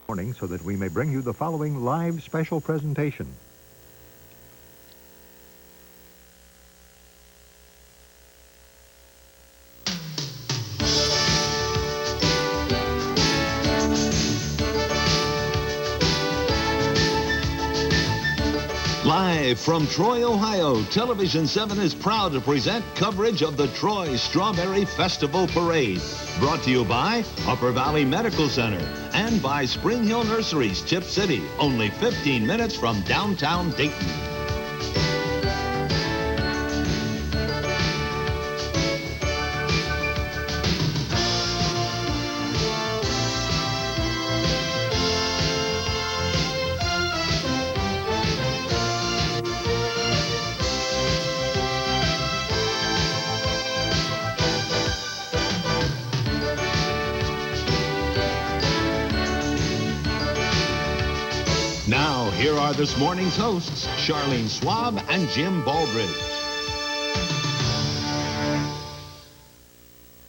morning so that we may bring you the following live special presentation. Live from Troy, Ohio, Television 7 is proud to present coverage of the Troy Strawberry Festival Parade. Brought to you by Upper Valley Medical Center and by Spring Hill Nurseries, Chip City, only 15 minutes from downtown Dayton. Now, here are this morning's hosts, Charlene Schwab and Jim Baldridge.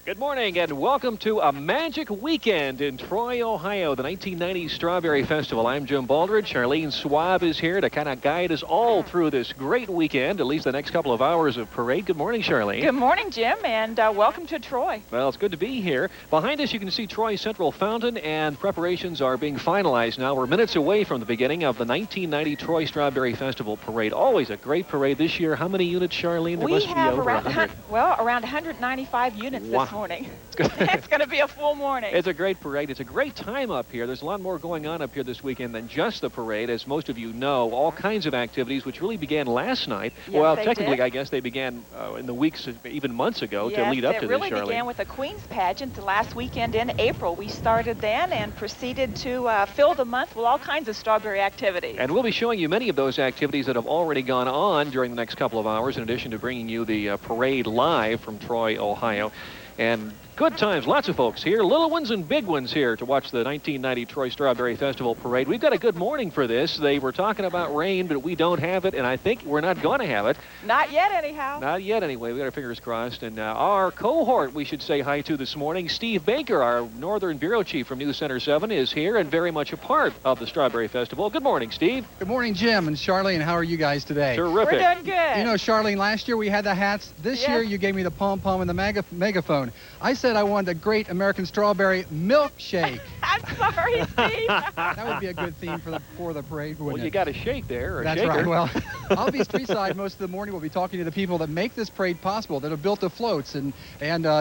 Good morning and welcome to a magic weekend in Troy, Ohio, the 1990 Strawberry Festival. I'm Jim Baldridge. Charlene Schwab is here to kind of guide us all through this great weekend, at least the next couple of hours of parade. Good morning, Charlene. Good morning, Jim, and welcome to Troy. Well, it's good to be here. Behind us, you can see Troy Central Fountain, and preparations are being finalized now. We're minutes away from the beginning of the 1990 Troy Strawberry Festival Parade. Always a great parade. This year, how many units, Charlene? There must be over 100. Around 195 units this morning. It's going to be a full morning. It's a great parade. It's a great time up here. There's a lot more going on up here this weekend than just the parade. As most of you know, all kinds of activities which really began last night. Yes, well, they technically, did. I guess they began in the weeks, even months ago, to lead up to It really this, Charlene. began with the Queen's Pageant the last weekend in April. We started then and proceeded to fill the month with all kinds of strawberry activities. And we'll be showing you many of those activities that have already gone on during the next couple of hours, in addition to bringing you the parade live from Troy, Ohio. And good times, lots of folks here, little ones and big ones here to watch the 1990 Troy Strawberry Festival Parade. We've got a good morning for this. They were talking about rain, but we don't have it, and I think we're not going to have it. Not yet, anyhow. Not yet, anyway. We got our fingers crossed. And our cohort we should say hi to this morning, Steve Baker, our Northern Bureau Chief from News Center 7, is here and very much a part of the Strawberry Festival. Good morning, Steve. Good morning, Jim and Charlene. How are you guys today? Terrific. We're doing good. You know, Charlene, last year we had the hats. This year you gave me the pom-pom and the megaphone. I said I wanted a great American strawberry milkshake. I'm sorry, Steve. That would be a good theme for the parade, wouldn't Well, you it? got a shake there, or That's a shaker. right. Well, I'll be streetside most of the morning. We'll be talking to the people that make this parade possible, that have built the floats and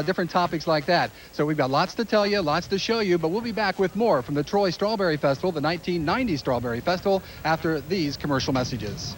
different topics like that. So we've got lots to tell you, lots to show you, but we'll be back with more from the Troy Strawberry Festival, the 1990 Strawberry Festival, after these commercial messages.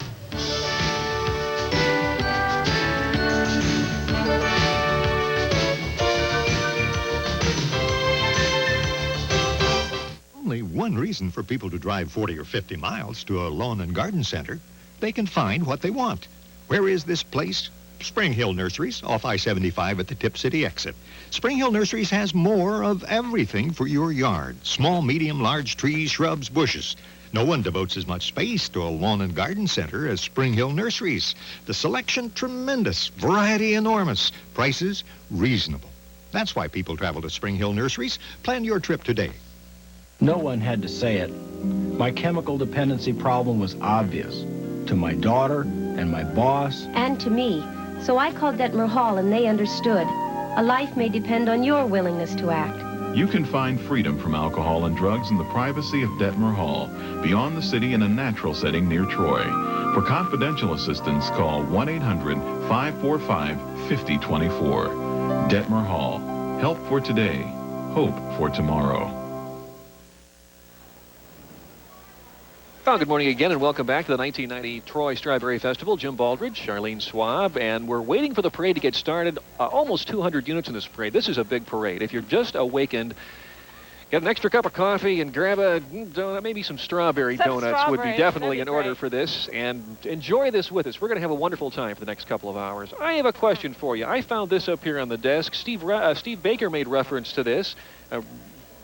Only one reason for people to drive 40 or 50 miles to a lawn and garden center. They can find what they want. Where is this place? Spring Hill Nurseries, off I-75 at the Tip City exit. Spring Hill Nurseries has more of everything for your yard. Small, medium, large trees, shrubs, bushes. No one devotes as much space to a lawn and garden center as Spring Hill Nurseries. The selection tremendous, variety enormous, prices reasonable. That's why people travel to Spring Hill Nurseries. Plan your trip today. No one had to say it. My chemical dependency problem was obvious to my daughter and my boss. And to me. So I called Detmer Hall and they understood. A life may depend on your willingness to act. You can find freedom from alcohol and drugs in the privacy of Detmer Hall, beyond the city in a natural setting near Troy. For confidential assistance, call 1-800-545-5024. Detmer Hall. Help for today. Hope for tomorrow. Well, good morning again, and welcome back to the 1990 Troy Strawberry Festival. Jim Baldridge, Charlene Schwab, and we're waiting for the parade to get started. Almost 200 units in this parade. This is a big parade. If you're just awakened, get an extra cup of coffee and grab a donut, maybe some strawberry donuts would be definitely in order for this, and enjoy this with us. We're going to have a wonderful time for the next couple of hours. I have a question for you. I found this up here on the desk. Steve Baker made reference to this.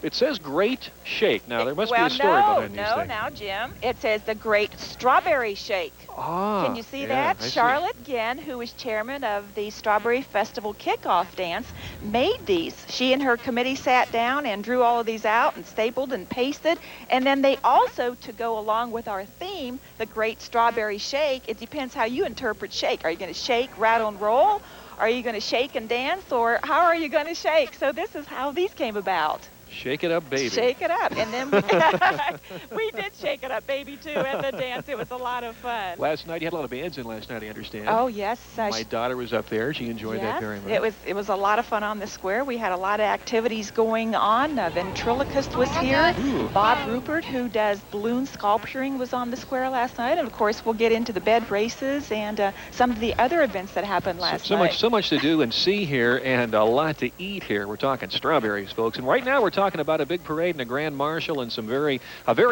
It says Great Shake. Now, there must be a story behind these things. Now, Jim, it says the Great Strawberry Shake. Ah, Can you see yeah, that? I see. Charlotte Genn, who is chairman of the Strawberry Festival Kickoff Dance, made these. She and her committee sat down and drew all of these out and stapled and pasted. And then they also, to go along with our theme, the Great Strawberry Shake, it depends how you interpret shake. Are you going to shake, rattle, and roll? Are you going to shake and dance? Or how are you going to shake? So this is how these came about. Shake it up, baby. Shake it up. And then we did shake it up, baby, too, at the dance. It was a lot of fun. Last night, you had a lot of bands in last night, I understand. Oh, yes. My daughter was up there. She enjoyed that very much. It was a lot of fun on the square. We had a lot of activities going on. A ventriloquist was here. Ooh. Bob Rupert, who does balloon sculpturing, was on the square last night. And, of course, we'll get into the bed races and some of the other events that happened last night. So much to do and see here and a lot to eat here. We're talking strawberries, folks. And right now we're talking about a big parade and a grand marshal and a very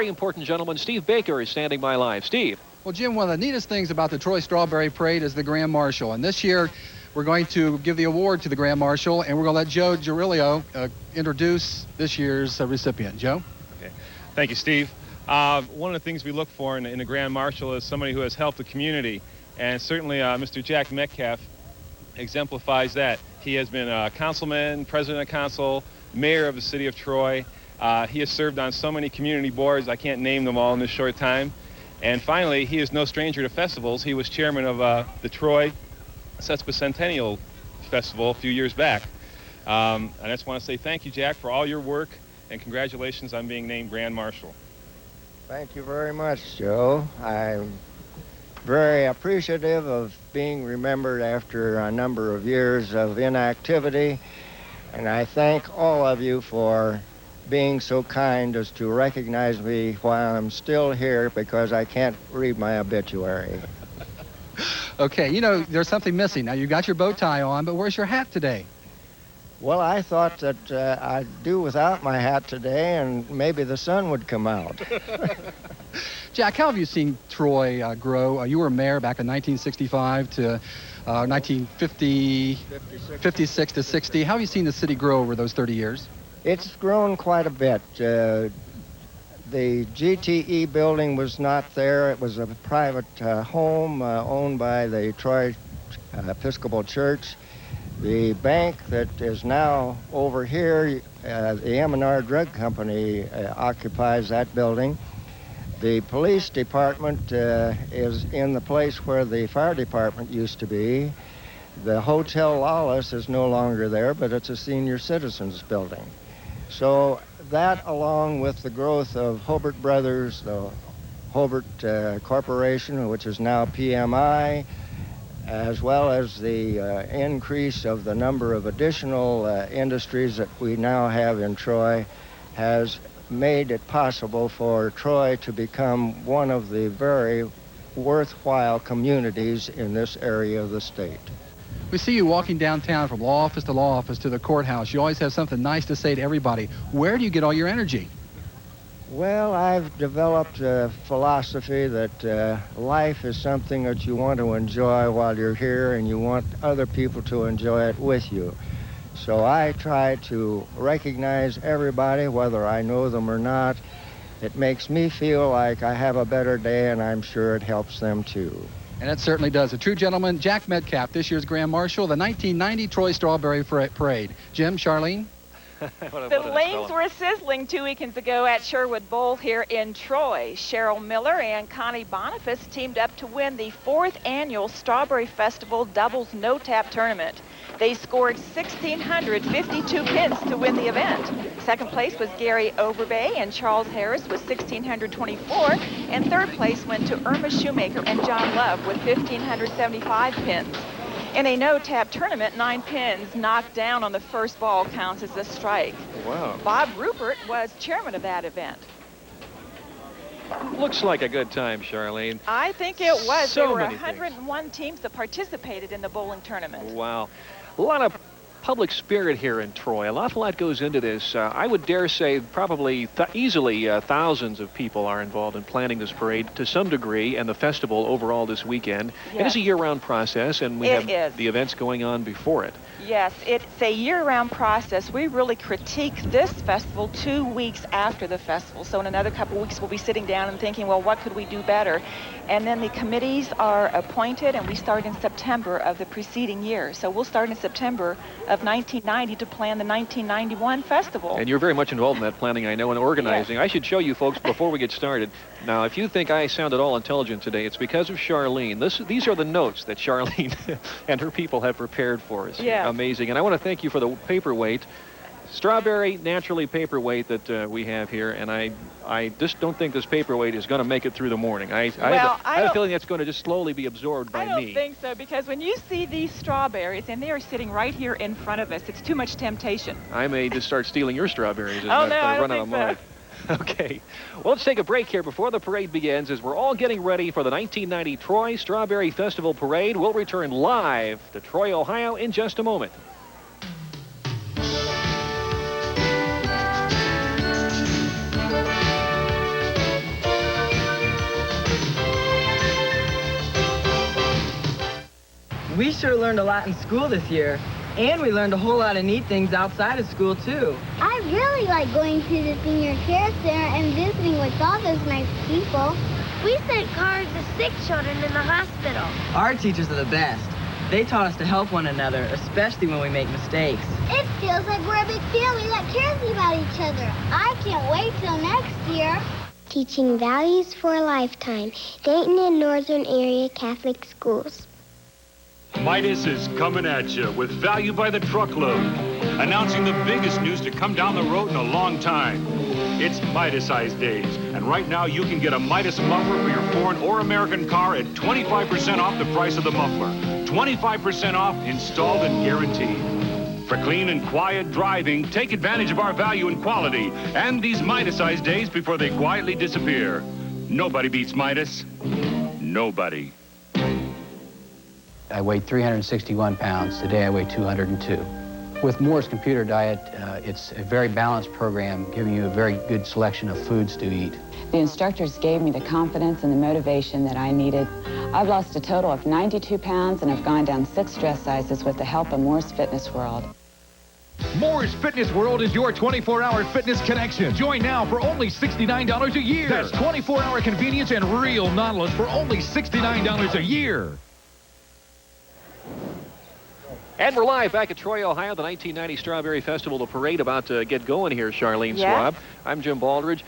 important gentleman. Steve Baker is standing by live. Steve. Well, Jim, one of the neatest things about the Troy Strawberry Parade is the Grand Marshal. And this year, we're going to give the award to the Grand Marshal, and we're going to let Joe Girillo introduce this year's recipient. Joe? Okay. Thank you, Steve. One of the things we look for in the Grand Marshal is somebody who has helped the community. And certainly Mr. Jack Metcalf exemplifies that. He has been a councilman, president of council, mayor of the city of Troy. He has served on so many community boards, I can't name them all in this short time. And finally, he is no stranger to festivals. He was chairman of the Troy Sesquicentennial Festival a few years back. I just want to say thank you, Jack, for all your work, and congratulations on being named Grand Marshal. Thank you very much, Joe. I'm very appreciative of being remembered after a number of years of inactivity, and I thank all of you for being so kind as to recognize me while I'm still here, because I can't read my obituary. Okay, you know, there's something missing. Now, you got your bow tie on, but where's your hat today? Well, I thought that I'd do without my hat today, and maybe the sun would come out. Jack, how have you seen Troy grow? You were mayor back in 1965 to 1956 to 60. How have you seen the city grow over those 30 years? It's grown quite a bit. The GTE building was not there. It was a private home owned by the Troy Episcopal Church. The bank that is now over here, the M&R Drug Company, occupies that building. The police department is in the place where the fire department used to be. The Hotel Lawless is no longer there, but it's a senior citizens building. So that, along with the growth of Hobart Brothers, the Hobart Corporation, which is now PMI, as well as the increase of the number of additional industries that we now have in Troy, has made it possible for Troy to become one of the very worthwhile communities in this area of the state. We see you walking downtown from law office to law office to the courthouse. You always have something nice to say to everybody. Where do you get all your energy? Well, I've developed a philosophy that life is something that you want to enjoy while you're here, and you want other people to enjoy it with you. So I try to recognize everybody, whether I know them or not. It makes me feel like I have a better day, and I'm sure it helps them too. And it certainly does. A true gentleman, Jack Metcalf, this year's Grand Marshal, the 1990 Troy Strawberry Parade. Jim, Charlene? The lanes were sizzling 2 weekends ago at Sherwood Bowl here in Troy. Cheryl Miller and Connie Boniface teamed up to win the 4th annual Strawberry Festival Doubles No-Tap Tournament. They scored 1,652 pins to win the event. Second place was Gary Overbay and Charles Harris with 1,624, and third place went to Irma Shoemaker and John Love with 1,575 pins. In a no-tap tournament, 9 pins knocked down on the first ball counts as a strike. Wow. Bob Rupert was chairman of that event. Looks like a good time, Charlene. I think it was. So there were many 101 teams that participated in the bowling tournament. Wow. A lot of public spirit here in Troy. An awful lot goes into this. I would dare say probably easily thousands of people are involved in planning this parade to some degree and the festival overall this weekend. Yes. It is a year-round process, and we have the events going on before it. Yes, it's a year-round process. We really critique this festival 2 weeks after the festival. So in another couple of weeks, we'll be sitting down and thinking, well, what could we do better? And then the committees are appointed, and we start in September of the preceding year. So we'll start in September of 1990 to plan the 1991 festival. And you're very much involved in that planning, I know, and organizing. Yes. I should show you folks before we get started. Now, if you think I sound at all intelligent today, it's because of Charlene. These are the notes that Charlene and her people have prepared for us. Yes. Amazing. And I want to thank you for the paperweight, strawberry naturally paperweight that we have here. And I just don't think this paperweight is going to make it through the morning. I have a feeling that's going to just slowly be absorbed by me. I don't think so, because when you see these strawberries, and they are sitting right here in front of us, it's too much temptation. I may just start stealing your strawberries. Oh, no, I don't think so. Okay, well, let's take a break here before the parade begins as we're all getting ready for the 1990 Troy Strawberry Festival Parade. We'll return live to Troy, Ohio in just a moment. We sure learned a lot in school this year. And we learned a whole lot of neat things outside of school, too. I really like going to the senior care center and visiting with all those nice people. We sent cars to sick children in the hospital. Our teachers are the best. They taught us to help one another, especially when we make mistakes. It feels like we're a big family that cares about each other. I can't wait till next year. Teaching values for a lifetime. Dayton and Northern Area Catholic Schools. Midas is coming at you with value by the truckload, announcing the biggest news to come down the road in a long time. It's Midas-sized days, and right now you can get a Midas muffler for your foreign or American car at 25% off the price of the muffler. 25% off, installed and guaranteed. For clean and quiet driving, take advantage of our value and quality and these Midas-sized days before they quietly disappear. Nobody beats Midas. Nobody. I weighed 361 pounds. Today I weigh 202. With Moore's Computer Diet, it's a very balanced program, giving you a very good selection of foods to eat. The instructors gave me the confidence and the motivation that I needed. I've lost a total of 92 pounds and have gone down 6 dress sizes with the help of Moore's Fitness World. Moore's Fitness World is your 24-hour fitness connection. Join now for only $69 a year. That's 24-hour convenience and real Nautilus for only $69 a year. And we're live back at Troy, Ohio, the 1990 Strawberry Festival, the parade about to get going here, Charlene Schwab. I'm Jim Baldridge.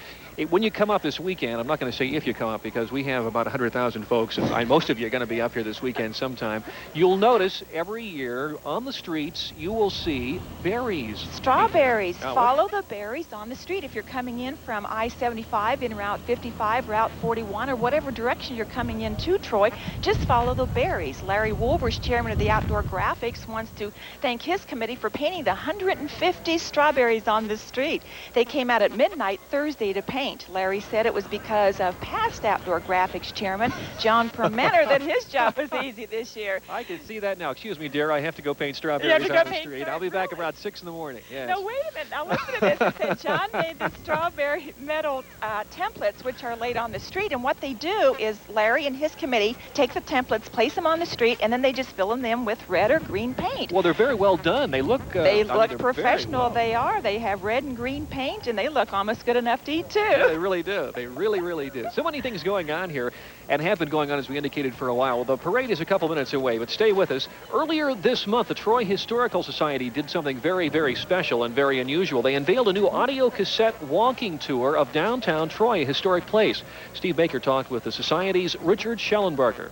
When you come up this weekend, I'm not going to say if you come up because we have about 100,000 folks, and most of you are going to be up here this weekend sometime. You'll notice every year on the streets you will see berries. Strawberries. Follow the berries on the street. If you're coming in from I-75 in Route 55, Route 41, or whatever direction you're coming in to Troy, just follow the berries. Larry Wolvers, chairman of the Outdoor Graphics, wants to thank his committee for painting the 150 strawberries on the street. They came out at midnight Thursday to paint. Larry said it was because of past Outdoor Graphics chairman John Permenter that his job was easy this year. I can see that now. Excuse me, dear. I have to go paint strawberries on the street. I'll be back around 6 in the morning. Yes. No, wait a minute. Now listen to this. It said John made the strawberry metal templates, which are laid on the street. And what they do is Larry and his committee take the templates, place them on the street, and then they just fill them with red or green paint. Well, they're very well done. They look professional. Well. They are. They have red and green paint, and they look almost good enough to eat, too. Yeah, they really do. They really, really do. So many things going on here and have been going on, as we indicated, for a while. Well, the parade is a couple minutes away, but stay with us. Earlier this month, the Troy Historical Society did something very, very special and very unusual. They unveiled a new audio cassette walking tour of downtown Troy, a historic place. Steve Baker talked with the Society's Richard Schellenbarger.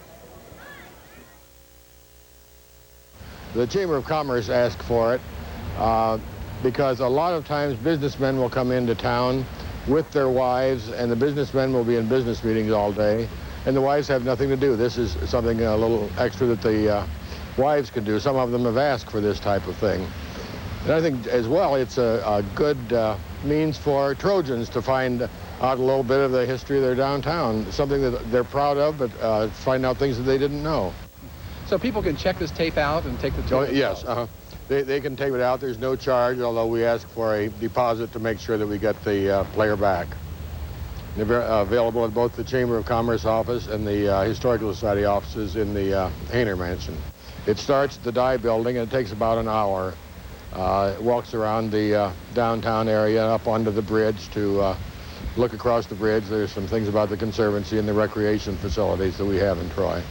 The Chamber of Commerce asked for it because a lot of times businessmen will come into town with their wives, and the businessmen will be in business meetings all day, and the wives have nothing to do. This is something a little extra that the wives can do. Some of them have asked for this type of thing. And I think as well it's a good means for Trojans to find out a little bit of the history of their downtown, something that they're proud of, but find out things that they didn't know. So people can check this tape out and take the tour? Yes, They can take it out. There's no charge, although we ask for a deposit to make sure that we get the player back. They're available at both the Chamber of Commerce office and the Historical Society offices in the Hayner Mansion. It starts at the Dye Building, and it takes about an hour. It walks around the downtown area, up onto the bridge to look across the bridge. There's some things about the Conservancy and the recreation facilities that we have in Troy.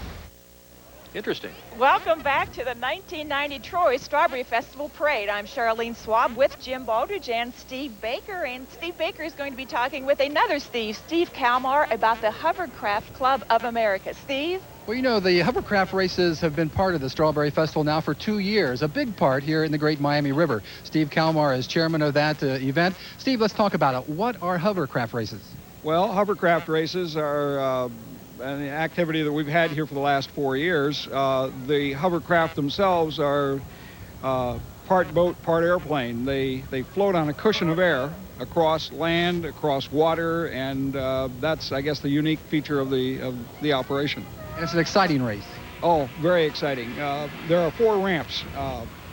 Interesting. Welcome back to the 1990 Troy Strawberry Festival Parade. I'm Charlene Swab with Jim Baldridge and Steve Baker. And Steve Baker is going to be talking with another Steve Kalmar, about the Hovercraft Club of America. Steve? Well, you know, the hovercraft races have been part of the Strawberry Festival now for 2 years, a big part here in the Great Miami River. Steve Kalmar is chairman of that event. Steve, let's talk about it. What are hovercraft races? Well, hovercraft races are an activity that we've had here for the last 4 years. The hovercraft themselves are part boat, part airplane. They float on a cushion of air across land, across water, and that's, I guess, the unique feature of the operation. And it's an exciting race. Oh, very exciting. There are 4 ramps.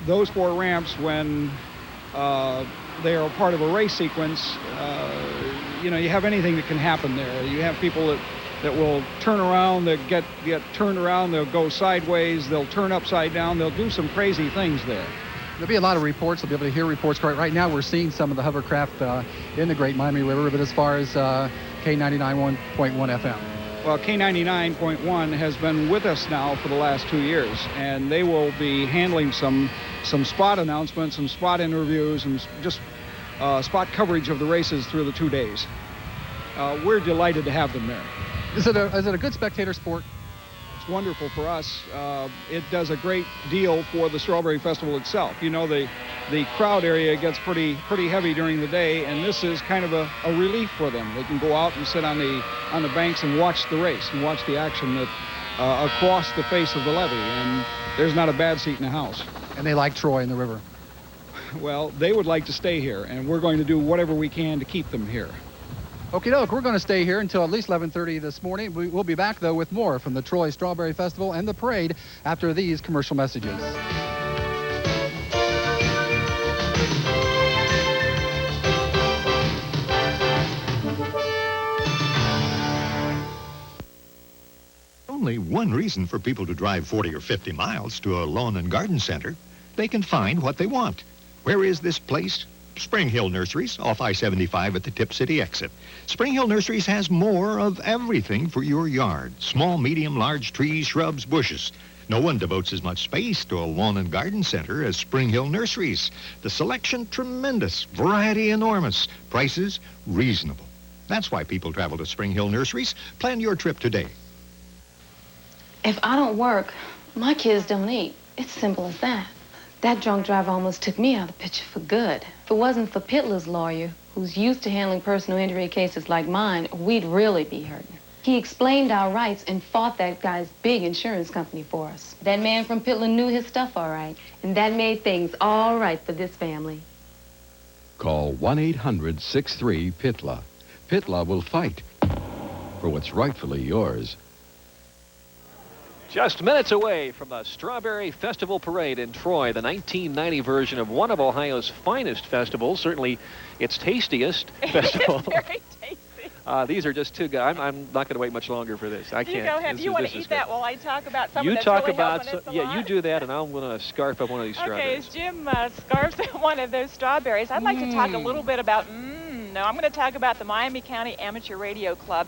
Those 4 ramps, when they are part of a race sequence, you know, you have anything that can happen there. You have people that will turn around, they get turned around, they'll go sideways, they'll turn upside down, they'll do some crazy things there. There'll be a lot of reports. We'll be able to hear reports. Right now we're seeing some of the hovercraft in the Great Miami River, but as far as K99.1 FM. Well, K99.1 has been with us now for the last 2 years, and they will be handling some spot announcements, some spot interviews, and just spot coverage of the races through the 2 days. We're delighted to have them there. Is it a good spectator sport? It's wonderful for us. It does a great deal for the Strawberry Festival itself. You know, the crowd area gets pretty heavy during the day, and this is kind of a relief for them. They can go out and sit on the banks and watch the race and watch the action that across the face of the levee, and there's not a bad seat in the house. And they like Troy and the river. Well, they would like to stay here, and we're going to do whatever we can to keep them here. Okie doke, we're going to stay here until at least 11:30 this morning. We'll be back, though, with more from the Troy Strawberry Festival and the parade after these commercial messages. Only one reason for people to drive 40 or 50 miles to a lawn and garden center. They can find what they want. Where is this place? Spring Hill Nurseries, off I-75 at the Tip City exit. Spring Hill Nurseries has more of everything for your yard. Small, medium, large trees, shrubs, bushes. No one devotes as much space to a lawn and garden center as Spring Hill Nurseries. The selection tremendous, variety enormous, prices reasonable. That's why people travel to Spring Hill Nurseries. Plan your trip today. If I don't work, my kids don't eat. It's simple as that. That drunk driver almost took me out of the picture for good. If it wasn't for Pittler's lawyer, who's used to handling personal injury cases like mine, we'd really be hurting. He explained our rights and fought that guy's big insurance company for us. That man from Pittler knew his stuff all right, and that made things all right for this family. Call 1-800-63-PITLA. Pitla will fight for what's rightfully yours. Just minutes away from the Strawberry Festival Parade in Troy, the 1990 version of one of Ohio's finest festivals, certainly its tastiest festival. It's very tasty. These are just 2 guys. I'm not going to wait much longer for this. I can't. You go ahead. You want to eat that while I talk about something you that's talk really about helping us a yeah, lot? you do that, and I'm going to scarf up one of these Okay, strawberries. as Jim scarfs one of those strawberries, I'd like to talk a little bit about, no, I'm going to talk about the Miami County Amateur Radio Club.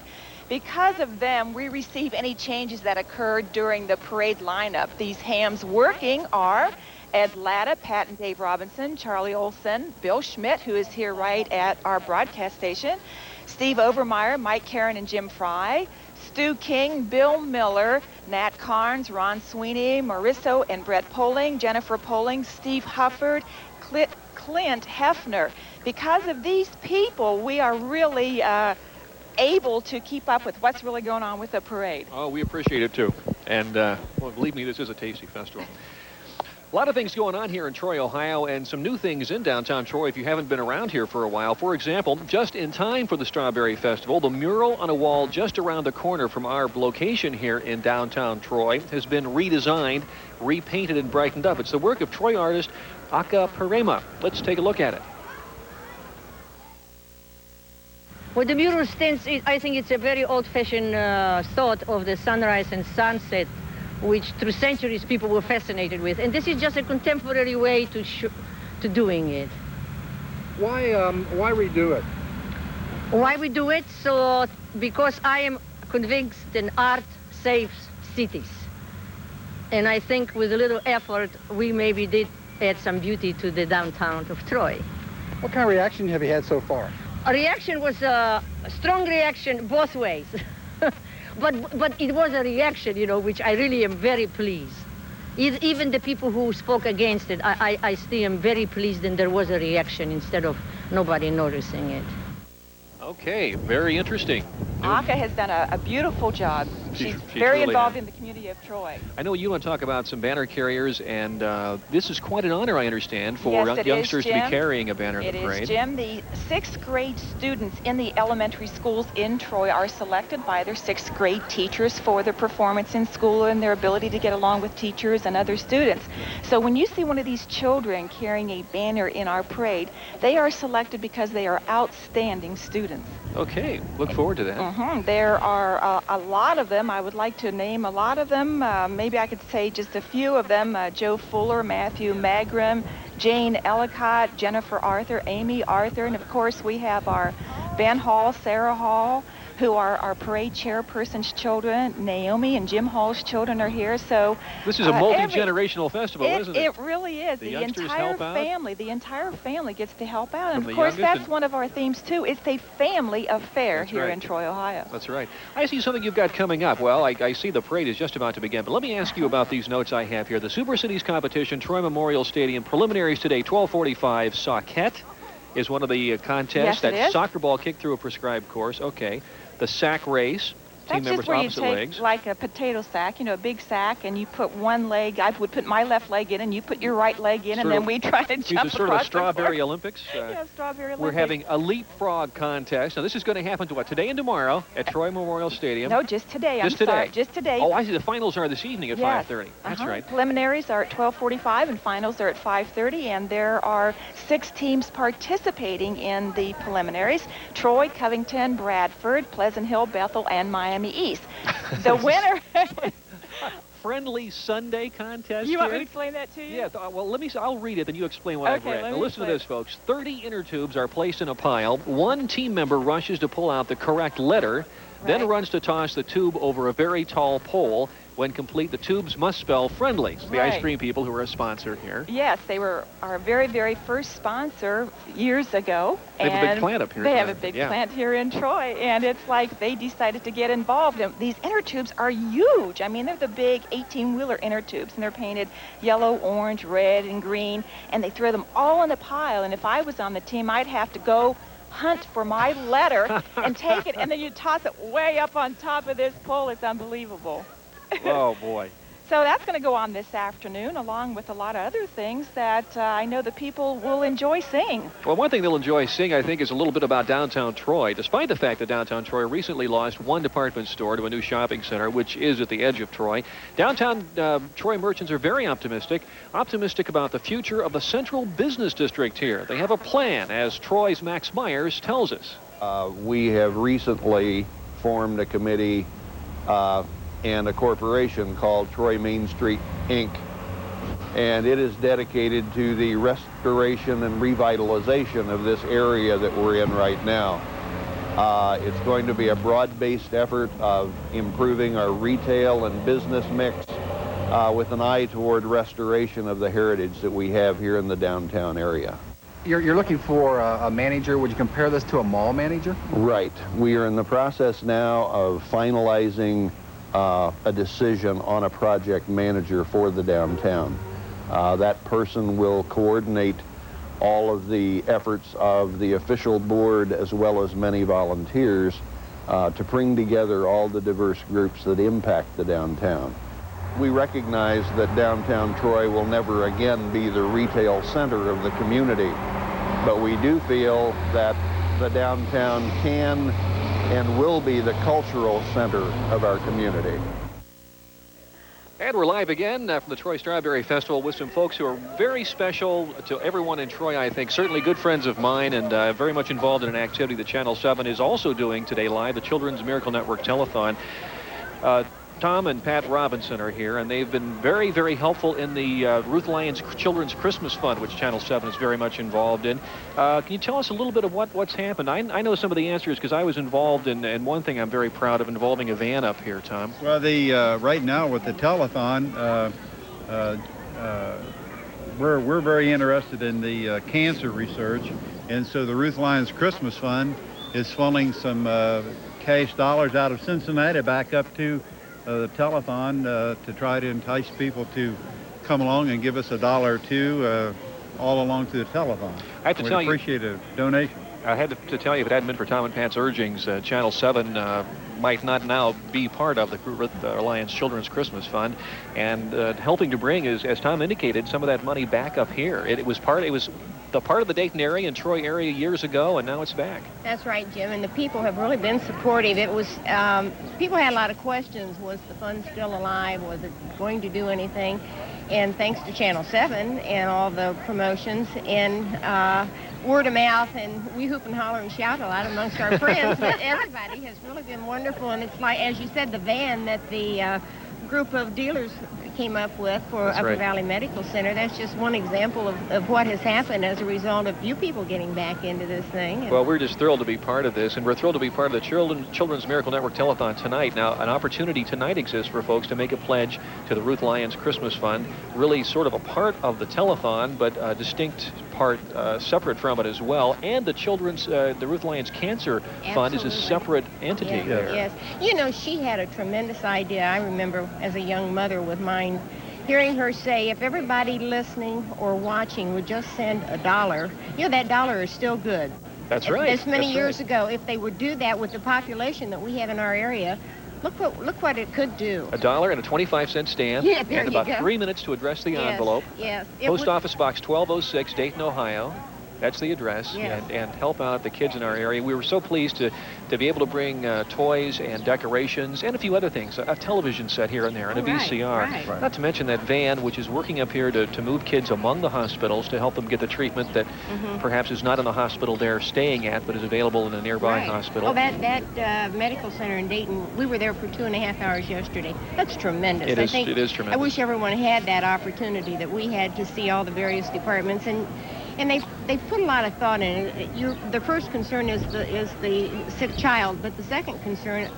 Because of them, we receive any changes that occurred during the parade lineup. These hams working are Ed Latta, Pat and Dave Robinson, Charlie Olson, Bill Schmidt, who is here right at our broadcast station, Steve Overmeyer, Mike Karen and Jim Fry, Stu King, Bill Miller, Nat Carnes, Ron Sweeney, Marisso and Brett Poling, Jennifer Poling, Steve Hufford, Clint Hefner. Because of these people, we are really able to keep up with what's really going on with the parade. Oh, we appreciate it too. And well, believe me, this is a tasty festival. A lot of things going on here in Troy, Ohio, and some new things in downtown Troy if you haven't been around here for a while. For example, just in time for the Strawberry Festival, the mural on a wall just around the corner from our location here in downtown Troy has been redesigned, repainted, and brightened up. It's the work of Troy artist Acaparema. Let's take a look at it. Well, the mural stands, I think it's a very old-fashioned thought of the sunrise and sunset, which through centuries people were fascinated with. And this is just a contemporary way to doing it. Why redo it? Why we do it? So, because I am convinced that art saves cities. And I think with a little effort, we maybe did add some beauty to the downtown of Troy. What kind of reaction have you had so far? A reaction was a strong reaction both ways. but it was a reaction, you know, which I really am very pleased. Even the people who spoke against it, I still am very pleased that there was a reaction instead of nobody noticing it. Okay, very interesting. Aka has done a beautiful job. She's very really involved in the community of Troy. I know you want to talk about some banner carriers, and this is quite an honor, I understand, for Yes, youngsters to be Jim. carrying a banner in the parade. It is, Jim. The 6th grade students in the elementary schools in Troy are selected by their 6th grade teachers for their performance in school and their ability to get along with teachers and other students. So when you see one of these children carrying a banner in our parade, they are selected because they are outstanding students. Okay, look forward to that. There are a lot of them. I would like to name a lot of them. Maybe I could say just a few of them. Joe Fuller, Matthew Magrum, Jane Ellicott, Jennifer Arthur, Amy Arthur, and of course we have our Ben Hall, Sarah Hall, who are our parade chairperson's children. Naomi and Jim Hall's children are here. So this is a multi-generational festival, isn't it? It really is. The entire family gets to help out. And From of the course, youngest that's one of our themes too. It's a family affair here in Troy, Ohio. That's right. I see something you've got coming up. Well, I see the parade is just about to begin, but let me ask you about these notes I have here. The Super Cities competition, Troy Memorial Stadium, preliminaries today, 12:45. Socket is one of the contests. Yes, it is. Soccer ball kicked through a prescribed course. Okay. The sack race. Team That's members just where you opposite take legs. like a potato sack, you know, a big sack, and you put one leg. I would put my left leg in, and you put your right leg in, and then we try to jump Use a sort of across a strawberry the Olympics. Yeah, strawberry Olympics. We're having a leapfrog contest. Now, this is going to happen to what, today and tomorrow at Troy Memorial Stadium? No, just today. Just today. Sorry, just today. Oh, I see. The finals are this evening at Yes. 5:30. That's right. Preliminaries are at 12:45, and finals are at 5:30, and there are 6 teams participating in the preliminaries: Troy, Covington, Bradford, Pleasant Hill, Bethel, and Miami East. The winner. Friendly Sunday contest. You want me here? to explain that to you? Yeah. Well, I'll read it, then you explain what I've Okay, read. let Now, me listen to explain. this, folks. 30 inner tubes are placed in a pile. One team member rushes to pull out the correct letter, then runs to toss the tube over a very tall pole. When complete, the tubes must spell friendly. The ice Right. cream people who are a sponsor here. Yes, they were our very, very first sponsor years ago. They have a big and plant up here. They have a big plant here in Troy, and it's like they decided to get involved. And these inner tubes are huge. I mean, they're the big 18-wheeler inner tubes, and they're painted yellow, orange, red, and green, and they throw them all in a pile. And if I was on the team, I'd have to go hunt for my letter and take it, and then you toss it way up on top of this pole. It's unbelievable. Oh, boy. So that's going to go on this afternoon, along with a lot of other things that I know the people will enjoy seeing. Well, one thing they'll enjoy seeing, I think, is a little bit about downtown Troy. Despite the fact that downtown Troy recently lost one department store to a new shopping center, which is at the edge of Troy, downtown Troy merchants are very optimistic about the future of the central business district here. They have a plan, as Troy's Max Myers tells us. We have recently formed a committee and a corporation called Troy Main Street, Inc. And it is dedicated to the restoration and revitalization of this area that we're in right now. It's going to be a broad-based effort of improving our retail and business mix with an eye toward restoration of the heritage that we have here in the downtown area. You're looking for a manager. Would you compare this to a mall manager? Right. We are in the process now of finalizing a decision on a project manager for the downtown. That person will coordinate all of the efforts of the official board as well as many volunteers to bring together all the diverse groups that impact the downtown. We recognize that downtown Troy will never again be the retail center of the community, but we do feel that the downtown can and will be the cultural center of our community. And we're live again from the Troy Strawberry Festival with some folks who are very special to everyone in Troy, I think. Certainly good friends of mine and very much involved in an activity that Channel 7 is also doing today live, the Children's Miracle Network Telethon. Tom and Pat Robinson are here, and they've been very, very helpful in the Ruth Lyons Children's Christmas Fund, which Channel 7 is very much involved in. Can you tell us a little bit of what's happened? I know some of the answers because I was involved in one thing I'm very proud of, involving a van up here, Tom. Well, right now with the telethon, we're very interested in the cancer research, and so the Ruth Lyons Christmas Fund is funneling some cash dollars out of Cincinnati back up to the telethon to try to entice people to come along and give us $1 or $2 all along to the telethon. I have to tell you, appreciate a donation. I had to tell you, if it hadn't been for Tom and Pat's urgings, Channel 7 might not now be part of the Ruth Lyons Children's Christmas Fund, and helping to bring, as Tom indicated, some of that money back up here. It was the part of the Dayton area and Troy area years ago, and now it's back. That's right, Jim, and the people have really been supportive. It was, people had a lot of questions. Was the fund still alive? Was it going to do anything? And thanks to Channel 7 and all the promotions and word of mouth, and we hoop and holler and shout a lot amongst our friends, but everybody has really been wonderful. And it's like, as you said, the van that the group of dealers came up with for Upper Valley Medical Center, that's just one example of what has happened as a result of you people getting back into this thing. Well, we're just thrilled to be part of this, and we're thrilled to be part of the Children's Miracle Network Telethon tonight. Now, an opportunity tonight exists for folks to make a pledge to the Ruth Lyons Christmas Fund, really sort of a part of the telethon, but a distinct part separate from it as well. And the Ruth Lyons Cancer Fund is a separate entity there. Yes. You know, she had a tremendous idea. I remember as a young mother with mine, hearing her say, if everybody listening or watching would just send $1, you know, that $1 is still good. That's right. This many years ago, if they would do that with the population that we have in our area, look what it could do. $1 and a 25-cent stamp, yeah, there and about you go. 3 minutes to address the envelope. Yes. Post Office Box 1206, Dayton, Ohio. That's the address, and help out the kids in our area. We were so pleased to be able to bring toys and decorations and a few other things, a television set here and there, and a VCR. Right. Not to mention that van, which is working up here to move kids among the hospitals to help them get the treatment that perhaps is not in the hospital they're staying at, but is available in a nearby hospital. Oh, that medical center in Dayton, we were there for 2.5 hours yesterday. That's tremendous. It is tremendous. I wish everyone had that opportunity that we had to see all the various departments, and they put a lot of thought in it. The first concern is the sick child, but the second concern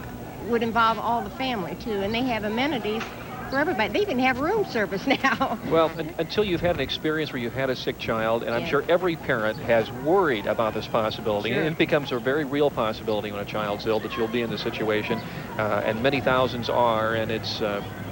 would involve all the family too, and they have amenities for everybody. They even have room service now. Well, until you've had an experience where you've had a sick child, and I'm sure every parent has worried about this possibility, and it becomes a very real possibility when a child's ill that you'll be in this situation, and many thousands are, and it's,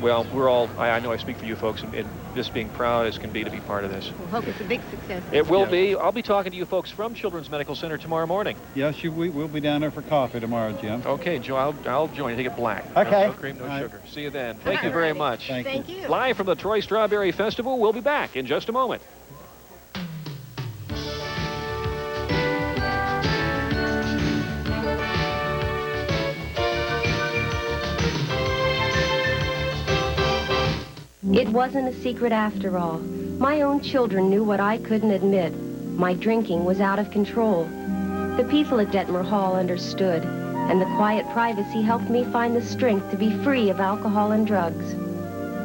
well, we're all, I know I speak for you folks in just being proud as can be to be part of this. We hope it's a big success. It will be. I'll be talking to you folks from Children's Medical Center tomorrow morning. Yes, we'll be down there for coffee tomorrow, Jim. Okay, Joe, I'll join you. Take it black. Okay. No cream, no sugar. See you then. Thank you very much. Thank you. Live from the Troy Strawberry Festival, we'll be back in just a moment. It wasn't a secret after all. My own children knew what I couldn't admit. My drinking was out of control. The people at Detmer Hall understood, and the quiet privacy helped me find the strength to be free of alcohol and drugs.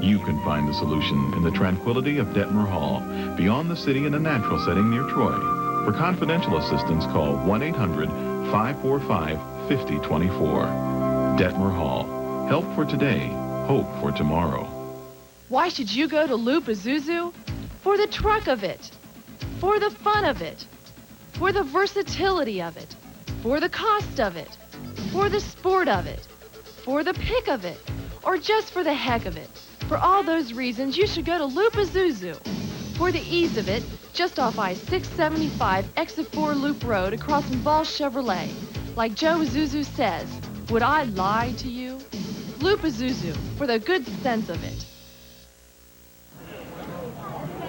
You can find the solution in the tranquility of Detmer Hall, beyond the city in a natural setting near Troy. For confidential assistance, call 1-800-545-5024. Detmer Hall. Help for today, hope for tomorrow. Why should you go to Loop Isuzu? For the truck of it, for the fun of it, for the versatility of it, for the cost of it, for the sport of it, for the pick of it, or just for the heck of it. For all those reasons, you should go to Loop Isuzu. For the ease of it, just off I-675 Exit 4 Loop Road across from Ball Chevrolet. Like Joe Isuzu says, would I lie to you? Loop Isuzu, for the good sense of it.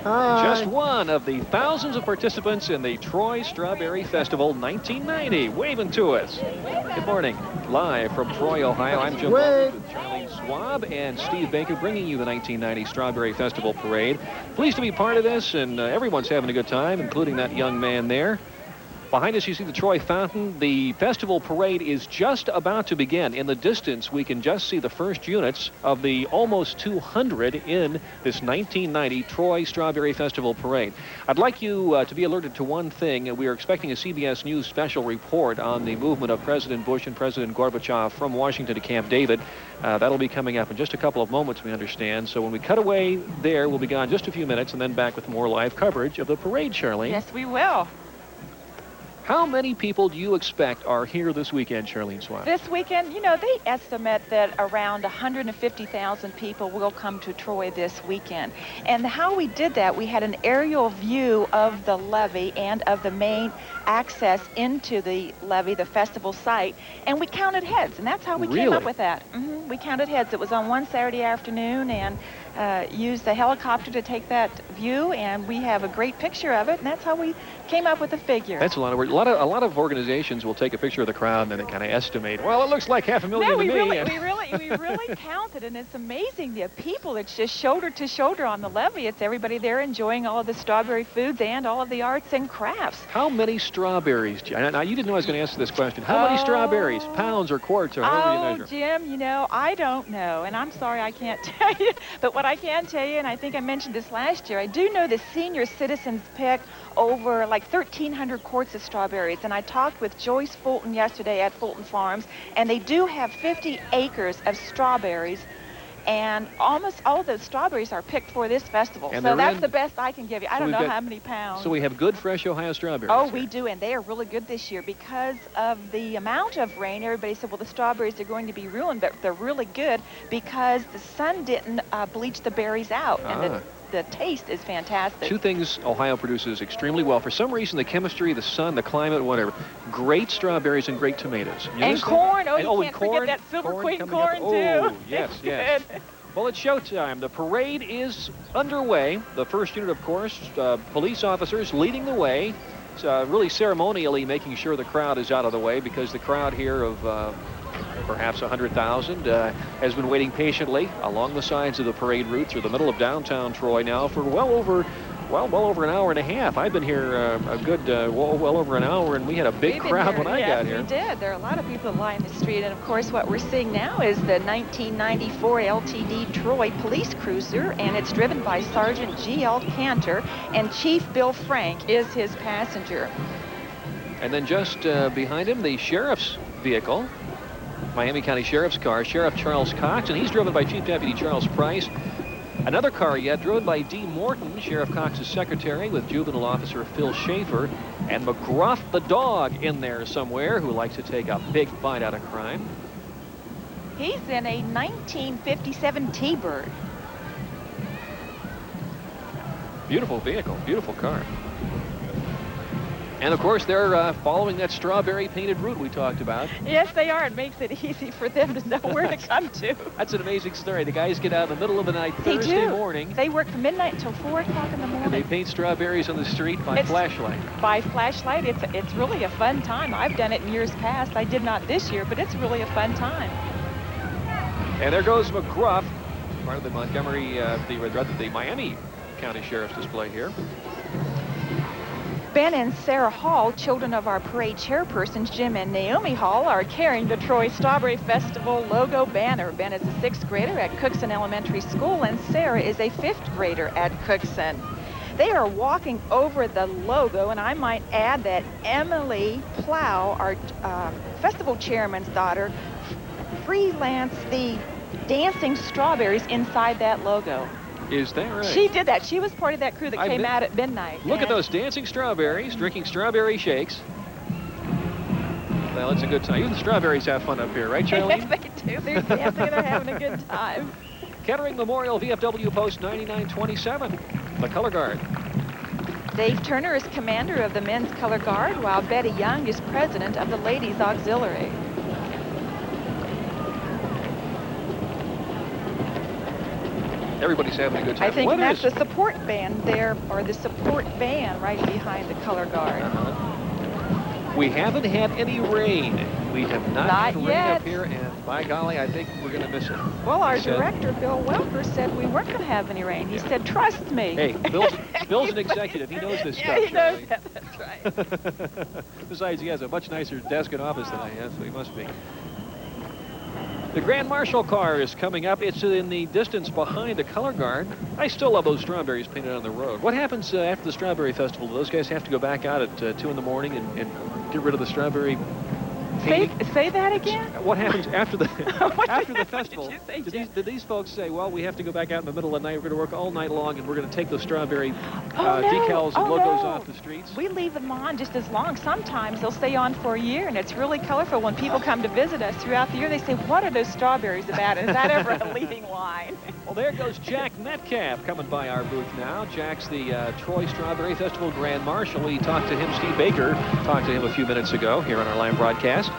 Just one of the thousands of participants in the Troy Strawberry Festival 1990 waving to us. Good morning. Live from Troy, Ohio, I'm Jim Baldridge with Charlene Schwab and Steve Baker bringing you the 1990 Strawberry Festival Parade. Pleased to be part of this, and everyone's having a good time, including that young man there. Behind us, you see the Troy Fountain. The festival parade is just about to begin. In the distance, we can just see the first units of the almost 200 in this 1990 Troy Strawberry Festival Parade. I'd like you to be alerted to one thing. We are expecting a CBS News special report on the movement of President Bush and President Gorbachev from Washington to Camp David. That'll be coming up in just a couple of moments, we understand. So when we cut away there, we'll be gone just a few minutes and then back with more live coverage of the parade, Charlene. Yes, we will. How many people do you expect are here this weekend, Charlene Schwab? This weekend, you know, they estimate that around 150,000 people will come to Troy this weekend. And how we did that, we had an aerial view of the levee and of the main access into the levee, the festival site, and we counted heads, and that's how we came up with that. We counted heads. It was on one Saturday afternoon, and used the helicopter to take that view, and we have a great picture of it, and that's how we came up with the figure. That's a lot of work. A lot of organizations will take a picture of the crowd and then they kind of estimate. Well, it looks like 500,000 to me. We really counted, and it's amazing the people. It's just shoulder to shoulder on the levee. It's everybody there enjoying all of the strawberry foods and all of the arts and crafts. How many strawberries? Now, you didn't know I was going to answer this question. How many strawberries? Pounds or quarts or however you measure? Jim, you know, I don't know, and I'm sorry I can't tell you. But what I can tell you, and I think I mentioned this last year, I do know the senior citizens picked over like 1,300 quarts of strawberries. And I talked with Joyce Fulton yesterday at Fulton Farms, and they do have 50 acres of strawberries. And almost all of those strawberries are picked for this festival. And so that's the best I can give you. I don't know got, how many pounds. So we have good, fresh Ohio strawberries. Oh, we do, and they are really good this year because of the amount of rain. Everybody said, well, the strawberries are going to be ruined, but they're really good because the sun didn't bleach the berries out. And the taste is fantastic. Two things Ohio produces extremely well. For some reason, the chemistry, the sun, the climate, whatever. Great strawberries and great tomatoes. And corn. Oh, you can't forget that Silver Queen corn, too. Oh, yes, yes. Well, it's showtime. The parade is underway. The first unit, of course, police officers leading the way. Really ceremonially making sure the crowd is out of the way because the crowd here of perhaps 100,000 has been waiting patiently along the sides of the parade route through the middle of downtown Troy now for well over an hour and a half. I've been here a good well over an hour, and we had a big crowd when I got here. Yes, we did. There are a lot of people that line the street, and of course what we're seeing now is the 1994 LTD Troy police cruiser, and it's driven by Sergeant G.L. Cantor, and Chief Bill Frank is his passenger. And then just behind him, the sheriff's vehicle, Miami County Sheriff's car, Sheriff Charles Cox, and he's driven by Chief Deputy Charles Price. Another car yet, driven by D. Morton, Sheriff Cox's secretary, with Juvenile Officer Phil Schaefer, and McGruff the dog in there somewhere, who likes to take a big bite out of crime. He's in a 1957 T-Bird. Beautiful vehicle, beautiful car. And of course, they're following that strawberry painted route we talked about. Yes, they are. It makes it easy for them to know where to come to. That's an amazing story. The guys get out in the middle of the night Thursday morning. They work from midnight until 4 o'clock in the morning. And they paint strawberries on the street by flashlight. By flashlight. It's really a fun time. I've done it in years past. I did not this year, but it's really a fun time. And there goes McGruff, part of the Montgomery, the Miami County Sheriff's display here. Ben and Sarah Hall, children of our parade chairpersons, Jim and Naomi Hall, are carrying the Troy Strawberry Festival logo banner. Ben is a 6th grader at Cookson Elementary School, and Sarah is a 5th grader at Cookson. They are walking over the logo, and I might add that Emily Plow, our festival chairman's daughter, freelanced the dancing strawberries inside that logo. Is that right? She did that. She was part of that crew that came out at midnight. Look at those dancing strawberries, drinking strawberry shakes. Well, it's a good time. Even the strawberries have fun up here, right, Charlene? Yes, they do. They're dancing and they're having a good time. Kettering Memorial VFW Post 9927, the color guard. Dave Turner is commander of the men's color guard, while Betty Young is president of the ladies auxiliary. Everybody's having a good time. I think that's the support band there, or the support van right behind the color guard. We haven't had any rain. We have not had rain yet. up here, and by golly, I think we're going to miss it. Well, our He said- director, Bill Welker, said we weren't going to have any rain. He said, trust me. Hey, Bill's an executive. He knows this Yeah, stuff. he knows Shirley. that. That's right. Besides, he has a much nicer desk and office than I have, so he must be. The Grand Marshal car is coming up. It's in the distance behind the color guard. I still love those strawberries painted on the road. What happens after the Strawberry Festival? Do those guys have to go back out at 2 in the morning and get rid of the strawberry painting? Say that again? What happens after the after the festival? Did you say, Did these folks say, well, we have to go back out in the middle of the night, we're going to work all night long, and we're going to take those strawberry decals and logos off the streets? We leave them on just as long. Sometimes they'll stay on for a year, and it's really colorful. When people come to visit us throughout the year, they say, what are those strawberries about? Is that ever a leading line? Well, there goes Jack Metcalf coming by our booth now. Jack's the Troy Strawberry Festival Grand Marshal. We talked to him, Steve Baker talked to him a few minutes ago here on our live broadcast.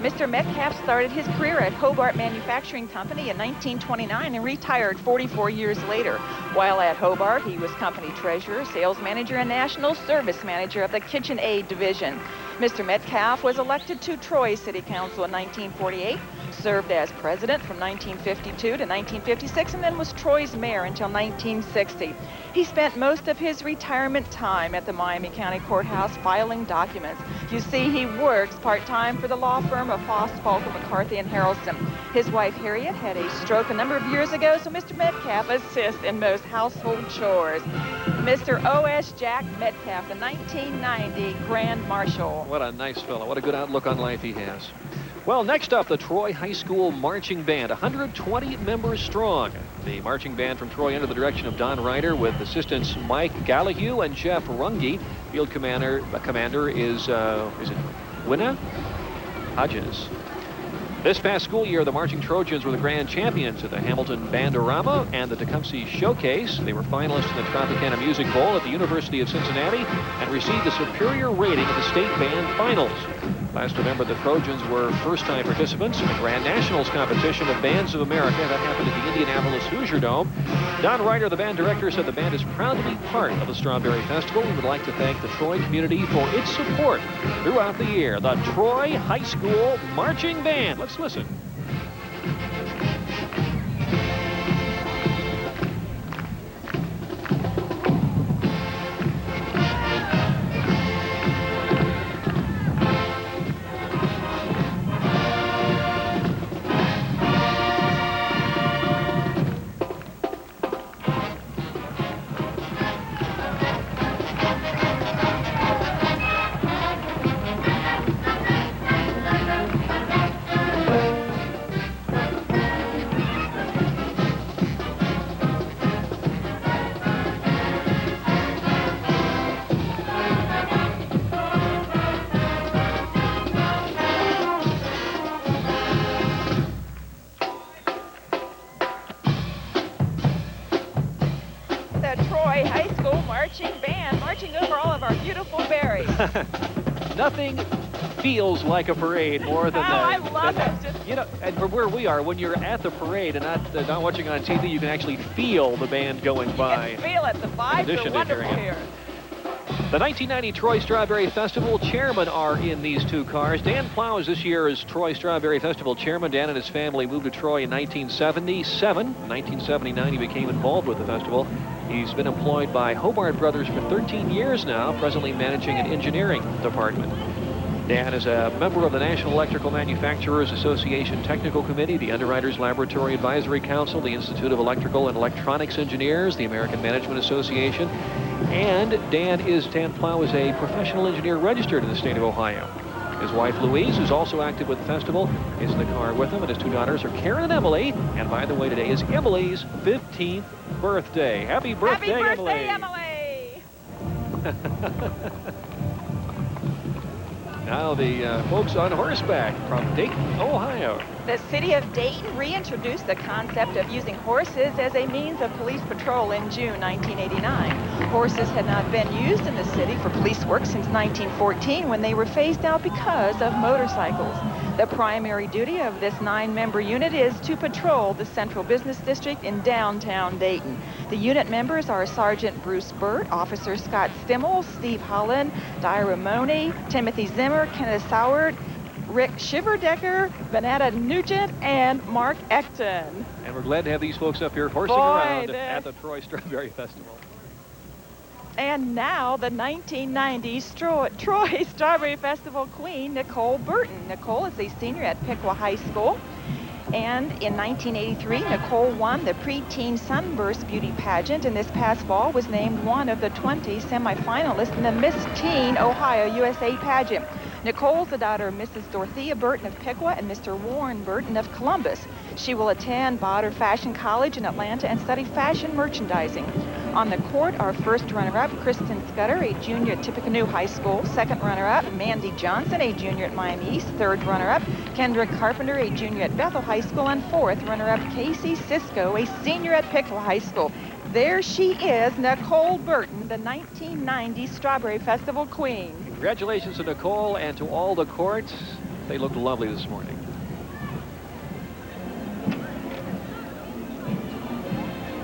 Mr. Metcalf started his career at Hobart Manufacturing Company in 1929 and retired 44 years later. While at Hobart, he was company treasurer, sales manager, and national service manager of the Kitchen Aid Division. Mr. Metcalf was elected to Troy City Council in 1948, served as president from 1952 to 1956, and then was Troy's mayor until 1960. He spent most of his retirement time at the Miami County Courthouse filing documents. You see, he works part-time for the law firm of Foss, Falco, McCarthy, and Harrelson. His wife, Harriet, had a stroke a number of years ago, so Mr. Metcalf assists in most household chores. Mr. O.S. Jack Metcalf, the 1990 Grand Marshal. What a nice fellow. What a good outlook on life he has. Well, next up, the Troy High School Marching Band, 120 members strong. The marching band from Troy under the direction of Don Ryder with assistants Mike Gallahue and Jeff Runge. Field commander is it Winna Hodges. This past school year, the Marching Trojans were the grand champions of the Hamilton Bandorama and the Tecumseh Showcase. They were finalists in the Tropicana Music Bowl at the University of Cincinnati and received a superior rating at the state band finals. Last November, the Trojans were first-time participants in the Grand Nationals competition of Bands of America. That happened at the Indianapolis Hoosier Dome. Don Ryder, the band director, said the band is proud to be part of the Strawberry Festival. We would like to thank the Troy community for its support throughout the year. The Troy High School Marching Band. Let's listen. Nothing feels like a parade more than I love it. You know, and from where we are, when you're at the parade and not watching on TV, you can actually feel the band going by. You can feel it. The vibes are wonderful here. The 1990 Troy Strawberry Festival chairmen are in these two cars. Dan Plow is this year's Troy Strawberry Festival chairman. Dan and his family moved to Troy in 1977. In 1979, he became involved with the festival. He's been employed by Hobart Brothers for 13 years now, presently managing an engineering department. Dan is a member of the National Electrical Manufacturers Association Technical Committee, the Underwriters Laboratory Advisory Council, the Institute of Electrical and Electronics Engineers, the American Management Association, and Dan Plow is a professional engineer registered in the state of Ohio. His wife Louise, who's also active with the festival, is in the car with him, and his two daughters are Karen and Emily. And by the way, today is Emily's 15th birthday. Happy birthday, Emily! Now the folks on horseback from Dayton, Ohio. The city of Dayton reintroduced the concept of using horses as a means of police patrol in June 1989. Horses had not been used in the city for police work since 1914 when they were phased out because of motorcycles. The primary duty of this 9-member unit is to patrol the Central Business District in downtown Dayton. The unit members are Sergeant Bruce Burt, Officer Scott Stimmel, Steve Holland, Di Ramone, Timothy Zimmer, Kenneth Soward, Rick Shiverdecker, Vanetta Nugent, and Mark Ecton. And we're glad to have these folks up here horsing around at the Troy Strawberry Festival. And now the 1990 Troy Strawberry Festival queen, Nicole Burton. Nicole is a senior at Piqua High School. And in 1983, Nicole won the preteen Sunburst Beauty Pageant, and this past fall was named one of the 20 semifinalists in the Miss Teen Ohio USA pageant. Nicole's the daughter of Mrs. Dorothea Burton of Piqua and Mr. Warren Burton of Columbus. She will attend Botter Fashion College in Atlanta and study fashion merchandising. On the court, our first runner-up, Kristen Scudder, a junior at Tippecanoe High School. Second runner-up, Mandy Johnson, a junior at Miami East. Third runner-up, Kendrick Carpenter, a junior at Bethel High School. And fourth runner-up, Casey Cisco, a senior at Piqua High School. There she is, Nicole Burton, the 1990 Strawberry Festival queen. Congratulations to Nicole and to all the courts. They looked lovely this morning.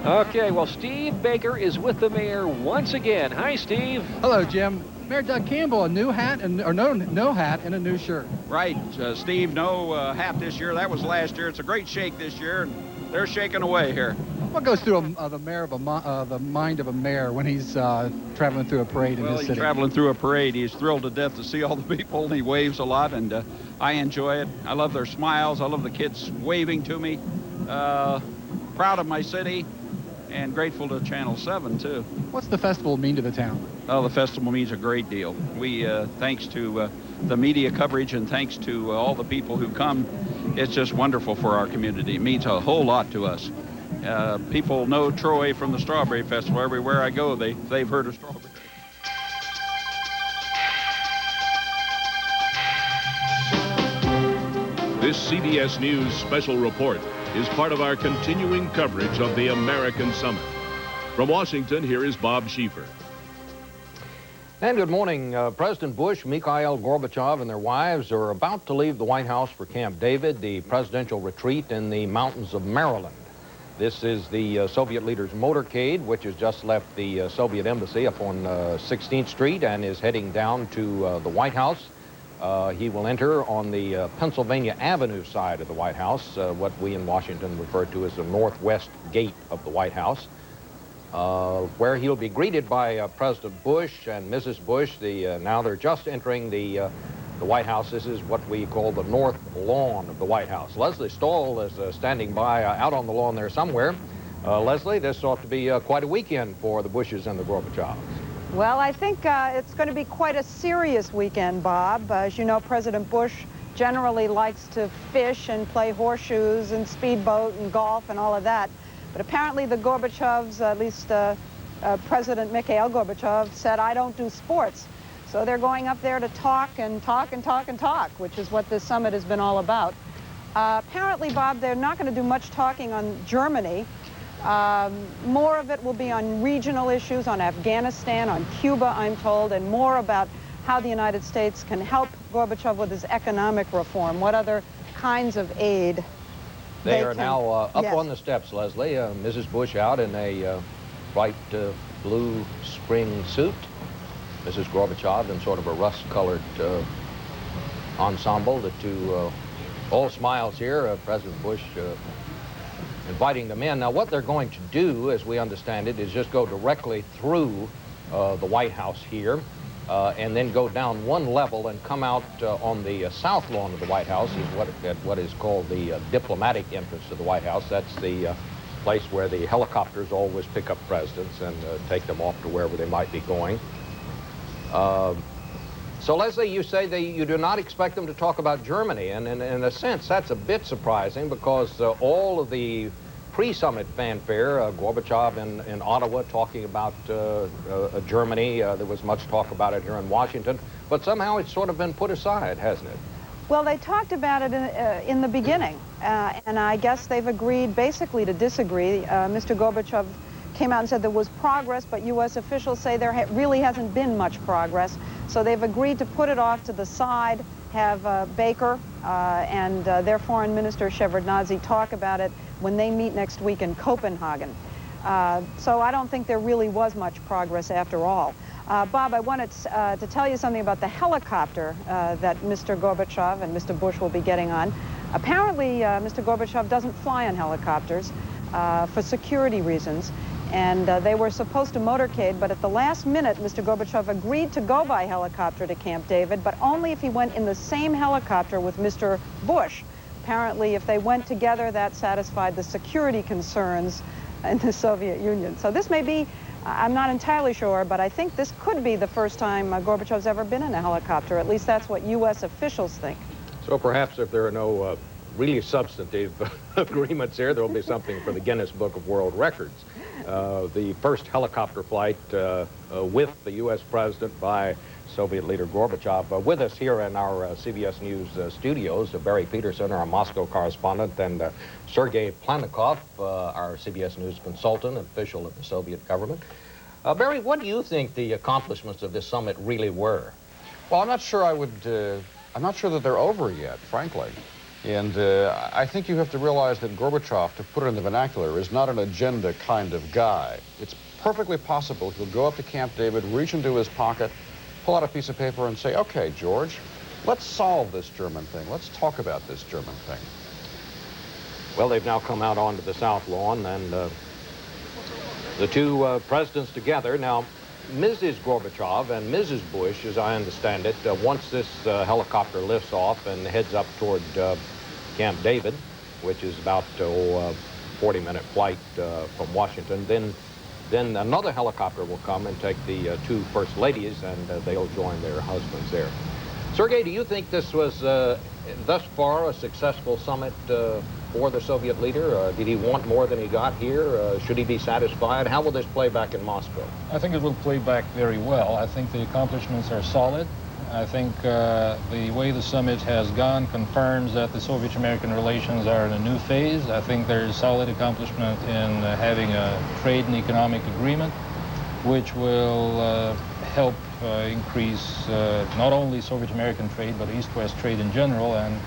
Okay, well, Steve Baker is with the mayor once again. Hi, Steve. Hello, Jim. Mayor Doug Campbell, a new hat and or no hat and a new shirt. Right, Steve. No hat this year. That was last year. It's a great shake this year, and they're shaking away here. What goes through the mind of a mayor when he's traveling through a parade in his city? Well, he's traveling through a parade. He's thrilled to death to see all the people, and he waves a lot, and I enjoy it. I love their smiles. I love the kids waving to me. Proud of my city, and grateful to Channel 7, too. What's the festival mean to the town? Oh, the festival means a great deal. We, thanks to the media coverage and thanks to all the people who come, it's just wonderful for our community. It means a whole lot to us. People know Troy from the Strawberry Festival. Everywhere I go, they've heard of Strawberry. This CBS News special report is part of our continuing coverage of the American Summit. From Washington, here is Bob Schieffer. And good morning. President Bush, Mikhail Gorbachev, and their wives are about to leave the White House for Camp David, the presidential retreat in the mountains of Maryland. This is the Soviet leader's motorcade, which has just left the Soviet embassy up on 16th Street and is heading down to the White House. He will enter on the Pennsylvania Avenue side of the White House, what we in Washington refer to as the northwest gate of the White House, where he'll be greeted by President Bush and Mrs. Bush. Now they're just entering the White House. This is what we call the north lawn of the White House. Leslie Stahl is standing by out on the lawn there somewhere. Leslie, this ought to be quite a weekend for the Bushes and the Gorbachevs. Well, I think it's going to be quite a serious weekend, Bob. As you know, President Bush generally likes to fish and play horseshoes and speedboat and golf and all of that. But apparently the Gorbachevs, at least President Mikhail Gorbachev, said, I don't do sports. So they're going up there to talk and talk and talk and talk, which is what this summit has been all about. Apparently, Bob, they're not going to do much talking on Germany. More of it will be on regional issues, on Afghanistan, on Cuba, I'm told, and more about how the United States can help Gorbachev with his economic reform. What other kinds of aid they are now up on the steps, Leslie. Mrs. Bush out in a bright blue spring suit. Mrs. Gorbachev in sort of a rust-colored ensemble. The two all smiles here. President Bush inviting them in. Now, what they're going to do, as we understand it, is just go directly through the White House here and then go down one level and come out on the south lawn of the White House, is what is called the diplomatic entrance to the White House. That's the place where the helicopters always pick up presidents and take them off to wherever they might be going. So, Leslie, you say you do not expect them to talk about Germany, and in a sense, that's a bit surprising because all of the pre-summit fanfare, Gorbachev in Ottawa talking about Germany, there was much talk about it here in Washington, but somehow it's sort of been put aside, hasn't it? Well, they talked about it in the beginning, and I guess they've agreed basically to disagree. Mr. Gorbachev came out and said there was progress, but U.S. officials say there really hasn't been much progress. So they've agreed to put it off to the side have Baker and their foreign minister Shevardnadze talk about it when they meet next week in Copenhagen. So I don't think there really was much progress after all. Bob, I wanted to tell you something about the helicopter that Mr. Gorbachev and Mr. Bush will be getting on. Apparently, Mr. Gorbachev doesn't fly on helicopters for security reasons. And they were supposed to motorcade, but at the last minute, Mr. Gorbachev agreed to go by helicopter to Camp David, but only if he went in the same helicopter with Mr. Bush. Apparently, if they went together, that satisfied the security concerns in the Soviet Union. So this may be, I'm not entirely sure, but I think this could be the first time Gorbachev's ever been in a helicopter. At least that's what U.S. officials think. So perhaps if there are no really substantive agreements here, there will be something for the Guinness Book of World Records. The first helicopter flight with the U.S. president by Soviet leader Gorbachev. With us here in our CBS News studios, Barry Peterson, our Moscow correspondent, and Sergei Planikov, our CBS News consultant and official of the Soviet government. Barry, what do you think the accomplishments of this summit really were? Well, I'm not sure I'm not sure that they're over yet, frankly. And I think you have to realize that Gorbachev, to put it in the vernacular, is not an agenda kind of guy. It's perfectly possible he'll go up to Camp David, reach into his pocket, pull out a piece of paper and say, okay, George, let's solve this German thing. Let's talk about this German thing. Well, they've now come out onto the South Lawn, and the two presidents together. Now, Mrs. Gorbachev and Mrs. Bush, as I understand it, once this helicopter lifts off and heads up toward Camp David, which is about a 40-minute flight from Washington, then another helicopter will come and take the two first ladies, and they'll join their husbands there. Sergei, do you think this was thus far a successful summit for the Soviet leader? Did he want more than he got here? Should he be satisfied? How will this play back in Moscow? I think it will play back very well. I think the accomplishments are solid. I think the way the summit has gone confirms that the Soviet-American relations are in a new phase. I think there's solid accomplishment in having a trade and economic agreement, which will help increase not only Soviet-American trade, but East-West trade in general, and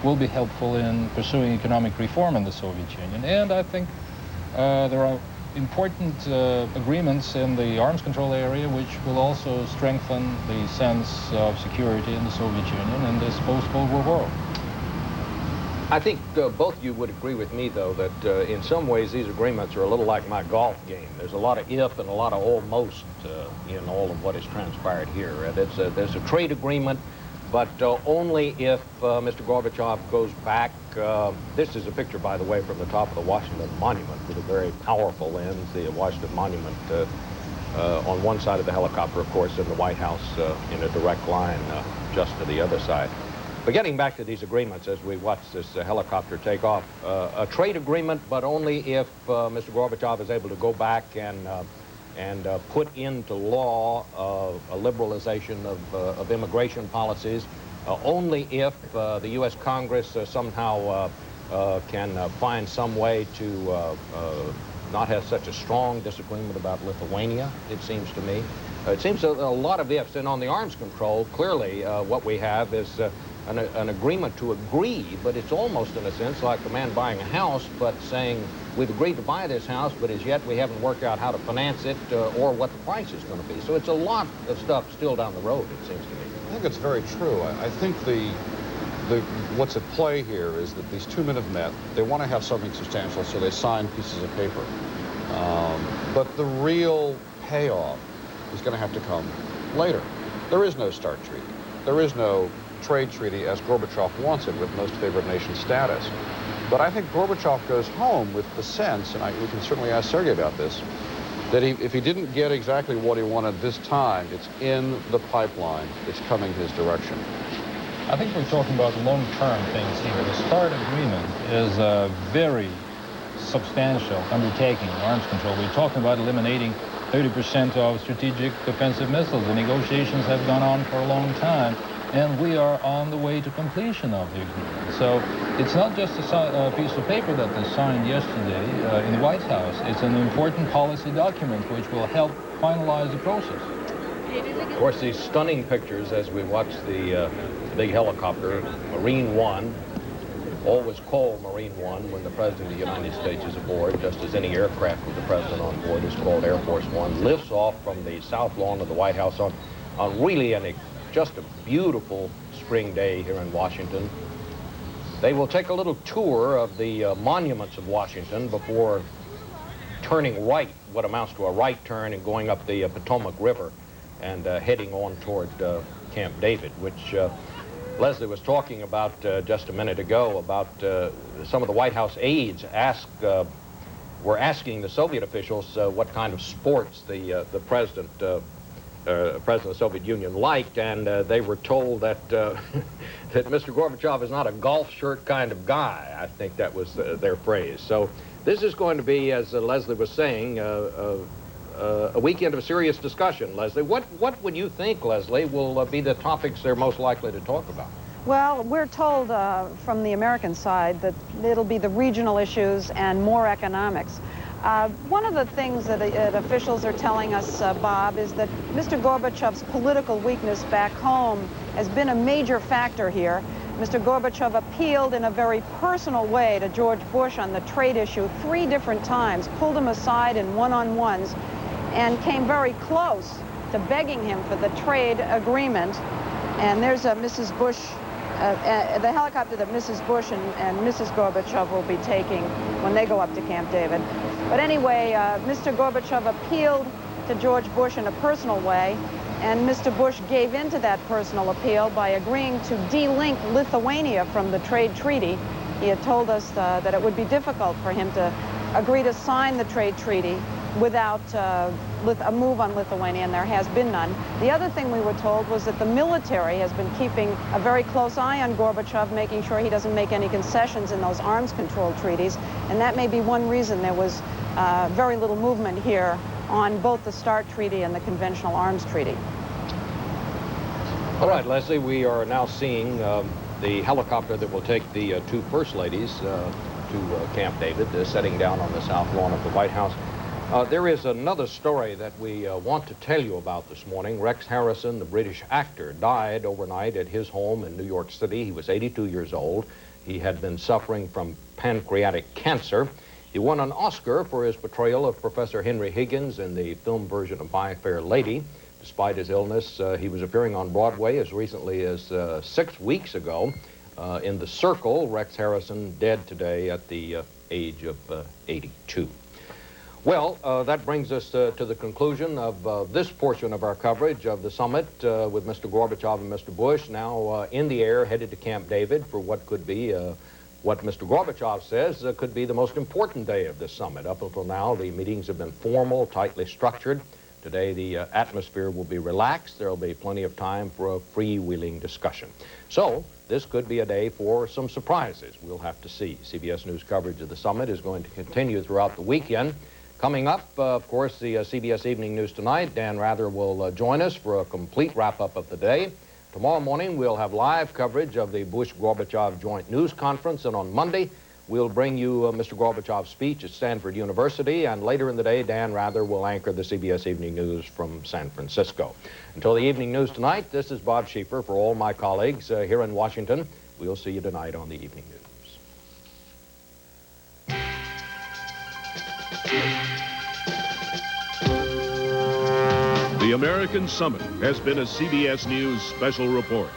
will be helpful in pursuing economic reform in the Soviet Union. And I think there are important agreements in the arms control area which will also strengthen the sense of security in the Soviet Union in this post-Cold War world. I think both of you would agree with me, though, that in some ways these agreements are a little like my golf game. There's a lot of if and a lot of almost in all of what has transpired here. There's a trade agreement, but only if Mr. Gorbachev goes back. This is a picture, by the way, from the top of the Washington Monument with a very powerful lens, the Washington Monument on one side of the helicopter, of course, and the White House in a direct line just to the other side. But getting back to these agreements as we watch this helicopter take off, a trade agreement, but only if Mr. Gorbachev is able to go back and put into law a liberalization of immigration policies, only if the U.S. Congress somehow can find some way to not have such a strong disagreement about Lithuania, it seems to me. It seems a lot of ifs, and on the arms control, clearly what we have is an agreement to agree, but it's almost in a sense like a man buying a house, but saying, we've agreed to buy this house, but as yet we haven't worked out how to finance it or what the price is going to be. So it's a lot of stuff still down the road, it seems to me. I think it's very true. I think what's at play here is that these two men have met. They want to have something substantial, so they sign pieces of paper. But the real payoff is going to have to come later. There is no START treaty. There is no trade treaty as Gorbachev wants it with most favored nation status. But I think Gorbachev goes home with the sense, and we can certainly ask Sergei about this, that if he didn't get exactly what he wanted this time, it's in the pipeline. It's coming his direction. I think we're talking about long-term things here. The START agreement is a very substantial undertaking in arms control. We're talking about eliminating 30% of strategic defensive missiles. The negotiations have gone on for a long time, and we are on the way to completion of the agreement. So it's not just a piece of paper that was signed yesterday in the White House. It's an important policy document which will help finalize the process. Of course, these stunning pictures as we watch the big helicopter, Marine One, always called Marine One when the President of the United States is aboard, just as any aircraft with the President on board is called Air Force One, lifts off from the south lawn of the White House on really just a beautiful spring day here in Washington. They will take a little tour of the monuments of Washington before turning right, what amounts to a right turn, and going up the Potomac River and heading on toward Camp David, which Leslie was talking about just a minute ago, about some of the White House aides were asking the Soviet officials what kind of sports the President of the Soviet Union liked, and they were told that that Mr. Gorbachev is not a golf shirt kind of guy. I think that was their phrase. So this is going to be, as Leslie was saying, a weekend of serious discussion. Leslie, what would you think, Leslie, will be the topics they're most likely to talk about? Well, we're told from the American side that it'll be the regional issues and more economics. One of the things that officials are telling us, Bob, is that Mr. Gorbachev's political weakness back home has been a major factor here. Mr. Gorbachev appealed in a very personal way to George Bush on the trade issue 3 different times, pulled him aside in one-on-ones, and came very close to begging him for the trade agreement. And there's Mrs. Bush, the helicopter that Mrs. Bush and Mrs. Gorbachev will be taking when they go up to Camp David. But anyway, Mr. Gorbachev appealed to George Bush in a personal way, and Mr. Bush gave in to that personal appeal by agreeing to de-link Lithuania from the trade treaty. He had told us that it would be difficult for him to agree to sign the trade treaty without a move on Lithuania, and there has been none. The other thing we were told was that the military has been keeping a very close eye on Gorbachev, making sure he doesn't make any concessions in those arms control treaties, and that may be one reason there was very little movement here on both the START treaty and the conventional arms treaty. All right, Leslie, we are now seeing the helicopter that will take the 2 first ladies to Camp David, setting down on the south lawn of the White House. There is another story that we want to tell you about this morning. Rex Harrison, the British actor, died overnight at his home in New York City. He was 82 years old. He had been suffering from pancreatic cancer. He won an Oscar for his portrayal of Professor Henry Higgins in the film version of My Fair Lady. Despite his illness, he was appearing on Broadway as recently as 6 weeks ago in The Circle. Rex Harrison dead today at the age of 82. Well, that brings us to the conclusion of this portion of our coverage of the summit with Mr. Gorbachev and Mr. Bush, now in the air, headed to Camp David for what could be, what Mr. Gorbachev says could be the most important day of this summit. Up until now, the meetings have been formal, tightly structured. Today, the atmosphere will be relaxed. There will be plenty of time for a freewheeling discussion. So, this could be a day for some surprises. We'll have to see. CBS News coverage of the summit is going to continue throughout the weekend. Coming up, of course, the CBS Evening News tonight. Dan Rather will join us for a complete wrap-up of the day. Tomorrow morning, we'll have live coverage of the Bush-Gorbachev Joint News Conference, and on Monday, we'll bring you Mr. Gorbachev's speech at Stanford University, and later in the day, Dan Rather will anchor the CBS Evening News from San Francisco. Until the Evening News tonight, this is Bob Schieffer for all my colleagues here in Washington. We'll see you tonight on the Evening News. The American Summit has been a CBS News special report.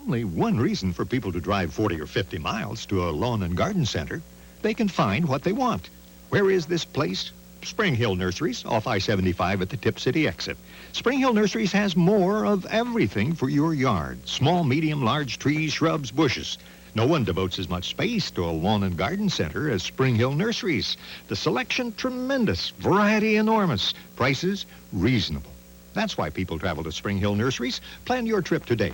Only one reason for people to drive 40 or 50 miles to a lawn and garden center. They can find what they want. Where is this place? Spring Hill Nurseries, off I-75 at the Tip City exit. Spring Hill Nurseries has more of everything for your yard. Small, medium, large trees, shrubs, bushes. No one devotes as much space to a lawn and garden center as Spring Hill Nurseries. The selection, tremendous. Variety, enormous. Prices, reasonable. That's why people travel to Spring Hill Nurseries. Plan your trip today.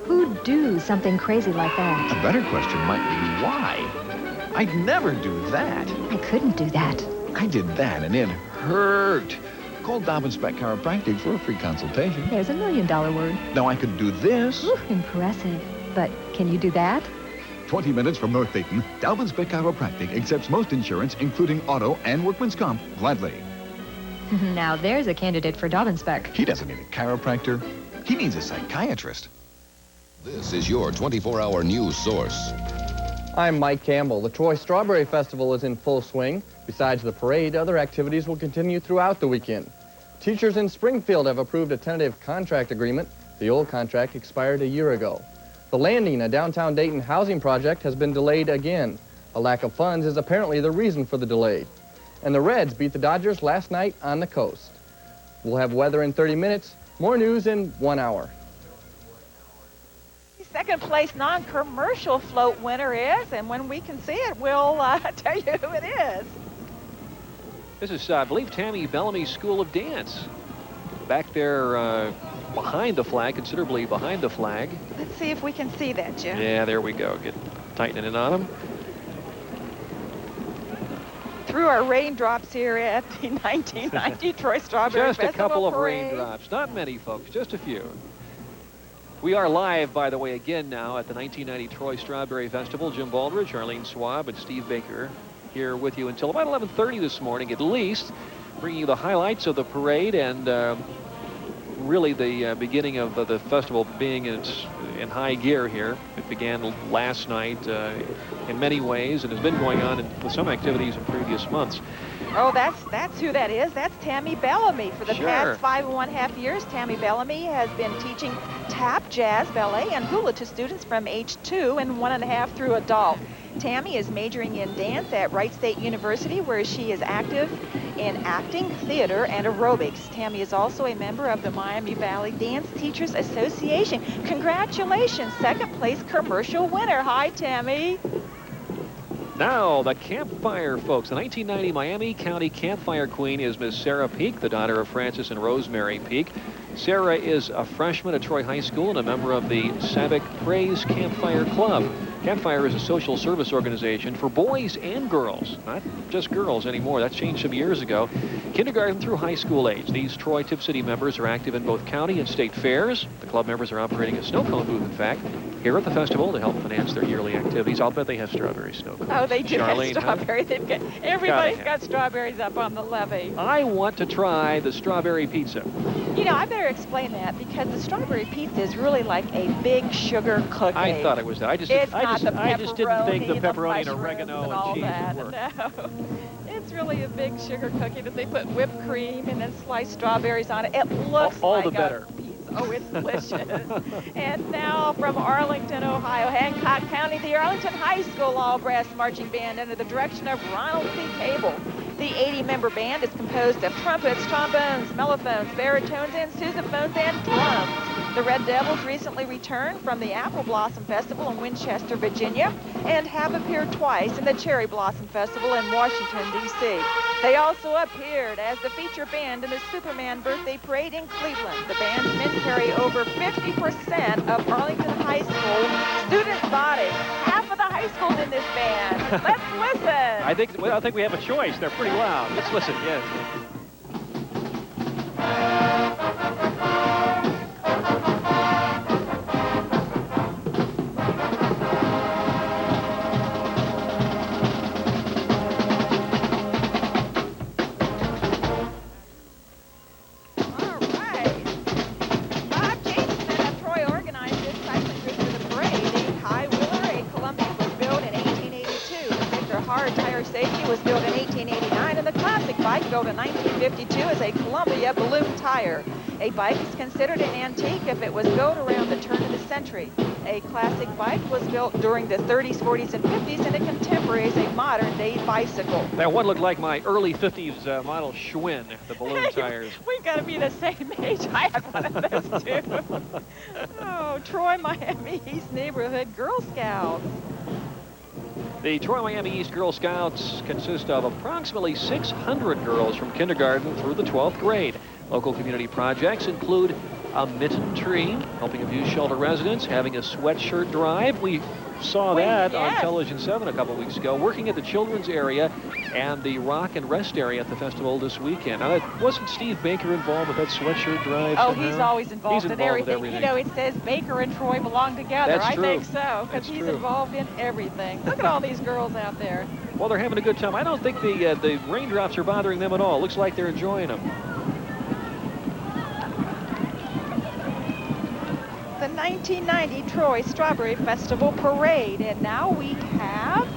Who'd do something crazy like that? A better question might be why? I'd never do that. I couldn't do that. I did that, and it hurt. Call Dobbins Beck Chiropractic for a free consultation. There's $1 million word. Now I could do this. Ooh, impressive. But can you do that? 20 minutes from North Dayton, Dobbins Beck Chiropractic accepts most insurance, including auto and workman's comp, gladly. Now there's a candidate for Dobbinspec. He doesn't need a chiropractor. He needs a psychiatrist. This is your 24-hour news source. I'm Mike Campbell. The Troy Strawberry Festival is in full swing. Besides the parade, other activities will continue throughout the weekend. Teachers in Springfield have approved a tentative contract agreement. The old contract expired a year ago. The Landing, a downtown Dayton housing project, has been delayed again. A lack of funds is apparently the reason for the delay. And the Reds beat the Dodgers last night on the coast. We'll have weather in 30 minutes. More news in 1 hour. Second place non-commercial float winner is, and when we can see it, we'll tell you who it is. This is, I believe, Tammy Bellamy's School of Dance. Back there behind the flag, considerably behind the flag. Let's see if we can see that, Jim. Yeah, there we go. Get tightening it on them. Through our raindrops here at the 1990 Troy Strawberry Just Festival a couple of Parade. raindrops. Not many, folks. Just a few. We are live, by the way, again now at the 1990 Troy Strawberry Festival. Jim Baldridge, Arlene Swab, and Steve Baker here with you until about 11:30 this morning at least, bringing you the highlights of the parade and really the beginning of the festival being in high gear here. It began last night in many ways and has been going on with some activities in previous months. Oh, that's who that is. That's Tammy Bellamy. For the Sure. past 5.5 years, Tammy Bellamy has been teaching tap, jazz, ballet, and hula to students from age 2 and 1.5 through adult. Tammy is majoring in dance at Wright State University, where she is active in acting, theater, and aerobics. Tammy is also a member of the Miami Valley Dance Teachers Association. Congratulations, second place commercial winner. Hi, Tammy. Now, the campfire, folks. The 1990 Miami County Campfire Queen is Miss Sarah Peak, the daughter of Francis and Rosemary Peak. Sarah is a freshman at Troy High School and a member of the Savick Praise Campfire Club. Campfire is a social service organization for boys and girls, not just girls anymore. That changed some years ago. Kindergarten through high school age. These Troy Tip City members are active in both county and state fairs. The club members are operating a snow cone booth, in fact, here at the festival to help finance their yearly activities. I'll bet they have strawberry snow cones. Oh, they do Charlene, have strawberry. Huh? They've got, everybody's got strawberries up on the levee. I want to try the strawberry pizza. You know, I better explain that because the strawberry pizza is really like a big sugar cookie. I thought it was that. I just didn't think the pepperoni and oregano and cheese would work. No. It's really a big sugar cookie that they put whipped cream and then sliced strawberries on it. It looks all like the better. a pizza. Oh, it's delicious. And now from Arlington, Ohio, Hancock County, the Arlington High School All-Brass Marching Band under the direction of Ronald C. Cable. The 80-member band is composed of trumpets, trombones, mellophones, baritones, and sousaphones, and drums. The Red Devils recently returned from the Apple Blossom Festival in Winchester, Virginia, and have appeared twice in the Cherry Blossom Festival in Washington, D.C. They also appeared as the feature band in the Superman Birthday Parade in Cleveland. The band's men carry over 50% of Arlington High School students' body. Half of the high schools in this band. Let's listen. I think we have a choice. They're pretty loud. Let's listen. Yes. Built in 1952 as a Columbia balloon tire. A bike is considered an antique if it was built around the turn of the century. A classic bike was built during the 30s, 40s, and 50s, and a contemporary is a modern-day bicycle. That one looked like my early 50s model Schwinn, the balloon tires. We've got to be the same age. I had one of those, too. Oh, Troy, Miami East Neighborhood Girl Scouts. The Troy Miami East Girl Scouts consist of approximately 600 girls from kindergarten through the 12th grade. Local community projects include a mitten tree, helping a few shelter residents, having a sweatshirt drive. We saw that on Television 7 a couple weeks ago, working at the children's area and the rock and rest area at the festival this weekend. Now, wasn't Steve Baker involved with that sweatshirt drive? Oh, somehow? he's always involved, in everything. You know, it says Baker and Troy belong together. That's true. I think so, because he's involved in everything. Look at all these girls out there. Well, they're having a good time. I don't think the raindrops are bothering them at all. Looks like they're enjoying them. The 1990 Troy Strawberry Festival Parade. And now we have,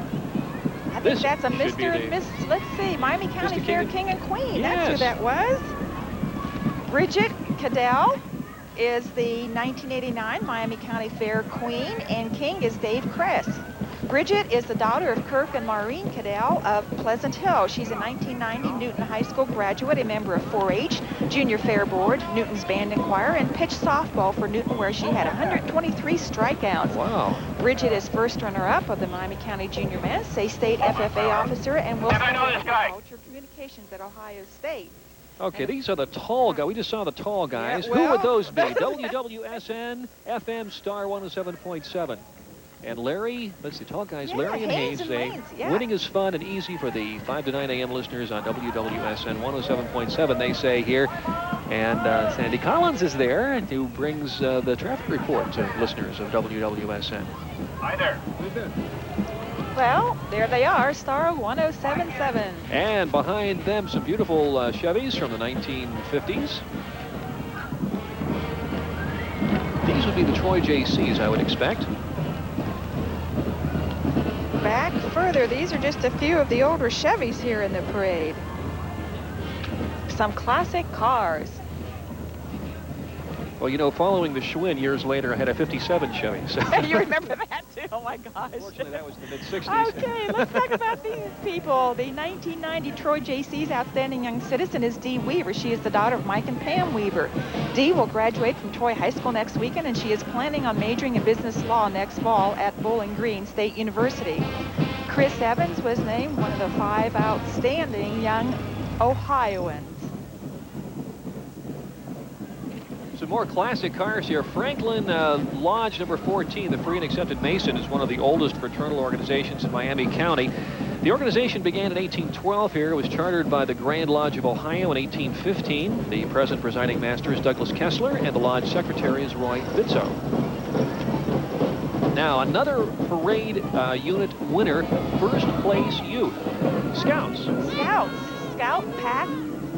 I think that's a Mr. and Miss, let's see, Miami County Fair King and Queen. That's who that was. Bridget Cadell is the 1989 Miami County Fair Queen, and King is Dave Kress. Bridget is the daughter of Kirk and Maureen Cadell of Pleasant Hill. She's a 1990 Newton High School graduate, a member of 4-H, Junior Fair Board, Newton's Band and Choir, and pitched softball for Newton, where she had 123 strikeouts. Wow. Bridget is first runner-up of the Miami County Junior Men's, a state FFA officer, and will study agriculture communications at Ohio State. Okay, these are the tall guys. We just saw the tall guys. Yeah, well, who would those be? WWSN, FM Star 107.7. And Larry, let's see, tall guys, Larry and Haynes say, winning is fun and easy for the 5 to 9 a.m. listeners on WWSN 107.7, they say here. And Sandy Collins is there, who brings the traffic report to listeners of WWSN. Hi there. Well, there they are, Star 107.7. And behind them, some beautiful Chevys from the 1950s. These would be the Troy JCs, I would expect. Back further, these are just a few of the older Chevys here in the parade. Some classic cars. Well, you know, following the Schwinn years later, I had a 57 Chevy. So. You remember that too? Oh my gosh. Unfortunately, that was the mid-60s. Okay, let's talk about these people. The 1990 Troy JC's outstanding young citizen is Dee Weaver. She is the daughter of Mike and Pam Weaver. Dee will graduate from Troy High School next weekend, and she is planning on majoring in business law next fall at Bowling Green State University. Chris Evans was named one of the 5 outstanding young Ohioans. Some more classic cars here. Franklin Lodge number 14, the Free and Accepted Mason, is one of the oldest fraternal organizations in Miami County. The organization began in 1812 here. It was chartered by the Grand Lodge of Ohio in 1815. The present presiding master is Douglas Kessler, and the lodge secretary is Roy Bitzo. Now, another parade unit winner, first place youth, Scouts. Scout Pack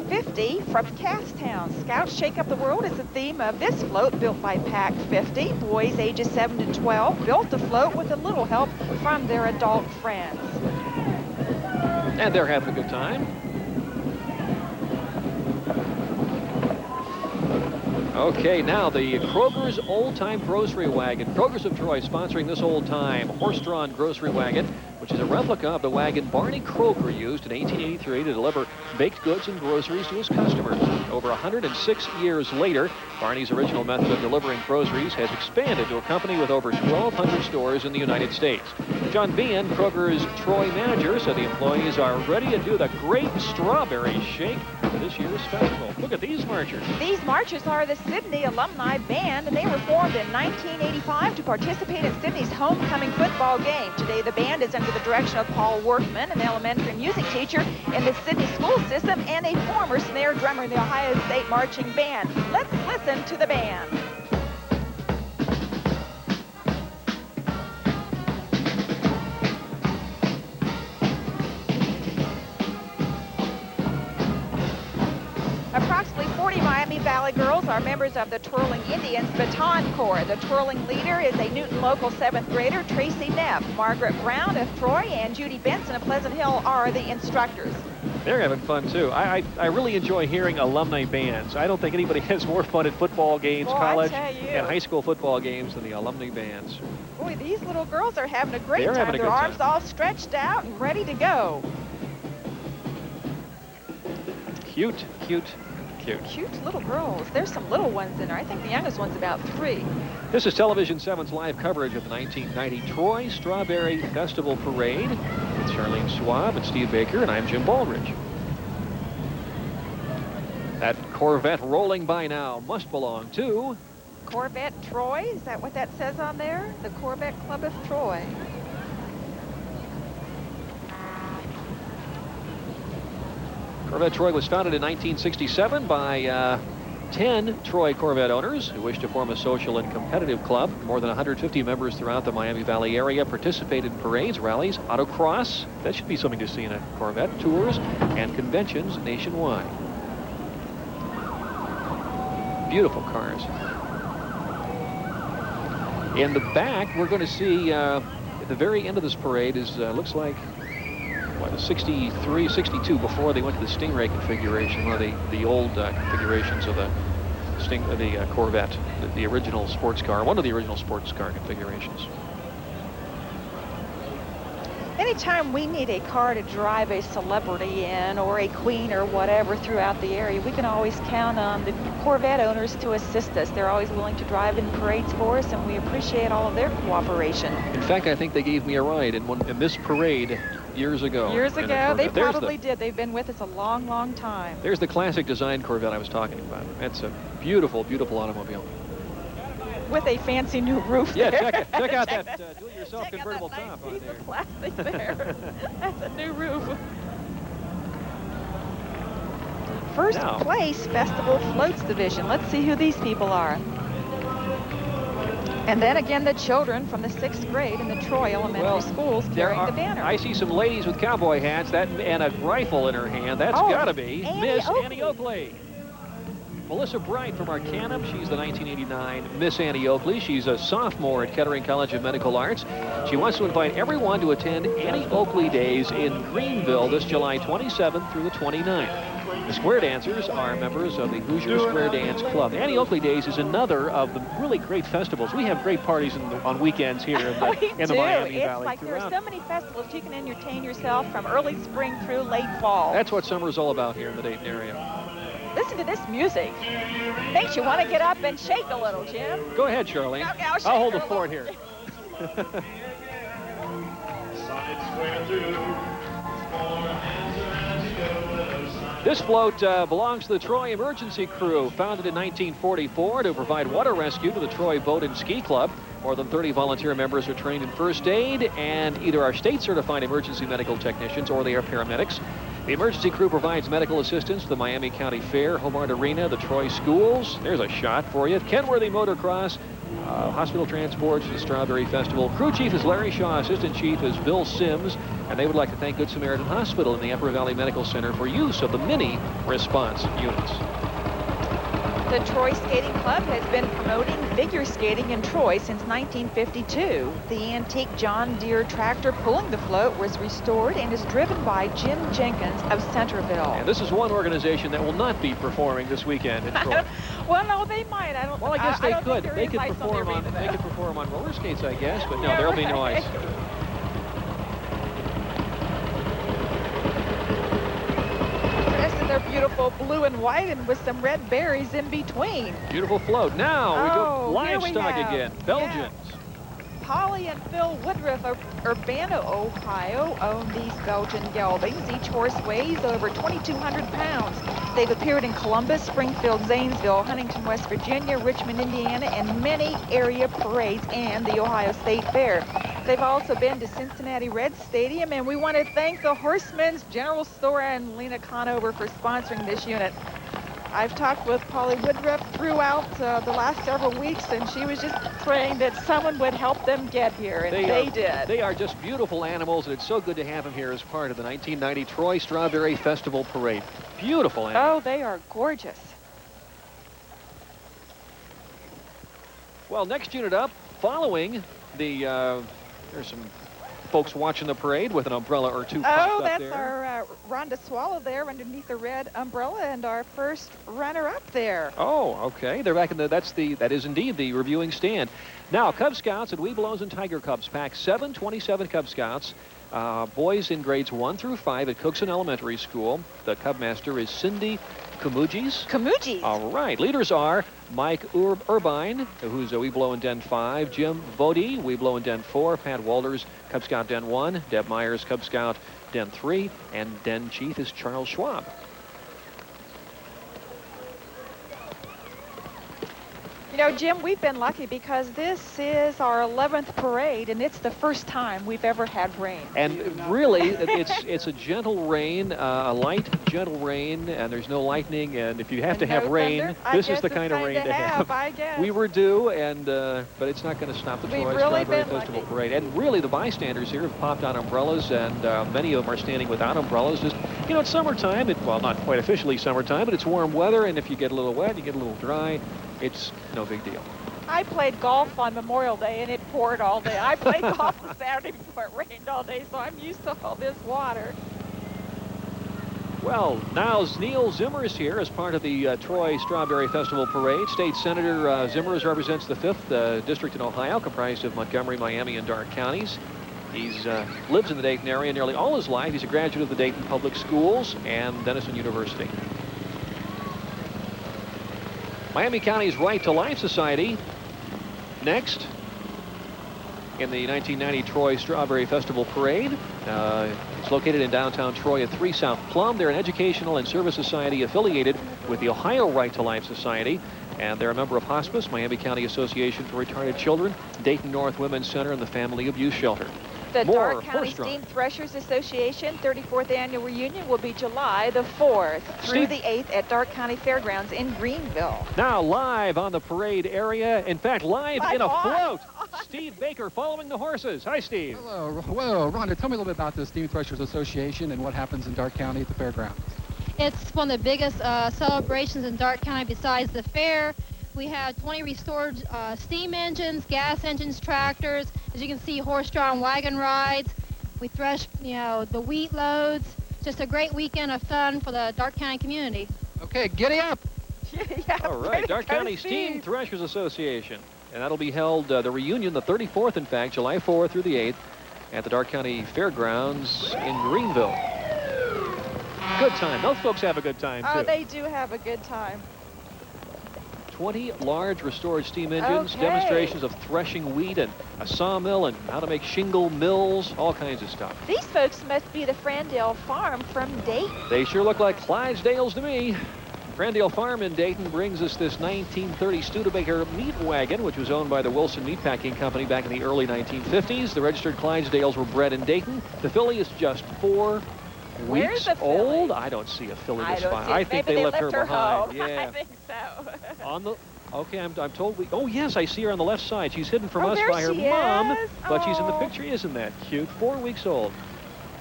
50 from Casstown. Scouts Shake Up the World is the theme of this float built by Pack 50. Boys ages 7 to 12 built the float with a little help from their adult friends. And they're having a good time. Okay, now the Kroger's Old Time Grocery Wagon. Kroger's of Troy sponsoring this old-time horse-drawn grocery wagon, which is a replica of the wagon Barney Kroger used in 1883 to deliver baked goods and groceries to his customers. Over 106 years later, Barney's original method of delivering groceries has expanded to a company with over 1,200 stores in the United States. John Bean, Kroger's Troy manager, said the employees are ready to do the Great Strawberry Shake for this year's festival. Look at these marchers. These marchers are the Sydney Alumni Band, and they were formed in 1985 to participate in Sydney's homecoming football game. Today, the band is under the direction of Paul Workman, an elementary music teacher in the Sydney school system and a former snare drummer in the Ohio State Marching Band. Let's listen to the band. Approximately 40 Miami Valley girls are members of the Twirling Indians Baton Corps. The twirling leader is a Newton local 7th grader, Tracy Neff. Margaret Brown of Troy and Judy Benson of Pleasant Hill are the instructors. They're having fun, too. I really enjoy hearing alumni bands. I don't think anybody has more fun at football games, college and high school football games than the alumni bands. Boy, these little girls are having a great time. Having a Their good arms time. all stretched out and ready to go. Cute, cute, cute. Cute little girls. There's some little ones in there. I think the youngest one's about 3. This is Television 7's live coverage of the 1990 Troy Strawberry Festival Parade. It's Charlene Schwab and Steve Baker, and I'm Jim Baldridge. That Corvette rolling by now must belong to Corvette Troy, is that what that says on there? The Corvette Club of Troy. Corvette Troy was founded in 1967 by 10 Troy Corvette owners who wish to form a social and competitive club. More than 150 members throughout the Miami Valley area participate in parades, rallies, autocross, that should be something to see in a Corvette, tours, and conventions nationwide. Beautiful cars. In the back, we're going to see at the very end of this parade is looks like what, 63, 62 before they went to the Stingray configuration, one of the old configurations of the Corvette, the original sports car, one of the original sports car configurations. Anytime we need a car to drive a celebrity in or a queen or whatever throughout the area, we can always count on the Corvette owners to assist us. They're always willing to drive in parades for us, and we appreciate all of their cooperation. In fact, I think they gave me a ride in this parade years ago. Years ago, they probably did. They've been with us a long, long time. There's the classic design Corvette I was talking about. That's a beautiful, beautiful automobile. With a fancy new roof Yeah, there. check it. Check out that do-it-yourself convertible top on there. Plastic there. That's a new roof. First place Festival Floats Division. Let's see who these people are. And then again, the children from the 6th grade in the Troy Elementary Schools carrying the banner. I see some ladies with cowboy hats and a rifle in her hand. That's got to be Miss Annie Oakley. Melissa Bright from Arcanum. She's the 1989 Miss Annie Oakley. She's a sophomore at Kettering College of Medical Arts. She wants to invite everyone to attend Annie Oakley Days in Greenville this July 27th through the 29th. The square dancers are members of the Hoosier Square Dance Club. Annie Oakley Days is another of the really great festivals. We have great parties on weekends here in the Miami Valley. It's like there are so many festivals you can entertain yourself from early spring through late fall. That's what summer's all about here in the Dayton area. Listen to this music. Makes you want to get up and shake a little, Jim. Go ahead, Charlene. I'll hold the fort here. This float belongs to the Troy Emergency Crew, founded in 1944 to provide water rescue to the Troy Boat and Ski Club. More than 30 volunteer members are trained in first aid and either are state-certified emergency medical technicians or they are paramedics. The emergency crew provides medical assistance to the Miami County Fair, Hobart Arena, the Troy schools. There's a shot for you. Kenworthy Motocross, hospital transports, the Strawberry Festival. Crew chief is Larry Shaw. Assistant chief is Bill Sims. And they would like to thank Good Samaritan Hospital and the Upper Valley Medical Center for use of the mini response units. The Troy Skating Club has been promoting figure skating in Troy since 1952. The antique John Deere tractor pulling the float was restored and is driven by Jim Jenkins of Centerville. And this is one organization that will not be performing this weekend in Troy. Well, no, they might. Well, I guess they could. They could perform on roller skates, I guess, but no, there'll be no ice. They're beautiful blue and white and with some red berries in between. Beautiful float. Now we go livestock again. Belgians. Yeah. Polly and Phil Woodruff of Urbana, Ohio, own these Belgian geldings. Each horse weighs over 2,200 pounds. They've appeared in Columbus, Springfield, Zanesville, Huntington, West Virginia, Richmond, Indiana, and many area parades and the Ohio State Fair. They've also been to Cincinnati Reds Stadium, and we want to thank the Horsemen's General Store and Lena Conover for sponsoring this unit. I've talked with Polly Woodruff throughout the last several weeks, and she was just praying that someone would help them get here, and they did. They are just beautiful animals, and it's so good to have them here as part of the 1990 Troy Strawberry Festival Parade. Beautiful animals. Oh, they are gorgeous. Well, next unit up, following the, there's some folks watching the parade with an umbrella or two. Oh, that's our Rhonda Swallow there underneath the red umbrella, and our first runner-up there. Oh, okay. They're back in that is indeed the reviewing stand. Now, Cub Scouts and Webelos and Tiger Cubs pack 27 Cub Scouts. Boys in grades 1 through 5 at Cookson Elementary School. The Cub Master is Cindy Camugis. All right. Leaders are Mike Urbine, who's a Webelo in Den 5, Jim Vody, Webelo in Den 4, Pat Walters, Cub Scout Den 1, Deb Myers, Cub Scout Den 3, and Den Chief is Charles Schwab. You know, Jim, we've been lucky because this is our 11th parade, and it's the first time we've ever had rain. And really, it's a gentle rain, a light, gentle rain, and there's no lightning. And if you have to have rain, this is the kind of rain to have. I guess. We were due, and but it's not going to stop the Troy Strawberry Festival Parade. And really, the bystanders here have popped out umbrellas, and many of them are standing without umbrellas. Just, you know, it's summertime. Well, not quite officially summertime, but it's warm weather, and if you get a little wet, you get a little dry. It's no big deal. I played golf on Memorial Day, and it poured all day. I played golf on Saturday before it rained all day, so I'm used to all this water. Well, now Neil Zimmer is here as part of the Troy Strawberry Festival Parade. State Senator Zimmer represents the 5th district in Ohio, comprised of Montgomery, Miami, and Darke counties. He's lives in the Dayton area nearly all his life. He's a graduate of the Dayton Public Schools and Denison University. Miami County's Right to Life Society next in the 1990 Troy Strawberry Festival Parade. It's located in downtown Troy at 3 South Plum. They're an educational and service society affiliated with the Ohio Right to Life Society, and they're a member of Hospice, Miami County Association for Retarded Children, Dayton North Women's Center, and the Family Abuse Shelter. The Darke County Steam Threshers Association 34th Annual Reunion will be July the 4th through the 8th at Darke County Fairgrounds in Greenville. Now live on the parade area, in fact, live in a float, Steve Baker following the horses. Hi, Steve. Hello. Whoa, Rhonda, tell me a little bit about the Steam Threshers Association and what happens in Darke County at the fairgrounds. It's one of the biggest celebrations in Darke County besides the fair. We have 20 restored steam engines, gas engines, tractors. As you can see, horse-drawn wagon rides. We thresh, you know, the wheat loads. Just a great weekend of fun for the Darke County community. Okay, giddy up. Yeah, all right, Darke County Steam Threshers Association. And that'll be held, the reunion, the 34th, in fact, July 4th through the 8th at the Darke County Fairgrounds in Greenville. Good time. Those folks have a good time, too. Oh, they do have a good time. 20 large restored steam engines, demonstrations of threshing wheat and a sawmill and how to make shingle mills, all kinds of stuff. These folks must be the Frandale Farm from Dayton. They sure look like Clydesdales to me. Frandale Farm in Dayton brings us this 1930 Studebaker meat wagon, which was owned by the Wilson Meatpacking Company back in the early 1950s. The registered Clydesdales were bred in Dayton. The filly is just 4 weeks old. I don't see a filly this fine. I think they left her behind. Home. Yeah. I think so. On the I'm told we. Oh yes, I see her on the left side. She's hidden from us by her mom, but she's in the picture. Isn't that cute? 4 weeks old.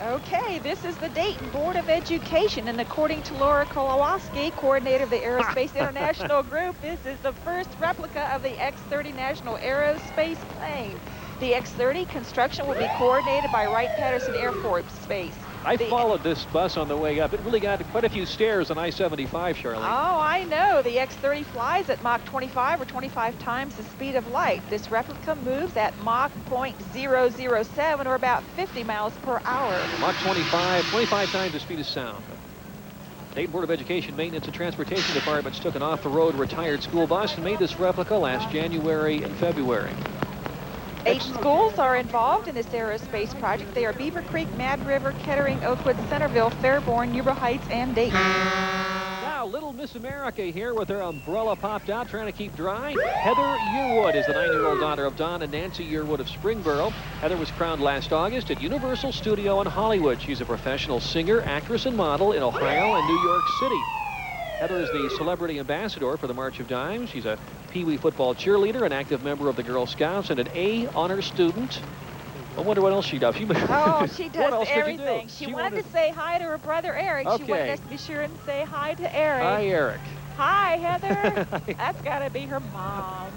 Okay, this is the Dayton Board of Education, and according to Laura Kowalski, coordinator of the Aerospace International Group, this is the first replica of the X-30 National Aerospace plane. The X-30 construction will be coordinated by Wright-Patterson Air Force Base. I followed this bus on the way up. It really got quite a few stairs on I-75, Charlene. Oh, I know. The X-30 flies at Mach 25 or 25 times the speed of light. This replica moves at Mach .007 or about 50 miles per hour. Mach 25 times the speed of sound. Dayton Board of Education Maintenance and Transportation Departments took an off-the-road retired school bus and made this replica last January and February. 8 schools are involved in this aerospace project. They are Beaver Creek, Mad River, Kettering, Oakwood, Centerville, Fairborn, Newbrook Heights, and Dayton. Now, Little Miss America here with her umbrella popped out, trying to keep dry. Heather Yearwood is the 9-year-old daughter of Don and Nancy Yearwood of Springboro. Heather was crowned last August at Universal Studio in Hollywood. She's a professional singer, actress, and model in Ohio and New York City. Heather is the celebrity ambassador for the March of Dimes. She's a Pee Wee football cheerleader, an active member of the Girl Scouts, and an A honor student. I wonder what else she does. She does everything. She wanted to say hi to her brother Eric. Okay. She wanted us to be sure and say hi to Eric. Hi, Eric. Hi, Heather. That's got to be her mom.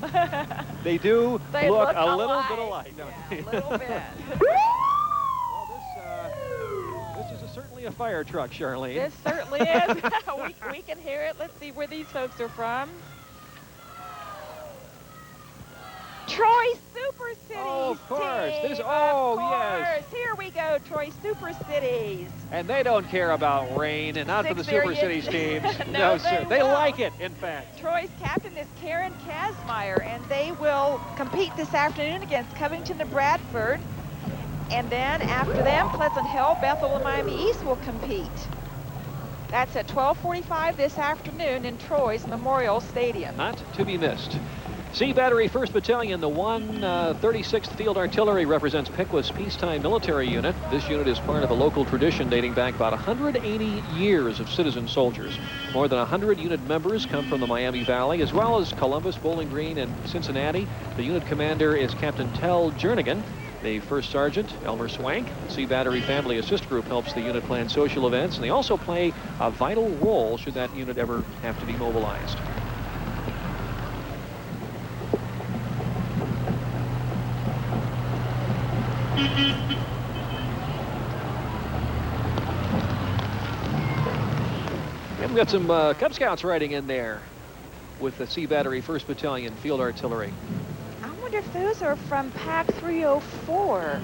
They do they look a alike. little bit alike, don't they? A little bit. This is certainly a fire truck, Charlene. This certainly is. we can hear it. Let's see where these folks are from. Troy Super Cities. Oh, of course. Team, yes. Here we go, Troy Super Cities. And they don't care about rain, and not for the Super Cities teams. No, sir. They like it, in fact. Troy's captain is Karen Kazmaier, and they will compete this afternoon against Covington and Bradford. And then after them, Pleasant Hill, Bethel, and Miami East will compete. That's at 12:45 this afternoon in Troy's Memorial Stadium. Not to be missed. Sea Battery 1st Battalion, the 136th Field Artillery, represents Piqua's peacetime military unit. This unit is part of a local tradition dating back about 180 years of citizen soldiers. More than 100 unit members come from the Miami Valley, as well as Columbus, Bowling Green, and Cincinnati. The unit commander is Captain Tel Jernigan. The first sergeant, Elmer Swank. The Sea Battery Family Assist Group helps the unit plan social events, and they also play a vital role should that unit ever have to be mobilized. And we've got some Cub Scouts riding in there with the Sea Battery 1st Battalion Field Artillery. I wonder if those are from Pack 304.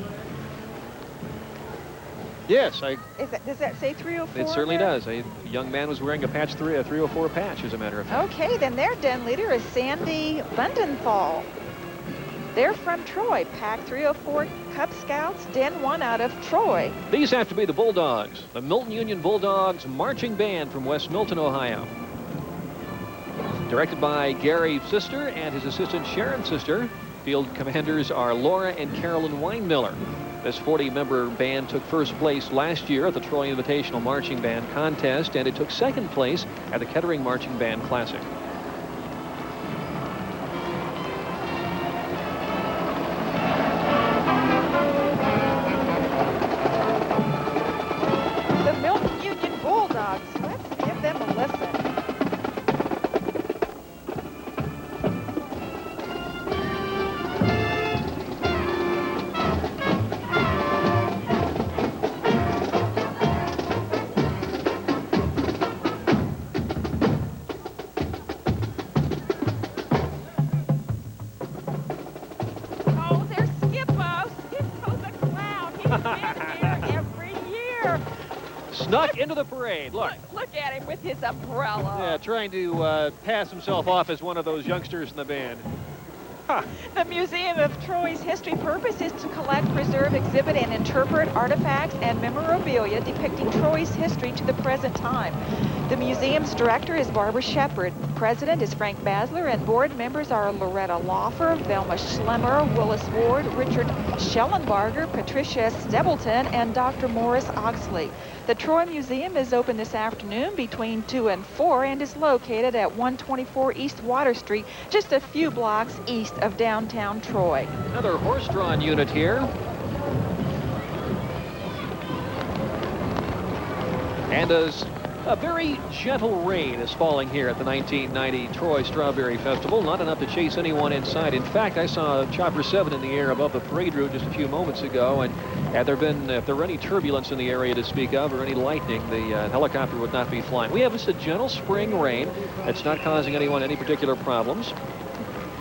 Yes, Does that say 304? It certainly there? does. A young man was wearing a 304 patch, as a matter of fact. Okay, then their den leader is Sandy Bundenthal. They're from Troy, Pack 304 Cub Scouts, Den 1 out of Troy. These have to be the Bulldogs, the Milton Union Bulldogs Marching Band from West Milton, Ohio. Directed by Gary Sister and his assistant Sharon Sister. Field commanders are Laura and Carolyn Weinmiller. This 40-member band took first place last year at the Troy Invitational Marching Band Contest, and it took second place at the Kettering Marching Band Classic. The Milton Union Bulldogs. Let's give them a listen. Oh, there's Skippo. Skippo's a clown. He's been here every year. Snuck into the parade. Look. Look at him with his umbrella. Yeah, trying to pass himself off as one of those youngsters in the band. The Museum of Troy's history purpose is to collect, preserve, exhibit, and interpret artifacts and memorabilia depicting Troy's history to the present time. The museum's director is Barbara Shepard. President is Frank Basler, and board members are Loretta Laufer, Velma Schlemmer, Willis Ward, Richard Schellenbarger, Patricia Stebleton, and Dr. Morris Oxley. The Troy Museum is open this afternoon between 2 and 4 and is located at 124 East Water Street, just a few blocks east of downtown Troy. Another horse-drawn unit here. And as a very gentle rain is falling here at the 1990 Troy Strawberry Festival. Not enough to chase anyone inside. In fact, I saw Chopper 7 in the air above the parade route just a few moments ago, and had there been, if there were any turbulence in the area to speak of or any lightning, the helicopter would not be flying. We have just a gentle spring rain. It's not causing anyone any particular problems.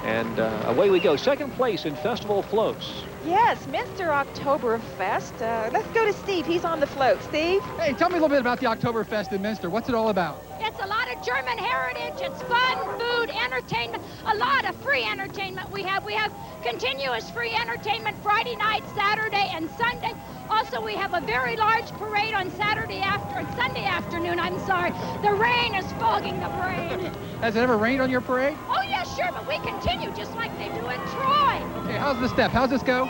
And away we go. Second place in festival floats. Yes, Minster Oktoberfest. Let's go to Steve. He's on the float. Steve? Hey, tell me a little bit about the Oktoberfest in Minster. What's it all about? It's a lot of German heritage. It's fun, food, entertainment, a lot of free entertainment we have. We have continuous free entertainment Friday night, Saturday, and Sunday. Also, we have a very large parade on Sunday afternoon. I'm sorry. The rain is fogging the parade. Has it ever rained on your parade? Oh, yeah, sure, but we continue just like they do in Troy. Okay, how's the step? How's this go?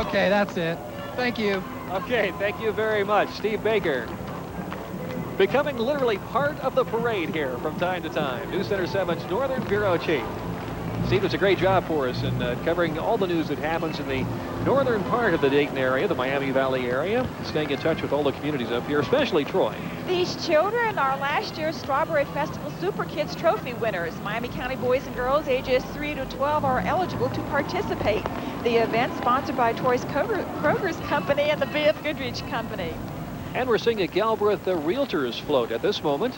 Okay, that's it. Thank you. Okay, thank you very much, Steve Baker. Becoming literally part of the parade here from time to time. News Center 7's Northern Bureau Chief. Steve does a great job for us in covering all the news that happens in the northern part of the Dayton area, the Miami Valley area, staying in touch with all the communities up here, especially Troy. These children are last year's Strawberry Festival Super Kids Trophy winners. Miami County boys and girls ages 3 to 12 are eligible to participate. The event sponsored by Troy's Kroger's Company and the B.F. Goodrich Company. And we're seeing a Galbraith Realtors float at this moment.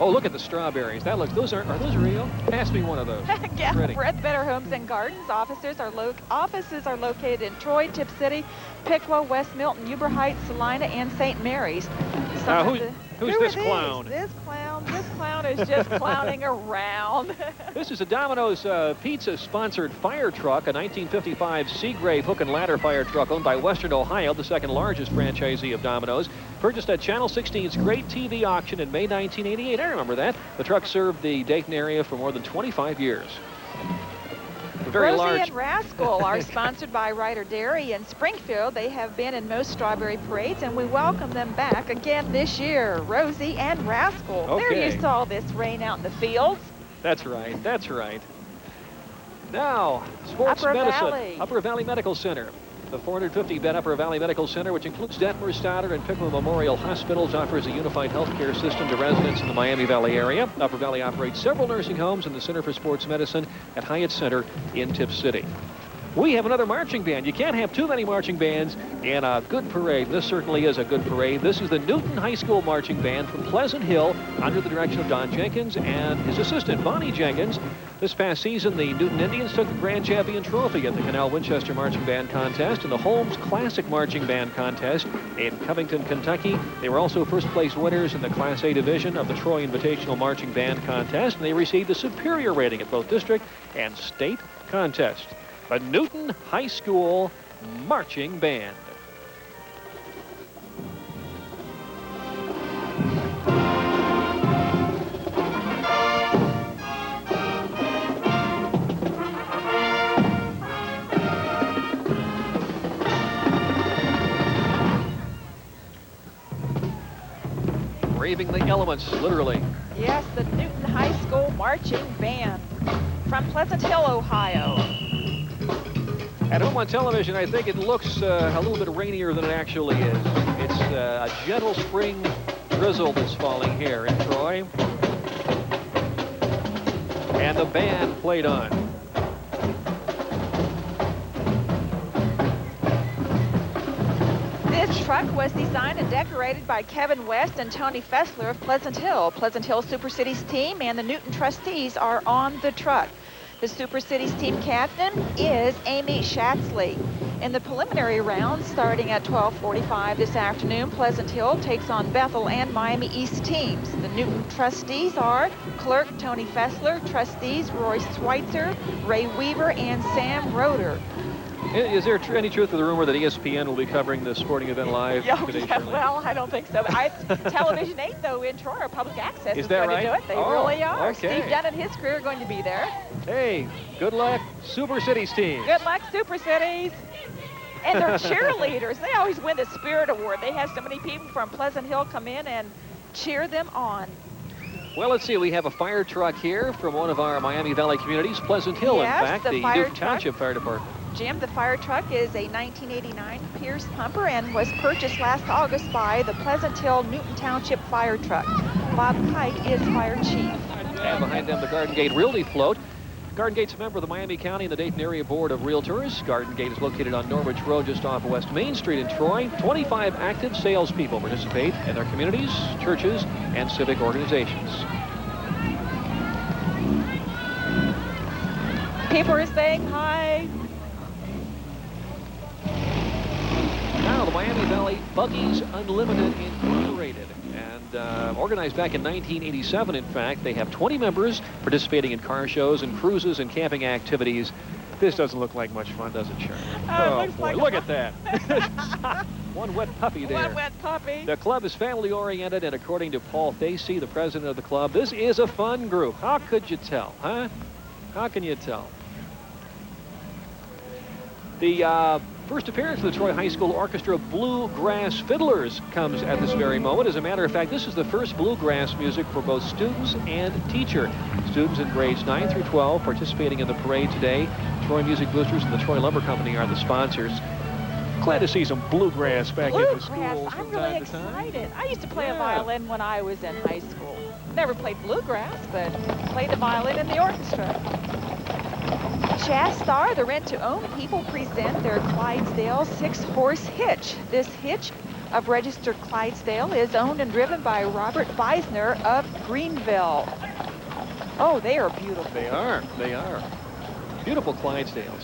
Oh, look at the strawberries. That looks, are those real? Pass me one of those. Galbraith Better Homes and Gardens offices are located in Troy, Tip City, Piqua, West Milton, Huber Heights, Salina, and St. Mary's. Who's this clown? This clown is just clowning around. This is a Domino's Pizza-sponsored fire truck, a 1955 Seagrave hook and ladder fire truck owned by Western Ohio, the second largest franchisee of Domino's. Purchased at Channel 16's Great TV auction in May 1988. I remember that. The truck served the Dayton area for more than 25 years. Very Rosie large. and Rascal are sponsored by Ryder Dairy in Springfield. They have been in most strawberry parades, and we welcome them back again this year. Rosie and Rascal. Okay. There you saw this rain out in the fields. That's right. That's right. Now, sports Upper medicine. Valley. Upper Valley Medical Center. The 450-bed Upper Valley Medical Center, which includes Detmer, Stoddard, and Pickering Memorial Hospitals, offers a unified healthcare system to residents in the Miami Valley area. Upper Valley operates several nursing homes and the Center for Sports Medicine at Hyatt Center in Tip City. We have another marching band. You can't have too many marching bands in a good parade. This certainly is a good parade. This is the Newton High School Marching Band from Pleasant Hill under the direction of Don Jenkins and his assistant, Bonnie Jenkins. This past season, the Newton Indians took the Grand Champion Trophy at the Canal Winchester Marching Band Contest and the Holmes Classic Marching Band Contest in Covington, Kentucky. They were also first-place winners in the Class A division of the Troy Invitational Marching Band Contest, and they received a superior rating at both district and state contests. A Newton High School Marching Band. Braving the elements, literally. Yes, the Newton High School Marching Band from Pleasant Hill, Ohio. At home on television, I think it looks a little bit rainier than it actually is. It's a gentle spring drizzle that's falling here in Troy. And the band played on. This truck was designed and decorated by Kevin West and Tony Fessler of Pleasant Hill. Pleasant Hill Super Cities team and the Newton trustees are on the truck. The Super Cities team captain is Amy Schatzley. In the preliminary round, starting at 12:45 this afternoon, Pleasant Hill takes on Bethel and Miami East teams. The Newton trustees are clerk Tony Fessler, trustees Roy Schweitzer, Ray Weaver, and Sam Roeder. Is there any truth to the rumor that ESPN will be covering the sporting event live today? Yeah, well, I don't think so. Television 8, though, in Troy, or public access, is that going right? to do it. They really are. Okay. Steve Dunn and his crew are going to be there. Hey, good luck, Super Cities team. Good luck, Super Cities. And they're cheerleaders. They always win the Spirit Award. They have so many people from Pleasant Hill come in and cheer them on. Well, let's see. We have a fire truck here from one of our Miami Valley communities, Pleasant Hill, Yes, in fact, the the fire Newton Township Fire Department. Jim, the fire truck is a 1989 Pierce pumper and was purchased last August by the Pleasant Hill Newton Township Fire Truck. Bob Kite is fire chief. And behind them, the Garden Gate Realty Float. Garden Gate's a member of the Miami County and the Dayton Area Board of Realtors. Garden Gate is located on Norwich Road just off West Main Street in Troy. 25 active salespeople participate in their communities, churches, and civic organizations. People are saying hi. Now, the Miami Valley Buggies Unlimited Incorporated. And organized back in 1987, in fact. They have 20 members participating in car shows and cruises and camping activities. This doesn't look like much fun, does it, Sharon? Oh, boy, like look at that. One wet puppy there. One wet puppy. The club is family-oriented, and according to Paul Thacey, the president of the club, this is a fun group. How could you tell, huh? How can you tell? The first appearance of the Troy High School Orchestra Bluegrass Fiddlers comes at this very moment. As a matter of fact, this is the first bluegrass music for both students and teacher. Students in grades 9 through 12 participating in the parade today. Troy Music Boosters and the Troy Lumber Company are the sponsors. Glad to see some bluegrass back in the schools I'm from really time to time. excited. I used to play a violin when I was in high school. Never played bluegrass, but played the violin in the orchestra. Chas Star, the rent-to-own people, present their Clydesdale 6-horse hitch. This hitch of registered Clydesdale is owned and driven by Robert Beisner of Greenville. Oh, they are beautiful. They are. They are. Beautiful Clydesdales.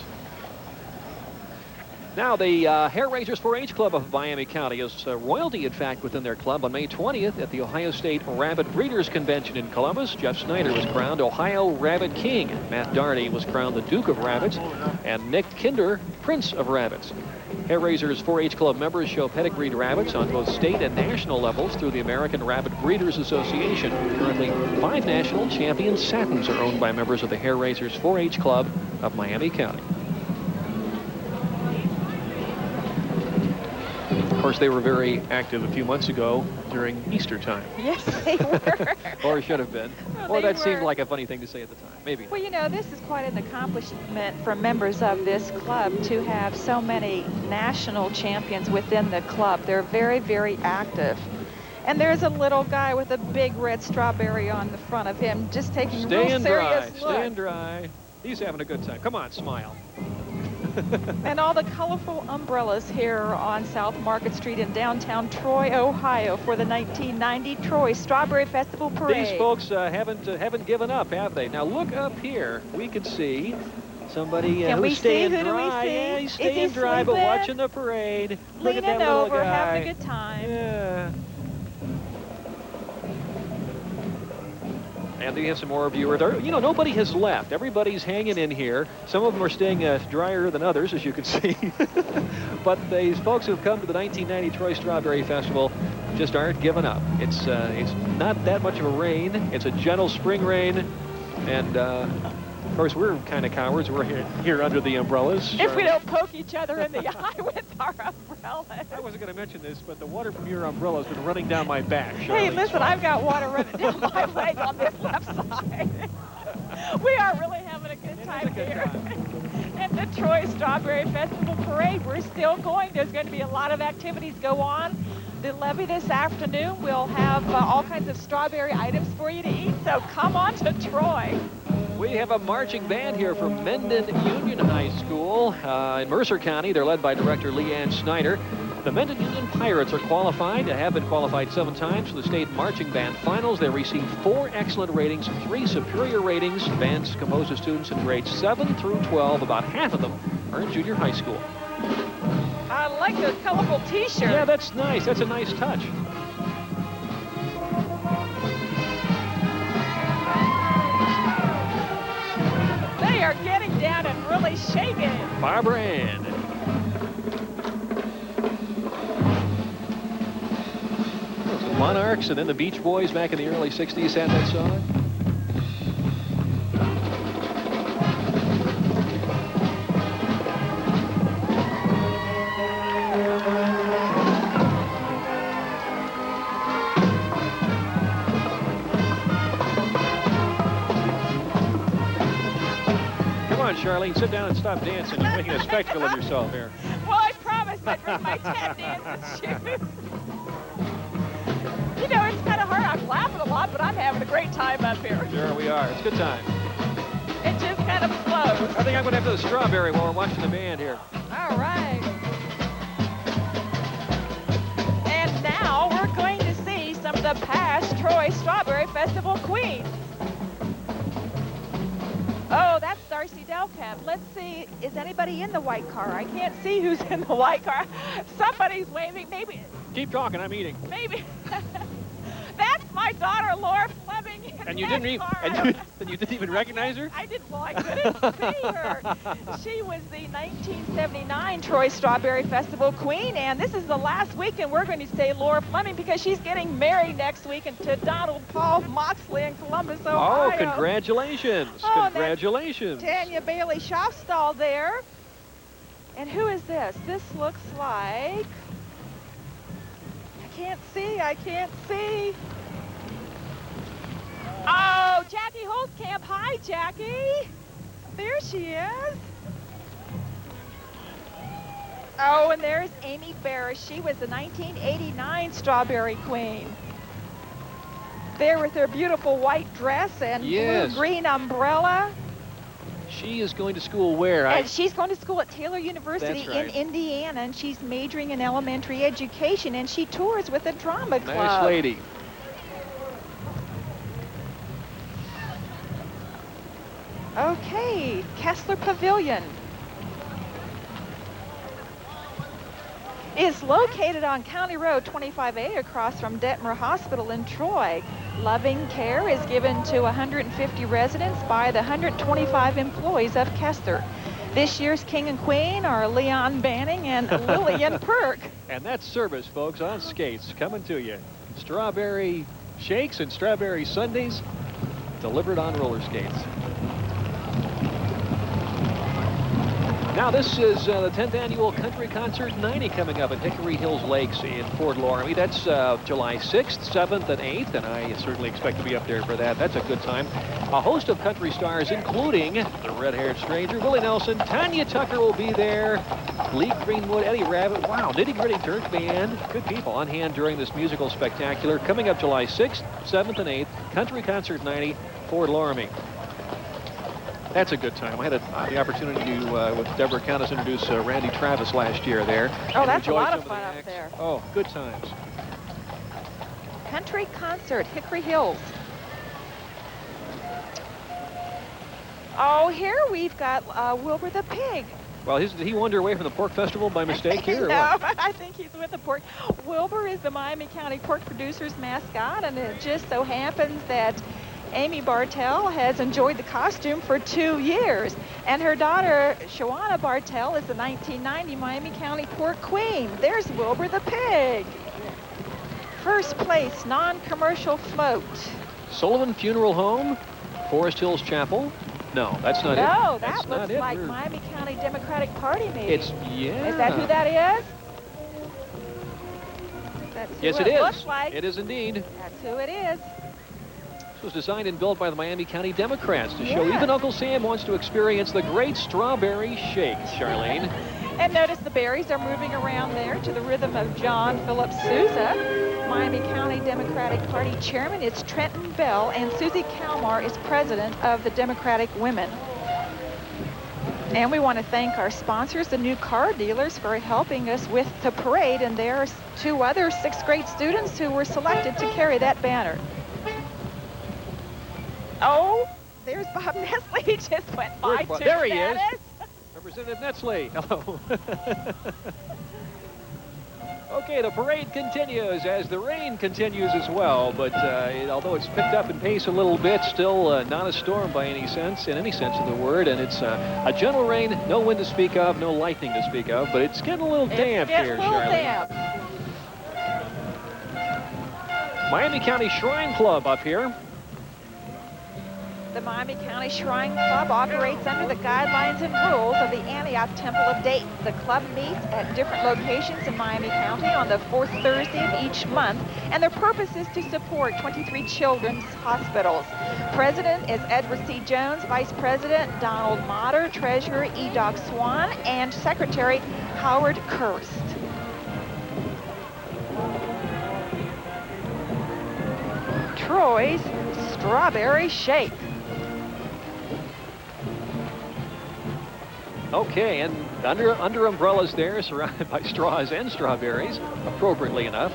Now, the Hair Raisers 4-H Club of Miami County is royalty, in fact, within their club. On May 20th at the Ohio State Rabbit Breeders Convention in Columbus, Jeff Snyder was crowned Ohio Rabbit King. Matt Darney was crowned the Duke of Rabbits, and Nick Kinder, Prince of Rabbits. Hair Raisers 4-H Club members show pedigreed rabbits on both state and national levels through the American Rabbit Breeders Association. Currently, 5 national champion satins are owned by members of the Hair Raisers 4-H Club of Miami County. Of course, they were very active a few months ago during Easter time. Yes, they were. Or should have been. Well, Or they that seemed were. like a funny thing to say at the time. Maybe. Well, you know, this is quite an accomplishment for members of this club to have so many national champions within the club. They're very, very active. And there's a little guy with a big red strawberry on the front of him just taking a real Staying dry. serious look. Staying dry. He's having a good time. Come on, smile. And all the colorful umbrellas here on South Market Street in downtown Troy, Ohio for the 1990 Troy Strawberry Festival Parade. These folks haven't given up, have they? Now look up here. We can see somebody Can we who's see? staying Who do we dry. see? Yeah, he's Is he staying dry, but sleeping? watching the parade. Look at that Leaning little over, guy. having a good time. Yeah. And we have some more viewers. You know, nobody has left. Everybody's hanging in here. Some of them are staying drier than others, as you can see. But these folks who have come to the 1990 Troy Strawberry Festival just aren't giving up. It's not that much of a rain. It's a gentle spring rain. And, of course, we're kind of cowards. We're here under the umbrellas. If we don't poke each other in the eye with our umbrellas. I wasn't going to mention this, but the water from your umbrella has been running down my back. Hey, Charlie. listen, I've got water running down my leg on this left side. We are really having a good time here. At the Troy Strawberry Festival Parade, we're still going. There's going to be a lot of activities go on. The levee this afternoon will have all kinds of strawberry items for you to eat, so come on to Troy. We have a marching band here from Mendon Union High School in Mercer County. They're led by director Leanne Snyder. The Mendon Union Pirates are qualified, have been qualified 7 times for the state marching band finals. They received 4 excellent ratings and 3 superior ratings. The band's composed of students in grades 7 through 12. About half of them are in junior high school. I like the colorful t-shirt. Yeah, that's nice. That's a nice touch. They are getting down and really shaking. Barbara Ann. Monarchs and then the Beach Boys back in the early 60s had that song. Come on, Charlene, sit down and stop dancing. You're making a spectacle of yourself here. Well, I promised I'd bring my tap dancing shoes. You know, it's kind of hard. I'm laughing a lot, but I'm having a great time up here. Sure we are. It's a good time. It just kind of flows. I think I'm going to have the strawberry while we're watching the band here. All right. And now we're going to see some of the past Troy Strawberry Festival queens. Oh, that's Darcy Delcamp. Let's see, is anybody in the white car? I can't see who's in the white car. Somebody's waving, maybe. Keep talking, I'm eating. Maybe. That's my daughter, Laura Fleming. And you didn't even recognize her? I didn't. Well, I couldn't see her. She was the 1979 Troy Strawberry Festival queen, and this is the last weekend we're going to say Laura Fleming because she's getting married next weekend to Donald Paul Moxley in Columbus, Ohio. Oh, congratulations. Oh, Congratulations. Tanya Bailey Schaufstall there. And who is this? This looks like... I can't see. Oh, Jackie Holzkamp. Hi, Jackie. There she is. Oh, and there's Amy Barish. She was the 1989 Strawberry Queen. There with her beautiful white dress and blue-green umbrella. She is going to school where? And she's going to school at Taylor University in Indiana, and she's majoring in elementary education, and she tours with a drama club. Nice lady. Okay, Kessler Pavilion. is located on County Road 25A across from Detmer Hospital in Troy. Loving care is given to 150 residents by the 125 employees of Kester. This year's King and Queen are Leon Banning and Lillian Perk. And that's service, folks, on skates coming to you. Strawberry shakes and strawberry sundaes delivered on roller skates. Now this is the 10th annual Country Concert 90 coming up at Hickory Hills Lakes in Fort Loramie. That's July 6th, 7th, and 8th, and I certainly expect to be up there for that. That's a good time. A host of country stars, including the red-haired stranger, Willie Nelson. Tanya Tucker will be there. Lee Greenwood, Eddie Rabbit. Wow, Nitty Gritty Dirt Band. Good people on hand during this musical spectacular. Coming up July 6th, 7th, and 8th. Country Concert 90, Fort Loramie. That's a good time. I had the opportunity to, with Deborah Countess, introduce Randy Travis last year there. Oh, that's a lot of fun up there. Oh, good times. Country Concert, Hickory Hills. Oh, here we've got Wilbur the Pig. Well, did he wander away from the pork festival by mistake here? Or no, what? I think he's with the pork. Wilbur is the Miami County Pork Producers mascot, and it just so happens that Amy Bartell has enjoyed the costume for 2 years, and her daughter, Shawana Bartell, is the 1990 Miami County Pork Queen. There's Wilbur the Pig. First place, non-commercial float. Sullivan Funeral Home, Forest Hills Chapel. No, that's not it. No, That's that not looks it. like Miami County Democratic Party meeting. It's, yeah. Is that who that is? That's who Yes, it it is. looks like. It is indeed. That's who it is. This was designed and built by the Miami County Democrats to show Yes. even Uncle Sam wants to experience the great strawberry shake, Charlene. And notice the berries are moving around there to the rhythm of John Philip Sousa. Miami County Democratic Party Chairman is Trenton Bell, and Susie Kalmar is President of the Democratic Women. And we want to thank our sponsors, the new car dealers, for helping us with the parade, and there are 2 other 6th grade students who were selected to carry that banner. Oh, there's Bob Nestle. He just went by to There he status. is. Representative Netzley. Hello. Okay, the parade continues as the rain continues as well, but although it's picked up in pace a little bit, still not a storm by any sense, in any sense of the word, and it's a gentle rain, no wind to speak of, no lightning to speak of, but it's getting a little damp here, It's a little Charlie. damp. Miami County Shrine Club up here. The Miami County Shrine Club operates under the guidelines and rules of the Antioch Temple of Dayton. The club meets at different locations in Miami County on the 4th Thursday of each month, and their purpose is to support 23 children's hospitals. President is Edward C. Jones, Vice President Donald Motter, Treasurer E. Doc Swan, and Secretary Howard Kirst. Troy's Strawberry Shake. Okay, and under umbrellas there, surrounded by straws and strawberries, appropriately enough.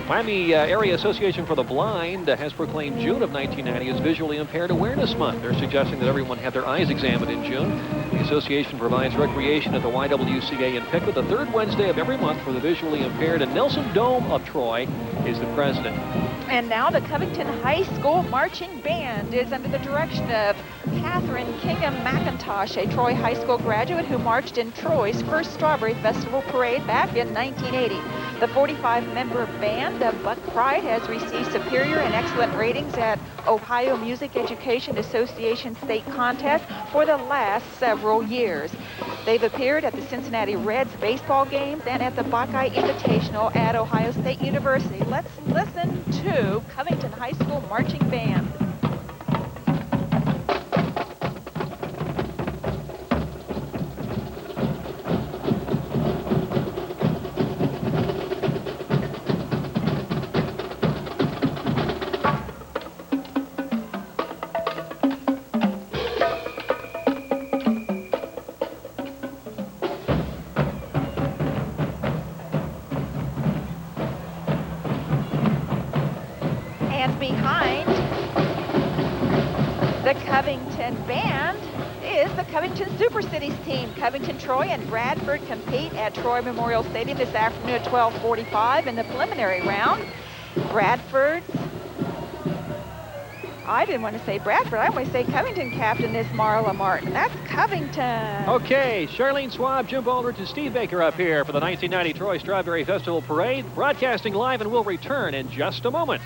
Miami Area Association for the Blind has proclaimed June of 1990 as Visually Impaired Awareness Month. They're suggesting that everyone have their eyes examined in June. The association provides recreation at the YWCA in Pickwood the 3rd Wednesday of every month for the visually impaired, and Nelson Dome of Troy is the president. And now the Covington High School Marching Band is under the direction of Catherine Kingham McIntosh, a Troy High School graduate who marched in Troy's first Strawberry Festival parade back in 1980. The 45-member band of Buck Pride has received superior and excellent ratings at Ohio Music Education Association state contest for the last several years. They've appeared at the Cincinnati Reds baseball games and at the Buckeye Invitational at Ohio State University. Let's listen to Covington High School Marching Band. And behind the Covington Band is the Covington Super Cities team. Covington, Troy, and Bradford compete at Troy Memorial Stadium this afternoon at 12:45 in the preliminary round. Bradford's, I didn't want to say Bradford, I want to say Covington captain is Marla Martin. That's Covington. Okay, Charlene Schwab, Jim Baldridge, and Steve Baker up here for the 1990 Troy Strawberry Festival Parade. Broadcasting live, and we'll return in just a moment.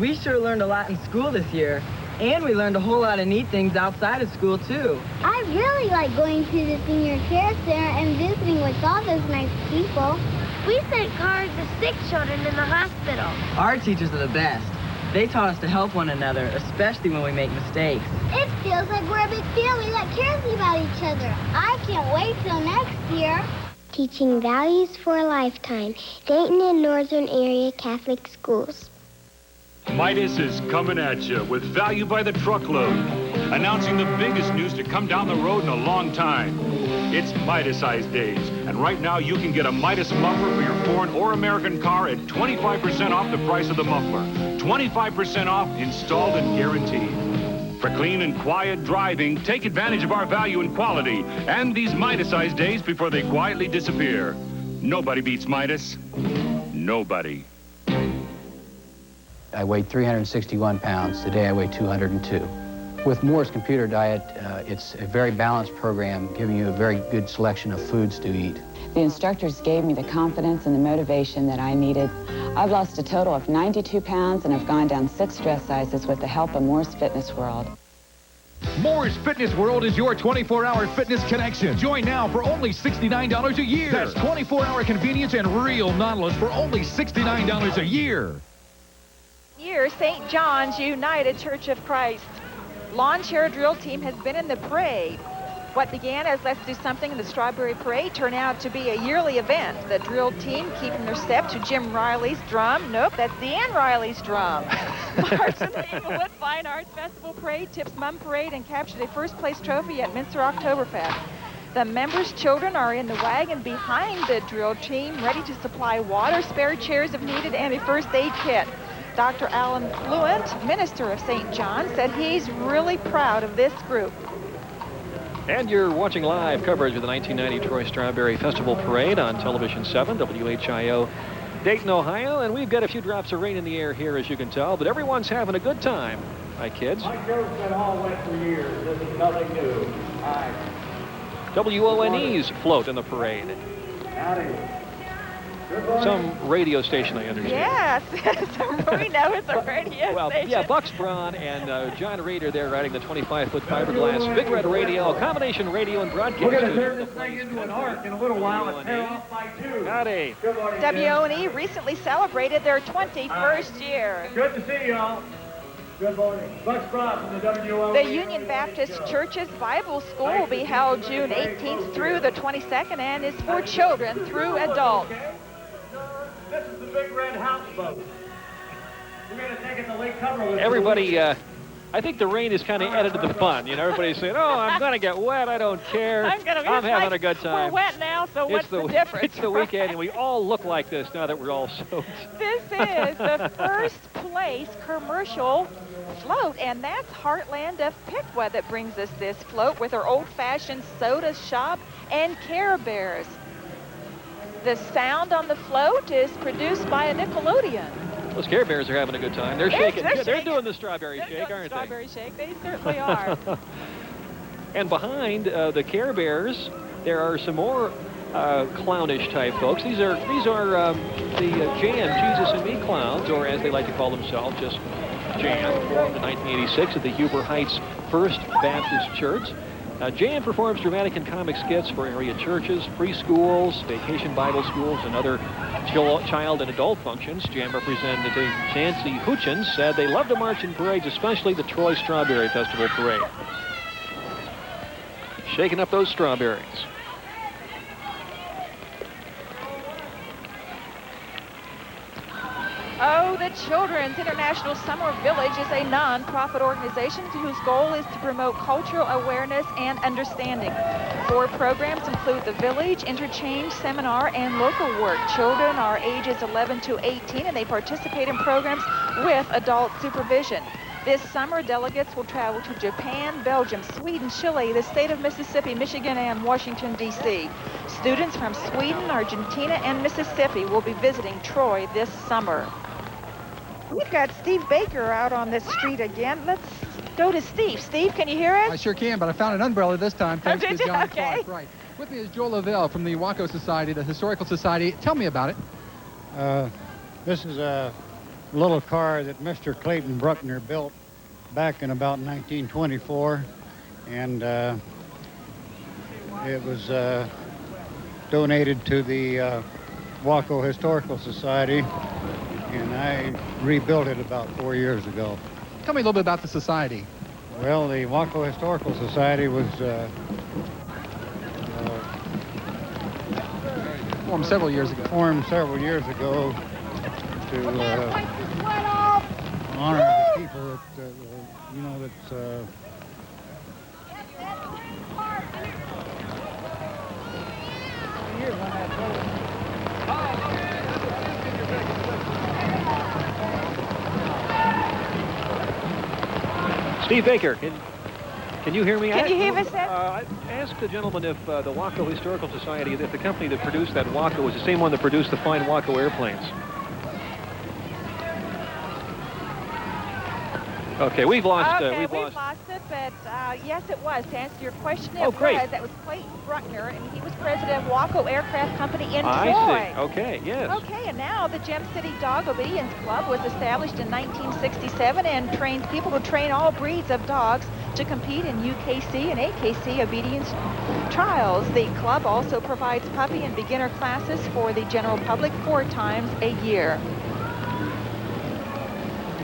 We sure learned a lot in school this year, and we learned a whole lot of neat things outside of school, too. I really like going to the senior care center and visiting with all those nice people. We sent cards to sick children in the hospital. Our teachers are the best. They taught us to help one another, especially when we make mistakes. It feels like we're a big family that cares about each other. I can't wait till next year. Teaching values for a lifetime. Dayton and Northern Area Catholic Schools. Midas is coming at you with value by the truckload, announcing the biggest news to come down the road in a long time. It's Midas-sized days, and right now you can get a Midas muffler for your foreign or American car at 25% off the price of the muffler. 25% off, installed and guaranteed. For clean and quiet driving, take advantage of our value and quality and these Midas-sized days before they quietly disappear. Nobody beats Midas. Nobody. I weighed 361 pounds. Today I weigh 202. With Moore's Computer Diet, it's a very balanced program, giving you a very good selection of foods to eat. The instructors gave me the confidence and the motivation that I needed. I've lost a total of 92 pounds and have gone down 6 dress sizes with the help of Moore's Fitness World. Moore's Fitness World is your 24-hour fitness connection. Join now for only $69 a year. That's 24-hour convenience and real Nautilus for only $69 a year. Here, St. John's United Church of Christ lawn chair drill team has been in the parade. What began as let's do something in the Strawberry Parade turned out to be a yearly event. The drill team keeping their step to Jim Riley's drum. Nope, that's Deanne Riley's drum. March in the Inglewood Fine Arts Festival Parade tips Mum Parade and captured a first-place trophy at Minster Oktoberfest. The members' children are in the wagon behind the drill team, ready to supply water, spare chairs if needed, and a first aid kit. Dr. Alan Fluent, minister of St. John, said he's really proud of this group. And you're watching live coverage of the 1990 Troy Strawberry Festival Parade on Television 7, WHIO, Dayton, Ohio. And we've got a few drops of rain in the air here, as you can tell, but everyone's having a good time. Hi, kids. My show's been all wet for years. This is nothing new. Hi. WONE's float in the parade. Howdy. Some radio station, I understand. Yes, we know it's a radio station. Yeah, Bucks Braun and John Reeder there riding the 25-foot fiberglass Big Red radio, a combination radio and broadcast. We're going to turn this thing into an arc in a little while and tear off by 2. Howdy. WONE recently celebrated their 21st year. Good to see y'all. Good morning. Bucks Braun from the WONE. The Union Baptist Church's Bible School will be held June 18th through the 22nd and is for children through adults. This is the Big Red houseboat. We're going to take it to Lake Cumberland. Everybody, I think the rain has kind of added to the fun. You know, everybody's saying, oh, I'm going to get wet. I don't care. I'm having a good time. We're wet now, so what's the difference? It's the weekend, and we all look like this now that we're all soaked. This is the first place commercial float, and that's Heartland of Piqua that brings us this float with our old-fashioned soda shop and Care Bears. The sound on the float is produced by a Nickelodeon. Those Care Bears are having a good time. They're shaking. They're doing the strawberry shake, aren't they? Strawberry shake. They certainly are. And behind the Care Bears, there are some more clownish type folks. These are the Jam, Jesus and Me clowns, or as they like to call themselves, just Jam, formed in 1986 at the Huber Heights First Baptist Church. Jam performs dramatic and comic skits for area churches, preschools, vacation Bible schools, and other child and adult functions. Jam representative Nancy Hutchins said they love to march in parades, especially the Troy Strawberry Festival Parade. Shaking up those strawberries. Oh, the Children's International Summer Village is a non-profit organization whose goal is to promote cultural awareness and understanding. 4 programs include the Village, Interchange, Seminar, and Local Work. Children are ages 11 to 18, and they participate in programs with adult supervision. This summer, delegates will travel to Japan, Belgium, Sweden, Chile, the state of Mississippi, Michigan, and Washington, D.C. Students from Sweden, Argentina, and Mississippi will be visiting Troy this summer. We've got Steve Baker out on this street again. Let's go to Steve. Steve, can you hear us? I sure can, but I found an umbrella this time, thanks to Johnny Okay. Clark. Right. With me is Joel Lavelle from the WHIO Society, the Historical Society. Tell me about it. This is a little car that Mr. Clayton Bruckner built back in about 1924, and it was donated to the WHIO Historical Society, and I rebuilt it about 4 years ago. Tell me a little bit about the society. Well, the WHIO Historical Society was Formed several years ago. To honor the people that, you know, that's Steve Baker, can you hear me? Can you hear us, Ed? I asked the gentleman if the WHIO Historical Society, if the company that produced that WHIO was the same one that produced the fine WHIO airplanes. Okay, we've lost we've lost it, but yes, it was. To answer your question, great. That was Clayton Bruckner, and he was president of WHIO Aircraft Company in Troy. I see. Okay, yes. Okay, and now the Gem City Dog Obedience Club was established in 1967 and trains people to train all breeds of dogs to compete in UKC and AKC obedience trials. The club also provides puppy and beginner classes for the general public 4 times a year.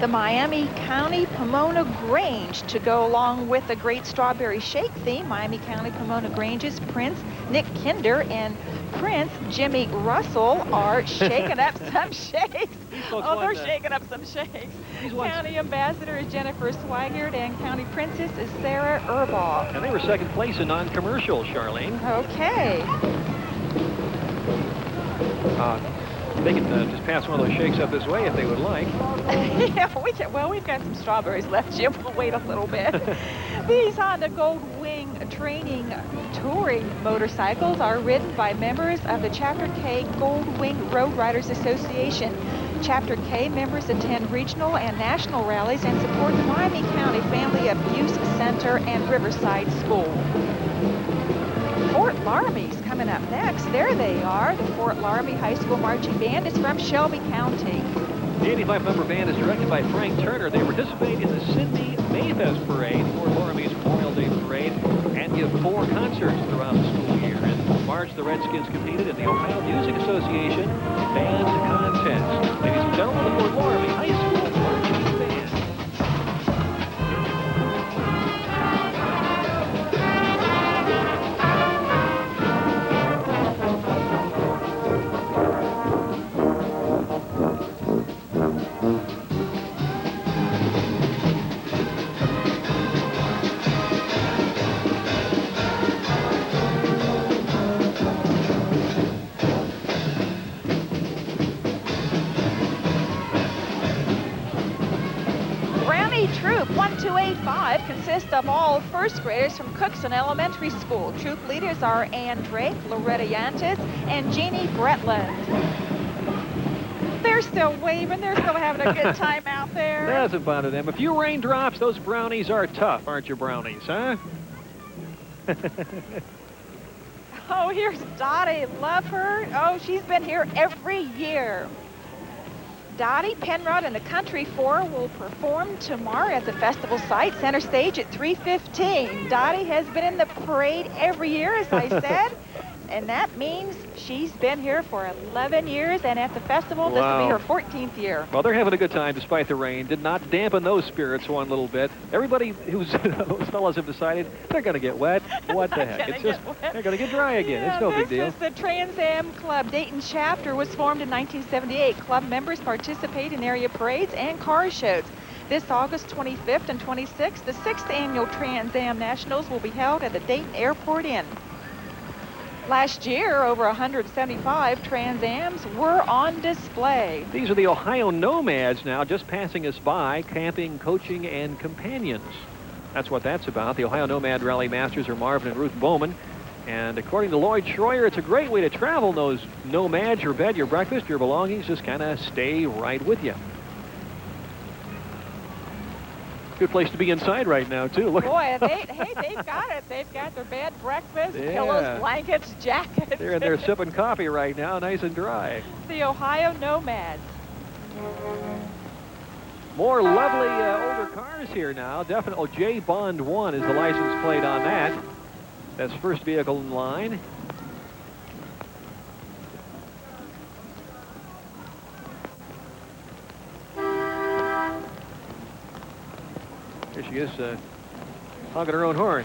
The Miami County Pomona Grange to go along with the Great Strawberry Shake theme. Miami County Pomona Grange's Prince Nick Kinder and Prince Jimmy Russell are shaking up some shakes. Oh, they're shaking up some shakes. County Ambassador is Jennifer Swigert, and County Princess is Sarah Erbaugh. And they were second place in non-commercial, Charlene. Okay. They can just pass one of those shakes up this way if they would like. Yeah, we can. Well, we've got some strawberries left, Jim. We'll wait a little bit. These Honda Gold Wing training touring motorcycles are ridden by members of the Chapter K Gold Wing Road Riders Association. Chapter K members attend regional and national rallies and support the Miami County Family Abuse Center and Riverside School. Fort Laramie's coming up next. There they are. The Fort Laramie High School Marching Band is from Shelby County. The 85 member band is directed by Frank Turner. They participate in the Sydney Mayfest Parade, Fort Laramie's Memorial Day Parade, and give 4 concerts throughout the school year. In March, the Redskins competed in the Ohio Music Association Band Contest. Ladies and gentlemen, the Fort Laramie High School Marching Band. Troop 1285 consists of all first graders from Cookson Elementary School. Troop leaders are Ann Drake, Loretta Yantis, and Jeannie Bretland. They're still waving. They're still having a good time out there. That's about them. A few raindrops, those brownies are tough, aren't you, brownies, huh? Oh, here's Dottie. Love her. Oh, she's been here every year. Dottie, Penrod, and the Country Four will perform tomorrow at the festival site, center stage at 3:15. Dottie has been in the parade every year, as I said, and that means she's been here for 11 years, and at the festival, this will be her 14th year. Well, they're having a good time despite the rain. Did not dampen those spirits one little bit. Everybody those fellas have decided they're going to get wet. What the heck? It's just, they're going to get dry again. Yeah, it's no big deal. This is the Trans Am Club. Dayton chapter was formed in 1978. Club members participate in area parades and car shows. This August 25th and 26th, the 6th annual Trans Am Nationals will be held at the Dayton Airport Inn. Last year, over 175 Trans Ams were on display. These are the Ohio Nomads now, just passing us by, camping, coaching, and companions. That's what that's about. The Ohio Nomad Rally Masters are Marvin and Ruth Bowman. And according to Lloyd Schroyer, it's a great way to travel. Those nomads, your bed, your breakfast, your belongings just kind of stay right with you. Good place to be inside right now, too. Look. Boy, they've got it. They've got their bed, breakfast, pillows, blankets, jackets. They're in there sipping coffee right now, nice and dry. The Ohio Nomads. More lovely older cars here now. Definitely. Oh, J Bond 1 is the license plate on that. That's first vehicle in line. There she is, honking her own horn.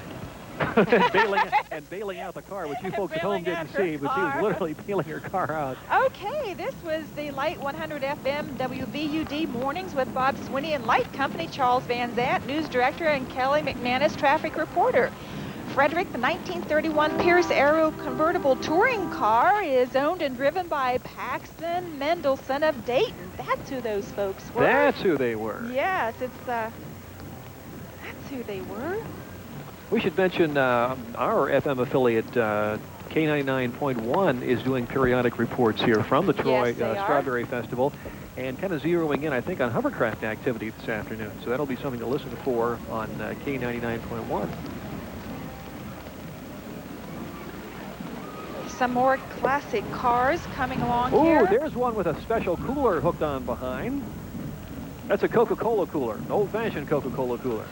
and bailing out the car, which you folks at home didn't see, but she was literally peeling her car out. Okay, this was the Light 100 FM WVUD Mornings with Bob Swinney and Light Company, Charles Van Zant, news director, and Kelly McManus, traffic reporter. Frederick, the 1931 Pierce Aero convertible touring car is owned and driven by Paxton Mendelson of Dayton. That's who those folks were. That's who they were. Yes, that's who they were. We should mention our FM affiliate, K99.1, is doing periodic reports here from the Troy Strawberry Festival, and kind of zeroing in, I think, on hovercraft activity this afternoon. So that'll be something to listen for on K99.1. Some more classic cars coming along here. Oh, there's one with a special cooler hooked on behind. That's a Coca-Cola cooler, an old-fashioned Coca-Cola cooler.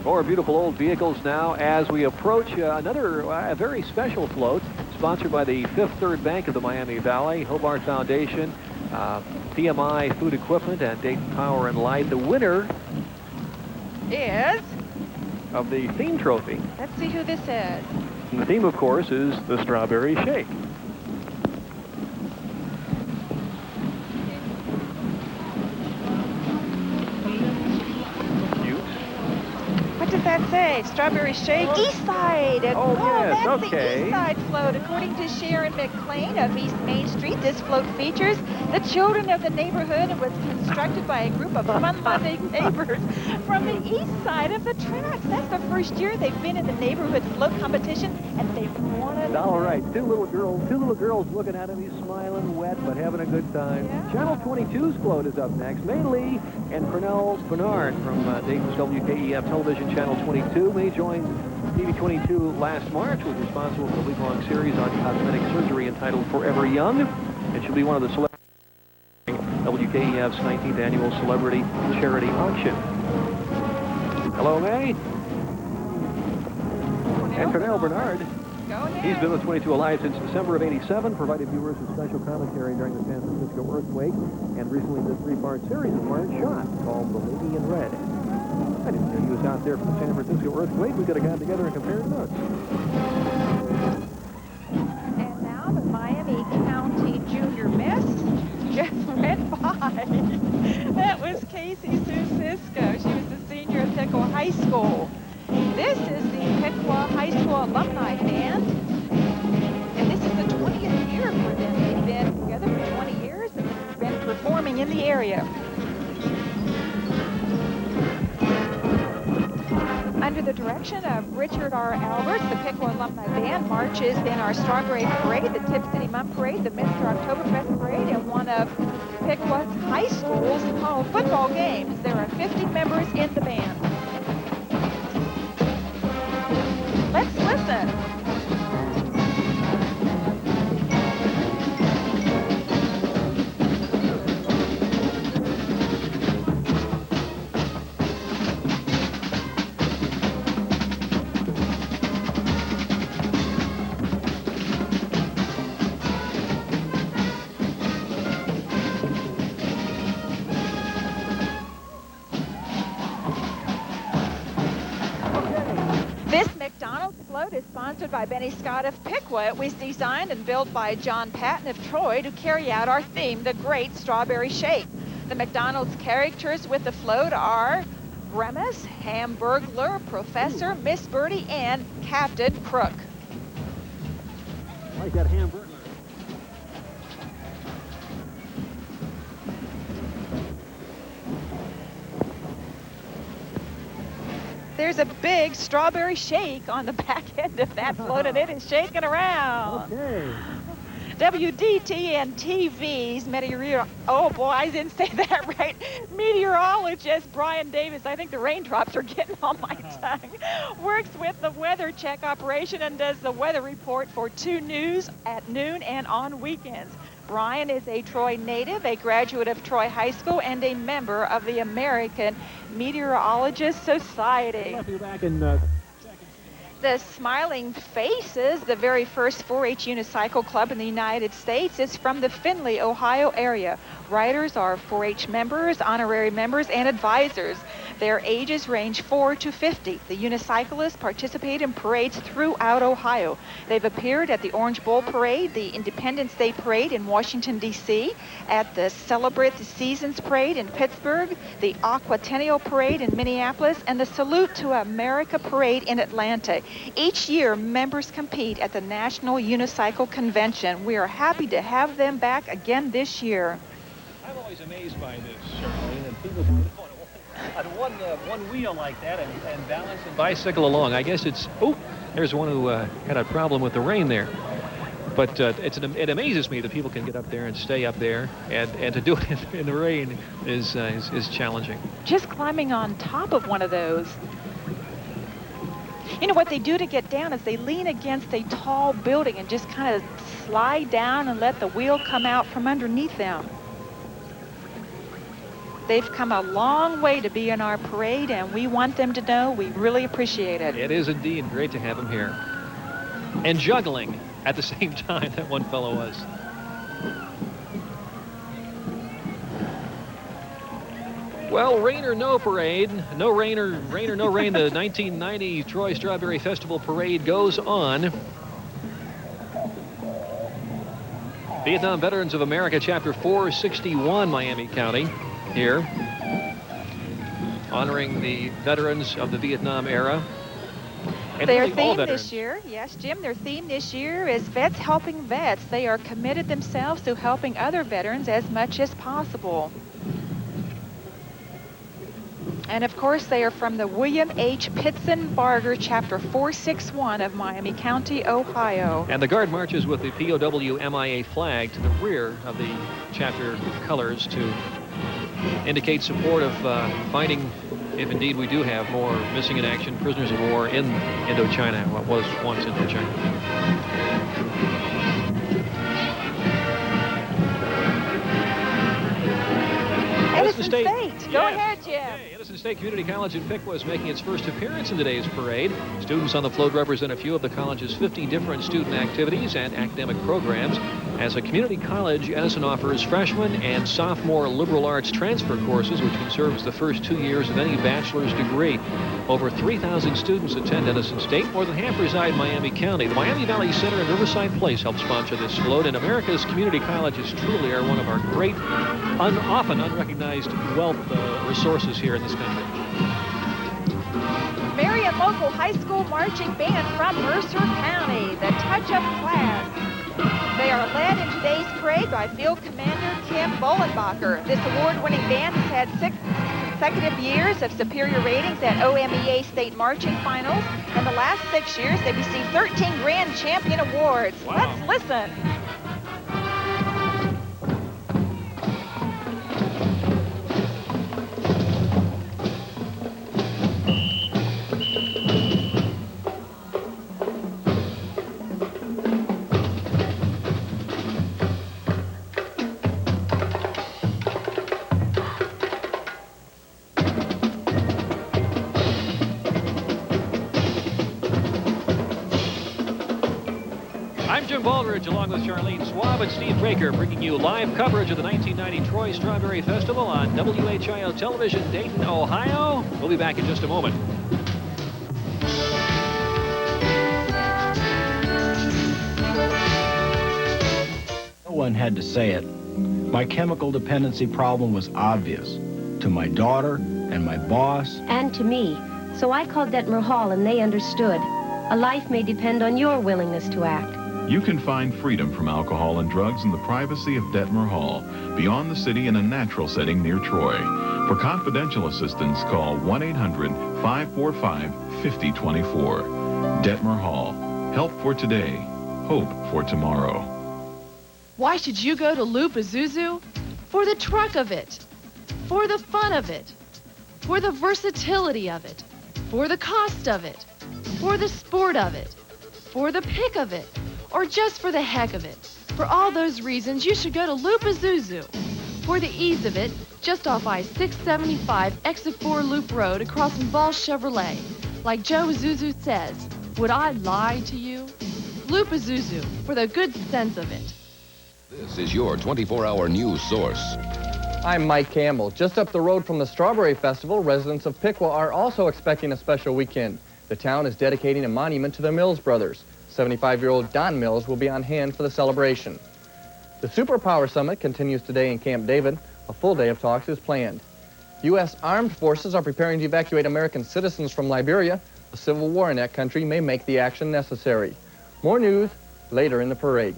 More beautiful old vehicles now as we approach another very special float sponsored by the Fifth Third Bank of the Miami Valley, Hobart Foundation, PMI Food Equipment, and Dayton Power and Light. The winner is of the theme trophy. Let's see who this is. And the theme, of course, is the Strawberry Shake. What does that say? Strawberry Shake, East Side. Oh, yes, that's okay. the East Side float. According to Sharon McLean of East Main Street, this float features the children of the neighborhood and was constructed by a group of fun-loving neighbors from the east side of the tracks. That's the first year they've been in the neighborhood float competition, and they've won it. All right, two little girls looking at him. He's smiling, wet, but having a good time. Yeah. Channel 22's float is up next. May Lee and Cornell Bernard from Dayton's WKEF Television Channel 22. May joined TV 22 last March, was responsible for the week-long series on cosmetic surgery entitled Forever Young, and she'll be one of the celebrities WKEF's 19th annual celebrity charity auction. Hello, May. And Cornell Bernard. He's been with 22 Alive since December of '87, provided viewers with special commentary during the San Francisco earthquake, and recently did a three-part series of One Shot called The Lady in Red. I didn't know he was out there for the San Francisco earthquake. We could have gotten together and compared notes. And now the Miami County Junior Miss just went by. That was Casey Sue Cisco. She was a senior at Piqua High School. This is the Piqua High School Alumni Band. And this is the 20th year for them. They've been together for 20 years and been performing in the area. Under the direction of Richard R. Alberts, the Piqua Alumni Band marches in our Strawberry Parade, the Tip City Month Parade, the Mr. Oktoberfest Parade, and one of Piqua's high school's home football games. There are 50 members in the band. Let's listen. Is sponsored by Benny Scott of Piqua. It was designed and built by John Patton of Troy to carry out our theme, the Great Strawberry Shake. The McDonald's characters with the float are Grimace, Hamburglar, Professor, Miss Birdie, and Captain Crook. I like that Hamburglar. There's a big strawberry shake on the back end of that float, and it is shaking around. Okay. WDT and TV's oh boy, I didn't say that right. Meteorologist Brian Davis, I think the raindrops are getting on my tongue, works with the weather check operation and does the weather report for 2 News at noon and on weekends. Brian is a Troy native, a graduate of Troy High School, and a member of the American Meteorologist Society. I'll be back in The Smiling Faces, the very first 4-H unicycle club in the United States, is from the Findlay, Ohio area. Riders are 4-H members, honorary members, and advisors. Their ages range 4 to 50. The unicyclists participate in parades throughout Ohio. They've appeared at the Orange Bowl Parade, the Independence Day Parade in Washington, D.C., at the Celebrate the Seasons Parade in Pittsburgh, the Aquatennial Parade in Minneapolis, and the Salute to America Parade in Atlanta. Each year, members compete at the National Unicycle Convention. We are happy to have them back again this year. I'm always amazed by this, Charlene, and people on one wheel like that and balance and bicycle along. I guess it's, oh, there's one who had a problem with the rain there. But it amazes me that people can get up there and stay up there, and to do it in the rain is challenging. Just climbing on top of one of those. You know what they do to get down is they lean against a tall building and just kind of slide down and let the wheel come out from underneath them. They've come a long way to be in our parade, and we want them to know we really appreciate it. It is indeed great to have them here. And juggling at the same time, that one fellow was. Well, rain or no parade, no rain or no rain, the 1990 Troy Strawberry Festival Parade goes on. Vietnam Veterans of America, Chapter 461, Miami County, here, honoring the veterans of the Vietnam era. And their really all theme veterans. this year, yes, Jim, their theme this year is Vets Helping Vets. They are committed themselves to helping other veterans as much as possible. And of course, they are from the William H. Pitson Barger, Chapter 461 of Miami County, Ohio. And the guard marches with the POW MIA flag to the rear of the chapter colors to indicate support of finding, if indeed we do have more missing in action prisoners of war in Indochina, what was once Indochina. Edison State. Go Yes. ahead, Jim. Okay, Edison State Community College in Piqua is making its first appearance in today's parade. Students on the float represent a few of the college's 50 different student activities and academic programs. As a community college, Edison offers freshman and sophomore liberal arts transfer courses, which can serve as the first 2 years of any bachelor's degree. Over 3,000 students attend Edison State. More than half reside in Miami County. The Miami Valley Center and Riverside Place help sponsor this float, and America's community colleges truly are one of our great, often unrecognized wealth resources here in this country. Marion Local High School Marching Band from Mercer County, the touch-up class. They are led in today's parade by Field Commander Kim Bollenbacher. This award-winning band has had 6 consecutive years of superior ratings at OMEA state marching finals. In the last 6 years, they received 13 Grand Champion Awards. Wow. Let's listen. I'm Jim Baldridge, along with Charlene Schwab and Steve Baker, bringing you live coverage of the 1990 Troy Strawberry Festival on WHIO Television, Dayton, Ohio. We'll be back in just a moment. No one had to say it, My chemical dependency problem was obvious to my daughter and my boss. And to me. So I called Detmer Hall and they understood. A life may depend on your willingness to act. You can find freedom from alcohol and drugs in the privacy of Detmer Hall, beyond the city in a natural setting near Troy. For confidential assistance, call 1-800-545-5024. Detmer Hall. Help for today. Hope for tomorrow. Why should you go to Loop Isuzu? For the truck of it. For the fun of it. For the versatility of it. For the cost of it. For the sport of it. For the pick of it. Or just for the heck of it. For all those reasons, you should go to Loop Isuzu. For the ease of it, just off I-675 Exit 4 Loop Road across from Ball Chevrolet. Like Joe Isuzu says, would I lie to you? Loop Isuzu, for the good sense of it. This is your 24-hour news source. I'm Mike Campbell. Just up the road from the Strawberry Festival, residents of Piqua are also expecting a special weekend. The town is dedicating a monument to the Mills brothers. 75-year-old Don Mills will be on hand for the celebration. The Superpower Summit continues today in Camp David. A full day of talks is planned. U.S. armed forces are preparing to evacuate American citizens from Liberia. A civil war in that country may make the action necessary. More news later in the parade.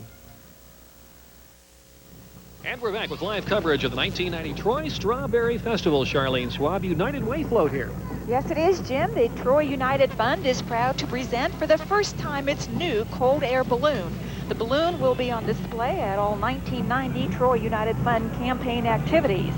And we're back with live coverage of the 1990 Troy Strawberry Festival. Charlene Schwab, United Way float here. Yes, it is, Jim. The Troy United Fund is proud to present for the first time its new cold air balloon. The balloon will be on display at all 1990 Troy United Fund campaign activities.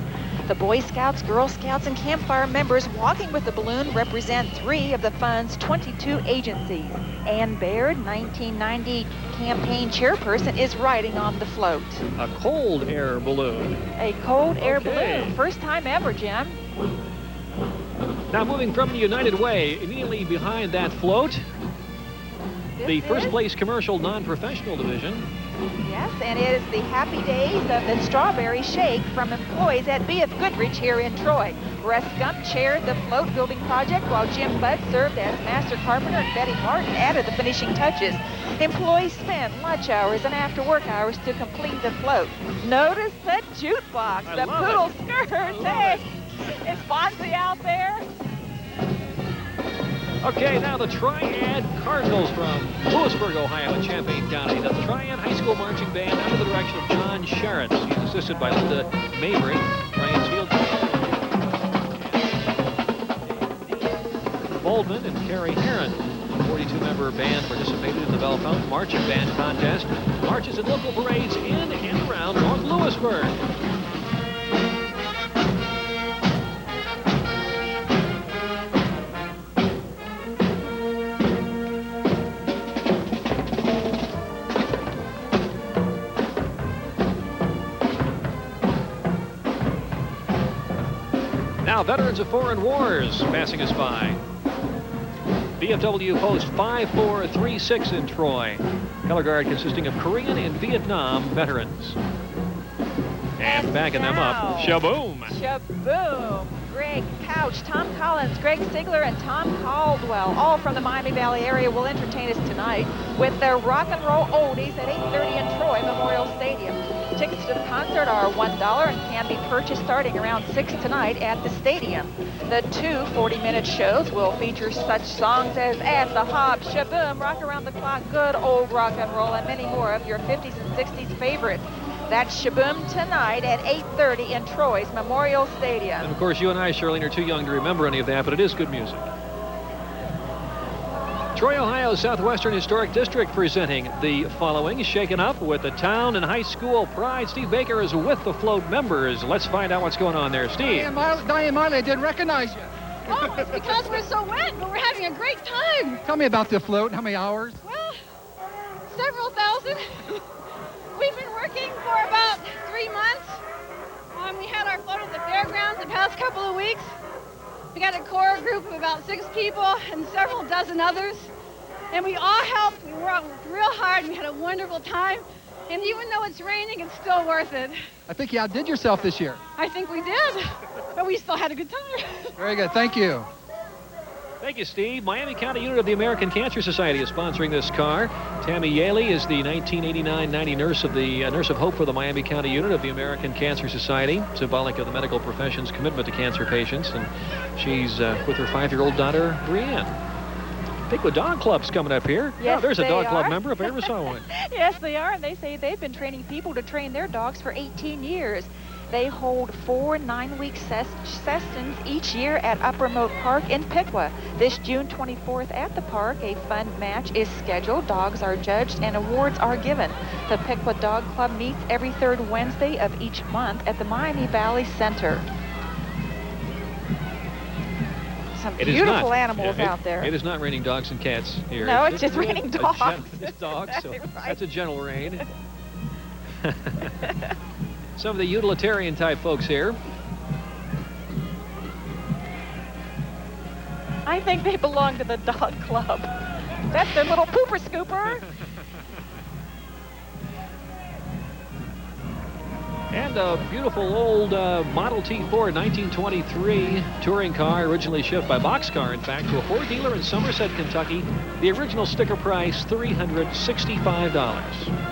The Boy Scouts, Girl Scouts, and Campfire members walking with the balloon represent 3 of the Fund's 22 agencies. Ann Baird, 1990 campaign chairperson, is riding on the float. A cold air balloon. A cold air balloon. First time ever, Jim. Now moving from the United Way, immediately behind that float, the first place commercial non-professional division. Yes, and it is the happy days of the Strawberry Shake from employees at B.F. Goodrich here in Troy. Russ Gump chaired the float building project while Jim Budd served as master carpenter and Betty Martin added the finishing touches. Employees spent lunch hours and after work hours to complete the float. Notice the jukebox, the poodle skirts. Hey, is Fonzie out there? Okay, now the Triad Cardinals from Lewisburg, Ohio, in Champaign County. The Triad High School Marching Band under the direction of John Sherritt. He's assisted by Linda Mabry, Triad's field Boldman and Carrie Herron. A 42-member band participated in the Bell Fountain Marching Band Contest. Marches and local parades in and around North Lewisburg. Now, veterans of foreign wars passing us by. VFW Post 5436 in Troy. Color guard consisting of Korean and Vietnam veterans. And backing them up, Shaboom. Shaboom. Greg Couch, Tom Collins, Greg Sigler, and Tom Caldwell, all from the Miami Valley area, will entertain us tonight with their rock and roll oldies at 8:30 in Troy Memorial Stadium. Tickets to the concert are $1 and can be purchased starting around 6 tonight at the stadium. The 2 40-minute shows will feature such songs as At the Hop, Shaboom, Rock Around the Clock, Good Old Rock and Roll, and many more of your 50s and 60s favorites. That's Shaboom tonight at 8:30 in Troy's Memorial Stadium. And of course, you and I, Charlene, are too young to remember any of that, but it is good music. Troy, Ohio Southwestern Historic District presenting the following. Shaken up with the town and high school pride. Steve Baker is with the float members. Let's find out what's going on there. Steve. Diane Miley, I didn't recognize you. Oh, it's because we're so wet, but we're having a great time. Tell me about the float. How many hours? Well, several thousand. We've been working for about 3 months. We had our float at the fairgrounds the past couple of weeks. We got a core group of about 6 people and several dozen others. And we all helped. We worked real hard and we had a wonderful time. And even though it's raining, it's still worth it. I think you outdid yourself this year. I think we did. But we still had a good time. Very good. Thank you. Thank you, Steve. Miami County unit of the American Cancer Society is sponsoring this car. Tammy Yaley is the 1989-90 nurse of hope for the Miami County unit of the American Cancer Society, symbolic of the medical profession's commitment to cancer patients. And she's with her 5-year-old daughter, Brianne. Piqua Dog Club's coming up here. Yes, oh, there's a they dog club are. member if I ever saw one. Yes, they are, and they say they've been training people to train their dogs for 18 years. They hold 4 9-week sessions each year at Upper Moat Park in Piqua. This June 24th at the park, a fun match is scheduled. Dogs are judged and awards are given. The Piqua Dog Club meets every 3rd Wednesday of each month at the Miami Valley Center. Some beautiful animals out there. It is not raining dogs and cats here. No, it's just raining dogs. It's dogs, so Right. that's a gentle rain. Some of the utilitarian type folks here. I think they belong to the dog club. That's their little pooper scooper. And a beautiful old Model T Ford 1923 touring car, originally shipped by Boxcar, in fact, to a Ford dealer in Somerset, Kentucky. The original sticker price, $365.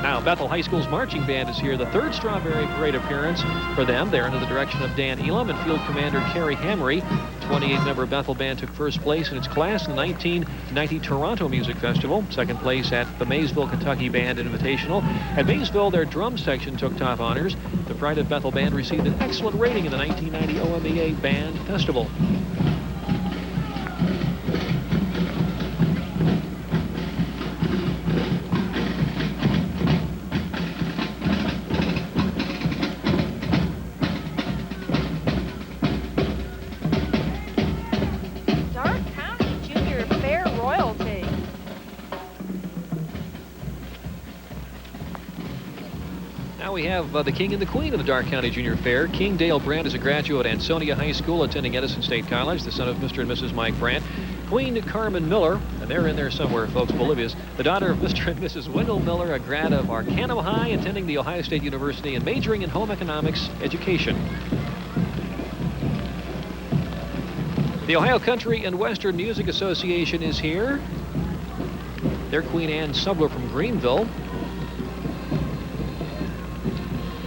Now, Bethel High School's marching band is here. The 3rd Strawberry Parade appearance for them. They're under the direction of Dan Elam and Field Commander Kerry Hamry. 28-member Bethel band took 1st place in its class in the 1990 Toronto Music Festival. 2nd place at the Maysville, Kentucky Band Invitational. At Maysville, their drum section took top honors. The Pride of Bethel band received an excellent rating in the 1990 OMEA Band Festival. We have the king and the queen of the Darke County Junior Fair. King Dale Brandt is a graduate at Ansonia High School, attending Edison State College, the son of Mr. and Mrs. Mike Brandt. Queen Carmen Miller, and they're in there somewhere, folks, Bolivia's, the daughter of Mr. and Mrs. Wendell Miller, a grad of Arcanum High, attending the Ohio State University and majoring in home economics education. The Ohio Country and Western Music Association is here. They're Queen Anne Subler from Greenville.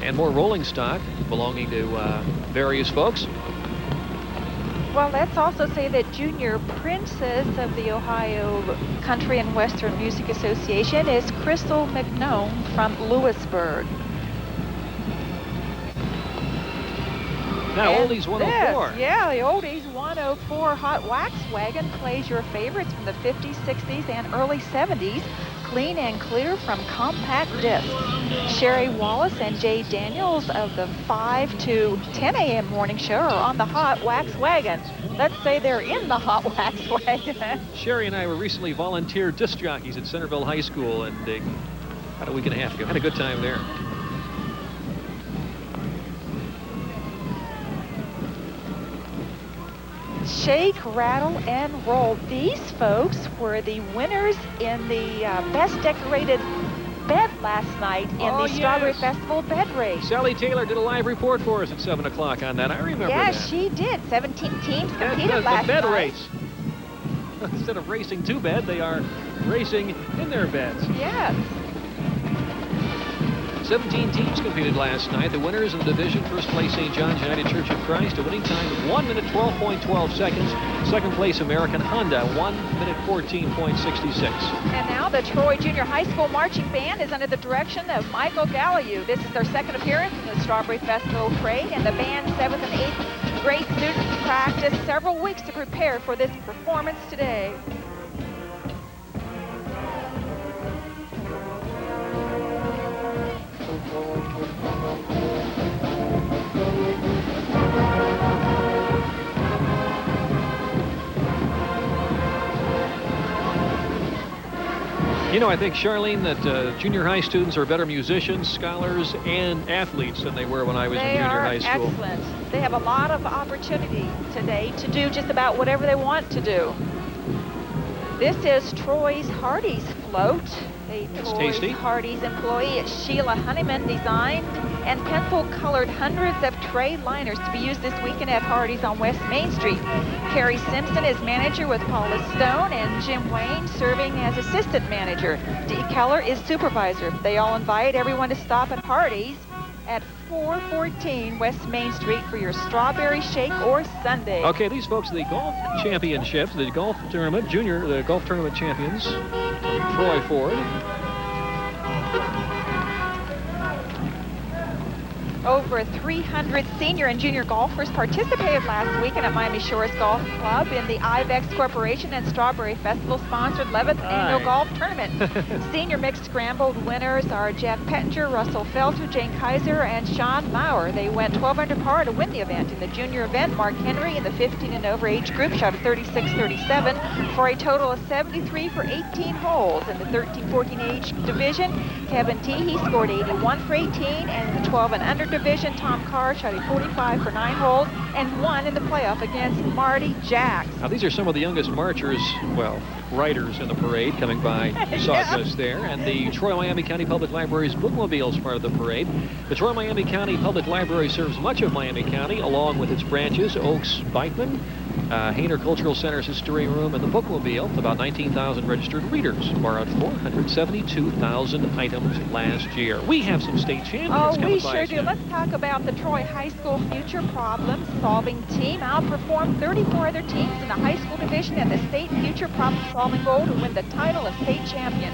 And more rolling stock belonging to various folks. Well, let's also say that Junior Princess of the Ohio Country and Western Music Association is Crystal McNone from Lewisburg. Now, Oldies 104. Yeah, the Oldies 104 Hot Wax Wagon plays your favorites from the 50s, 60s, and early 70s. Clean and clear from compact disc. Sherry Wallace and Jay Daniels of the 5 to 10 a.m. morning show are on the Hot Wax Wagon. Let's say they're in the Hot Wax Wagon. Sherry and I were recently volunteer disc jockeys at Centerville High School, and about a week and a half ago. Had a good time there. Shake, rattle, and roll. These folks were the winners in the best decorated bed last night in the Strawberry Festival bed race. Sally Taylor did a live report for us at 7 o'clock on that. I remember that. Yes, she did. 17 teams competed last the bed night. race. Instead of racing to bed, they are racing in their beds. Yes. 17 teams competed last night. The winners in the division, first place St. John's United Church of Christ, a winning time of 1 minute 12.12 seconds. Second place American Honda, 1 minute 14.66. And now the Troy Junior High School Marching Band is under the direction of Michael Gallagher. This is their 2nd appearance in the Strawberry Festival Parade, and the band's 7th and 8th grade students practiced several weeks to prepare for this performance today. You know, I think, Charlene, that junior high students are better musicians, scholars, and athletes than they were when I was in junior high school. They are excellent. They have a lot of opportunity today to do just about whatever they want to do. This is Troy's Hardy's float. A It's Toys tasty. Hardy's employee Sheila Honeyman designed and pencil-colored hundreds of tray liners to be used this weekend at Hardy's on West Main Street. Carrie Simpson is manager with Paula Stone and Jim Wayne serving as assistant manager. Dee Keller is supervisor. They all invite everyone to stop at Hardy's at 414 West Main Street for your strawberry shake or sundae. Okay, these folks, the golf championships, the golf tournament, the golf tournament champions, Troy Ford. Over 300 senior and junior golfers participated last weekend at Miami Shores Golf Club in the Ivex Corporation and Strawberry Festival sponsored 11th annual golf tournament. Senior mixed scrambled winners are Jeff Pettinger, Russell Felter, Jane Kaiser, and Sean Maurer. They went 12 under par to win the event. In the junior event, Mark Henry in the 15 and over age group shot a 36-37 for a total of 73 for 18 holes. In the 13-14 age division, Kevin Teehee scored 81 for 18, and in the 12 and under division, Tom Carr shot a 45 for 9 holes and won in the playoff against Marty Jacks. Now, these are some of the youngest marchers, well, riders in the parade coming by. You saw it just there. And the Troy-Miami County Public Library's bookmobile is part of the parade. The Troy-Miami County Public Library serves much of Miami County, along with its branches, Oaks, Beitman, Hainer Cultural Center's History Room, and the bookmobile. About 19,000 registered readers borrowed 472,000 items last year. We have some state champions coming by. Oh, we sure do. Let's talk about the Troy High School Future Problem Solving Team. Outperformed 34 other teams in the high school division and the state Future Problem Solving goal to win the title of state champion.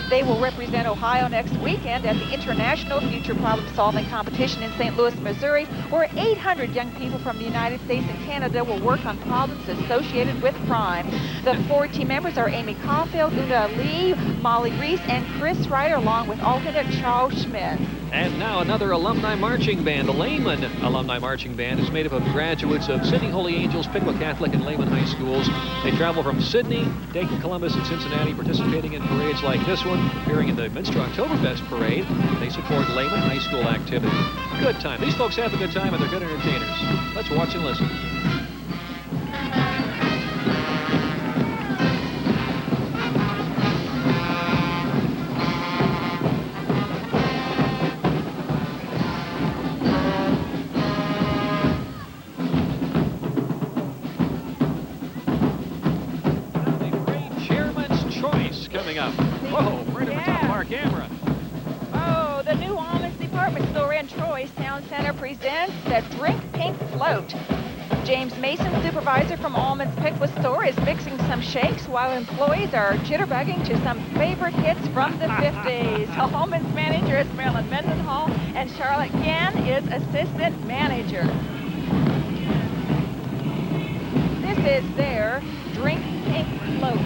They will represent Ohio next weekend at the International Future Problem Solving Competition in St. Louis, Missouri, where 800 young people from the United States and Canada will work on problems associated with crime. The 4 team members are Amy Caulfield, Una Lee, Molly Reese, and Chris Ryder, along with alternate Charles Schmidt. And now another alumni marching band. The Lehman Alumni Marching Band is made up of graduates of Sydney Holy Angels, Piqua Catholic, and Lehman High Schools. They travel from Sydney, Dayton, Columbus, and Cincinnati, participating in parades like this one, appearing in the Minster Oktoberfest Parade. They support Lehman High School activity. Good time. These folks have a good time, and they're good entertainers. Let's watch and listen. Up. Whoa, right over top of our camera. Oh, the new Almonds department store in Troy's Town Center presents the Drink Pink Float. James Mason, supervisor from Almonds Piqua store, is mixing some shakes while employees are jitterbugging to some favorite hits from the 50s. Almonds manager is Marilyn Mendenhall, and Charlotte Gann is assistant manager. This is their Drink Pink Float.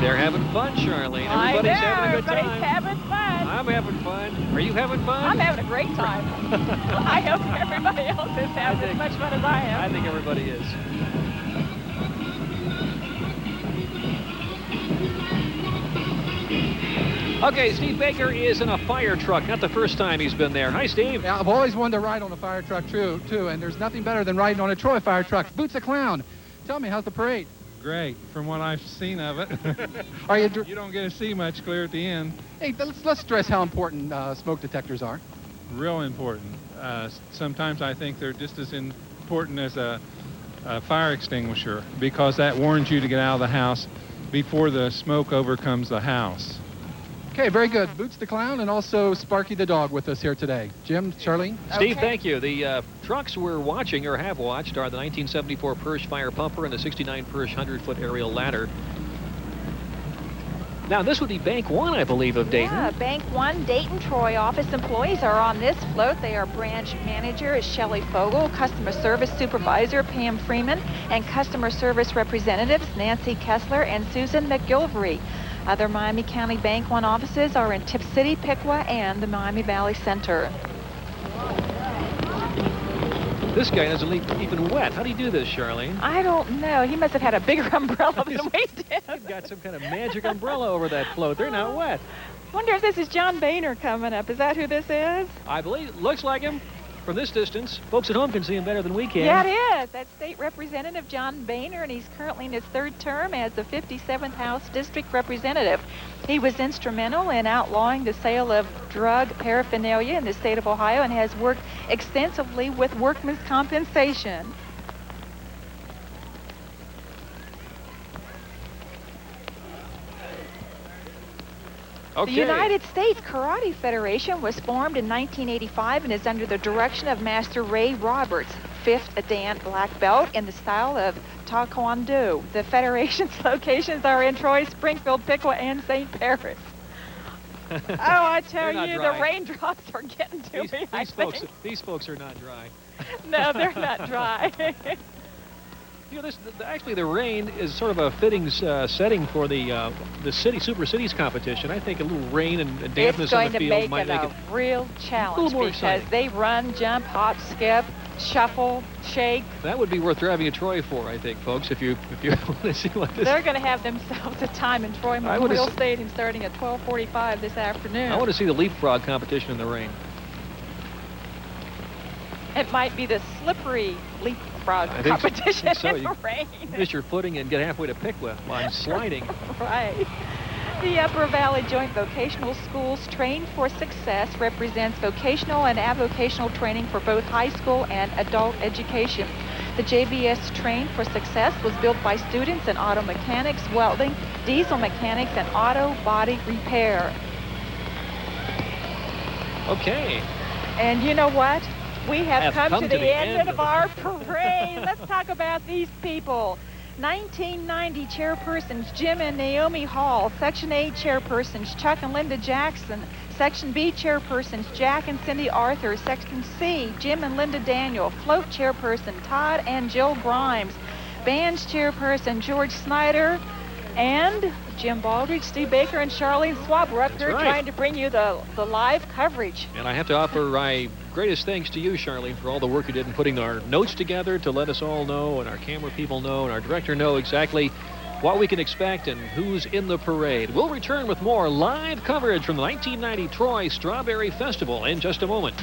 They're having fun, Charlene. Everybody's having a good time. Everybody's having fun. I'm having fun. Are you having fun? I'm having a great time. I hope everybody else is having as much fun as I am. I think everybody is. Okay, Steve Baker is in a fire truck. Not the first time he's been there. Hi, Steve. Yeah, I've always wanted to ride on a fire truck, too, and there's nothing better than riding on a Troy fire truck. Boots the Clown. Tell me, how's the parade? Great, from what I've seen of it. Are you don't get to see much clear at the end. Hey, let's stress how important smoke detectors are. Real important. Sometimes I think they're just as important as a fire extinguisher, because that warns you to get out of the house before the smoke overcomes the house. Okay, very good. Boots the Clown and also Sparky the Dog with us here today. Jim, Charlene? Steve, thank you. The trucks we're watching or have watched are the 1974 Persh Fire Pumper and the 69 Persh 100-foot aerial ladder. Now, this would be Bank One, I believe, of Dayton. Yeah, Bank One Dayton Troy office employees are on this float. They are branch manager Shelley Fogel, customer service supervisor Pam Freeman, and customer service representatives Nancy Kessler and Susan McGilvery. Other Miami County Bank One offices are in Tip City, Piqua, and the Miami Valley Center. This guy doesn't leave even wet. How do you do this, Charlene? I don't know. He must have had a bigger umbrella than we did. He's got some kind of magic umbrella over that float. They're not wet. Wonder if this is John Boehner coming up. Is that who this is? I believe. Looks like him. From this distance, folks at home can see him better than we can. Yeah, it is. That's State Representative John Boehner, and he's currently in his third term as the 57th House District Representative. He was instrumental in outlawing the sale of drug paraphernalia in the state of Ohio and has worked extensively with workmen's compensation. Okay. The United States Karate Federation was formed in 1985 and is under the direction of Master Ray Roberts, 5th Dan black belt in the style of Taekwondo. The Federation's locations are in Troy, Springfield, Piqua, and St. Paris. Oh, I tell you, the raindrops are getting to me, I think. These folks are not dry. No, they're not dry. You know, actually, the rain is sort of a fitting setting for the city Super Cities competition. I think a little rain and dampness on the field might make it a real challenge, a little more because exciting. they run, jump, hop, skip, shuffle, shake. That would be worth driving to Troy for, I think, folks. If you want to see what this. They're going to have themselves a time in Troy Memorial Stadium starting at 12:45 this afternoon. I want to see the leapfrog competition in the rain. It might be the slippery leapfrog competition so. in the rain. Miss your footing and get halfway to Piqua while I'm sliding. Right. The Upper Valley Joint Vocational Schools Train for Success represents vocational and avocational training for both high school and adult education. The JVS Train for Success was built by students in auto mechanics, welding, diesel mechanics, and auto body repair. Okay. And you know what? We have come to the end of our parade. parade. Let's talk about these people. 1990 chairpersons Jim and Naomi Hall, Section A chairpersons Chuck and Linda Jackson, Section B chairpersons Jack and Cindy Arthur, Section C Jim and Linda Daniel, float chairperson Todd and Jill Grimes, bands chairperson George Snyder, and Jim Baldridge, Steve Baker, and Charlene Schwab. We're up here trying to bring you the live coverage. And I have to offer my greatest thanks to you, Charlene, for all the work you did in putting our notes together to let us all know, and our camera people know, and our director know exactly what we can expect and who's in the parade. We'll return with more live coverage from the 1990 Troy Strawberry Festival in just a moment.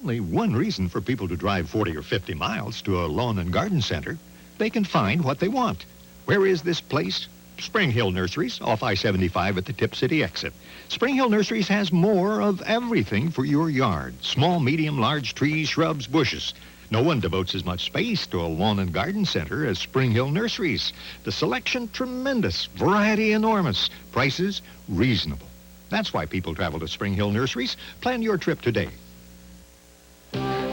Only one reason for people to drive 40 or 50 miles to a lawn and garden center. They can find what they want. Where is this place? Spring Hill Nurseries, off I-75 at the Tip City exit. Spring Hill Nurseries has more of everything for your yard. Small, medium, large trees, shrubs, bushes. No one devotes as much space to a lawn and garden center as Spring Hill Nurseries. The selection tremendous, variety enormous, prices reasonable. That's why people travel to Spring Hill Nurseries. Plan your trip today.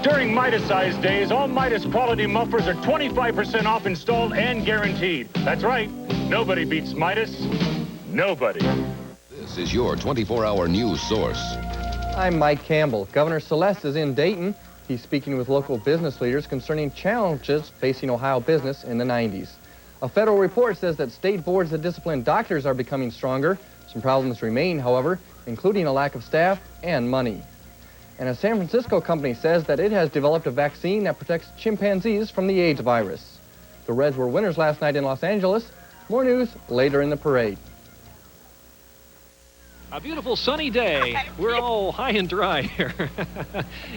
During Midas-Size Days, all Midas quality mufflers are 25% off installed and guaranteed. That's right. Nobody beats Midas. Nobody. This is your 24-hour news source. I'm Mike Campbell. Governor Celeste is in Dayton. He's speaking with local business leaders concerning challenges facing Ohio business in the 90s. A federal report says that state boards that discipline doctors are becoming stronger. Some problems remain, however, including a lack of staff and money. And a San Francisco company says that it has developed a vaccine that protects chimpanzees from the AIDS virus. The Reds were winners last night in Los Angeles. More news later in the parade. A beautiful sunny day. We're all high and dry here.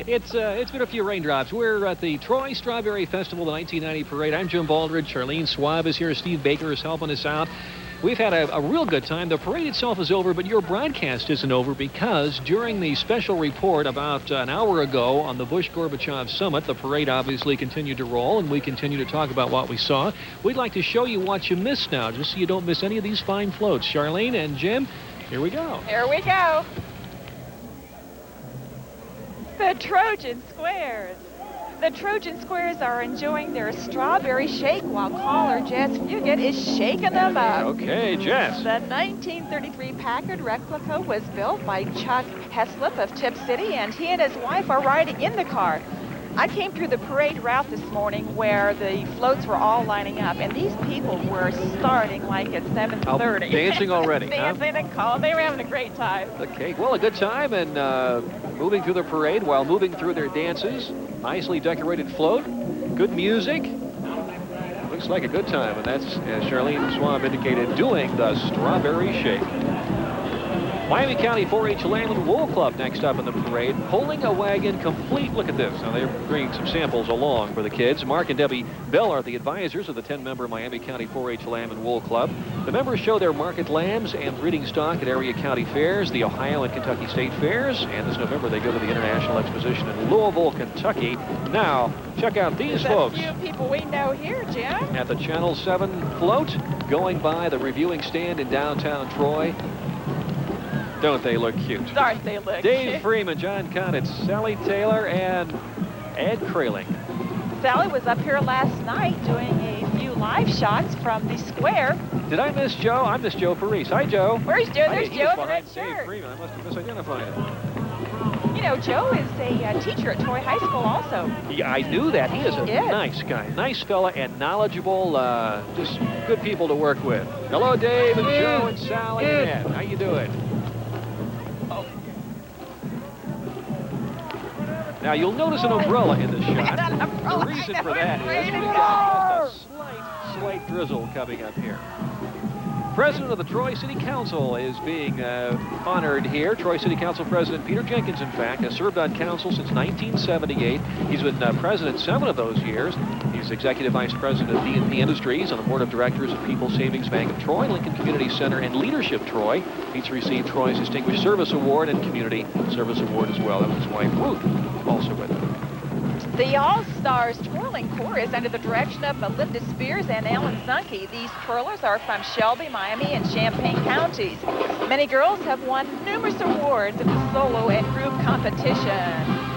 It's been a few raindrops. We're at the Troy Strawberry Festival, the 1990 parade. I'm Jim Baldridge. Charlene Schwab is here. Steve Baker is helping us out. We've had a real good time. The parade itself is over, but your broadcast isn't over, because during the special report about an hour ago on the Bush-Gorbachev summit, the parade obviously continued to roll, and we continue to talk about what we saw. We'd like to show you what you missed now, just so you don't miss any of these fine floats. Charlene and Jim, here we go. Here we go. The Trojan Squares. The Trojan Squares are enjoying their strawberry shake while caller Jess Fugit is shaking them up. Okay, Jess. The 1933 Packard replica was built by Chuck Heslop of Tip City, and he and his wife are riding in the car. I came through the parade route this morning where the floats were all lining up, and these people were starting like at 7:30. Dancing already, Dancing and calling. They were having a great time. Okay, well, a good time, and moving through the parade while moving through their dances. Nicely decorated float, good music. Looks Looks like a good time, and that's, as Charlene Swab indicated, doing the strawberry shake. Miami County 4-H Lamb and Wool Club next up in the parade, pulling a wagon complete. Look at this. Now they're bringing some samples along for the kids. Mark and Debbie Bell are the advisors of the 10-member Miami County 4-H Lamb and Wool Club. The members show their market lambs and breeding stock at area county fairs, the Ohio and Kentucky state fairs, and this November they go to the International Exposition in Louisville, Kentucky. Now, check out these folks. A few people we know here, Jim. At the Channel 7 float, going by the reviewing stand in downtown Troy. Don't they look cute? Aren't they look Dave cute? Freeman, John Conitz, Sally Taylor, and Ed Kraling. Sally was up here last night doing a few live shots from the square. Did I miss Joe? I missed Joe Parise. Hi, Joe. Where's Joe? There's He's Joe in the red behind Dave shirt. Freeman. I must have misidentified him. You know, Joe is a teacher at Troy High School also. Yeah, I knew that. He is a He is. nice guy. Nice fella and knowledgeable. Just good people to work with. Hello, Dave and Joe and Sally and Ed. How you doing? Now, you'll notice an umbrella in the shot. The reason for that is we've got just a slight drizzle coming up here. President of the Troy City Council is being honored here. Troy City Council President Peter Jenkins, in fact, has served on council since 1978. He's been president 7 of those years. He's Executive Vice President of D&P Industries on the Board of Directors of People's Savings Bank of Troy, Lincoln Community Center, and Leadership Troy. He's received Troy's Distinguished Service Award and Community Service Award as well. That was his wife, Ruth, also with him. The All-Stars Twirling Chorus under the direction of Melinda Spears and Alan Zunke. These twirlers are from Shelby, Miami, and Champaign counties. Many girls have won numerous awards in the solo and group competition.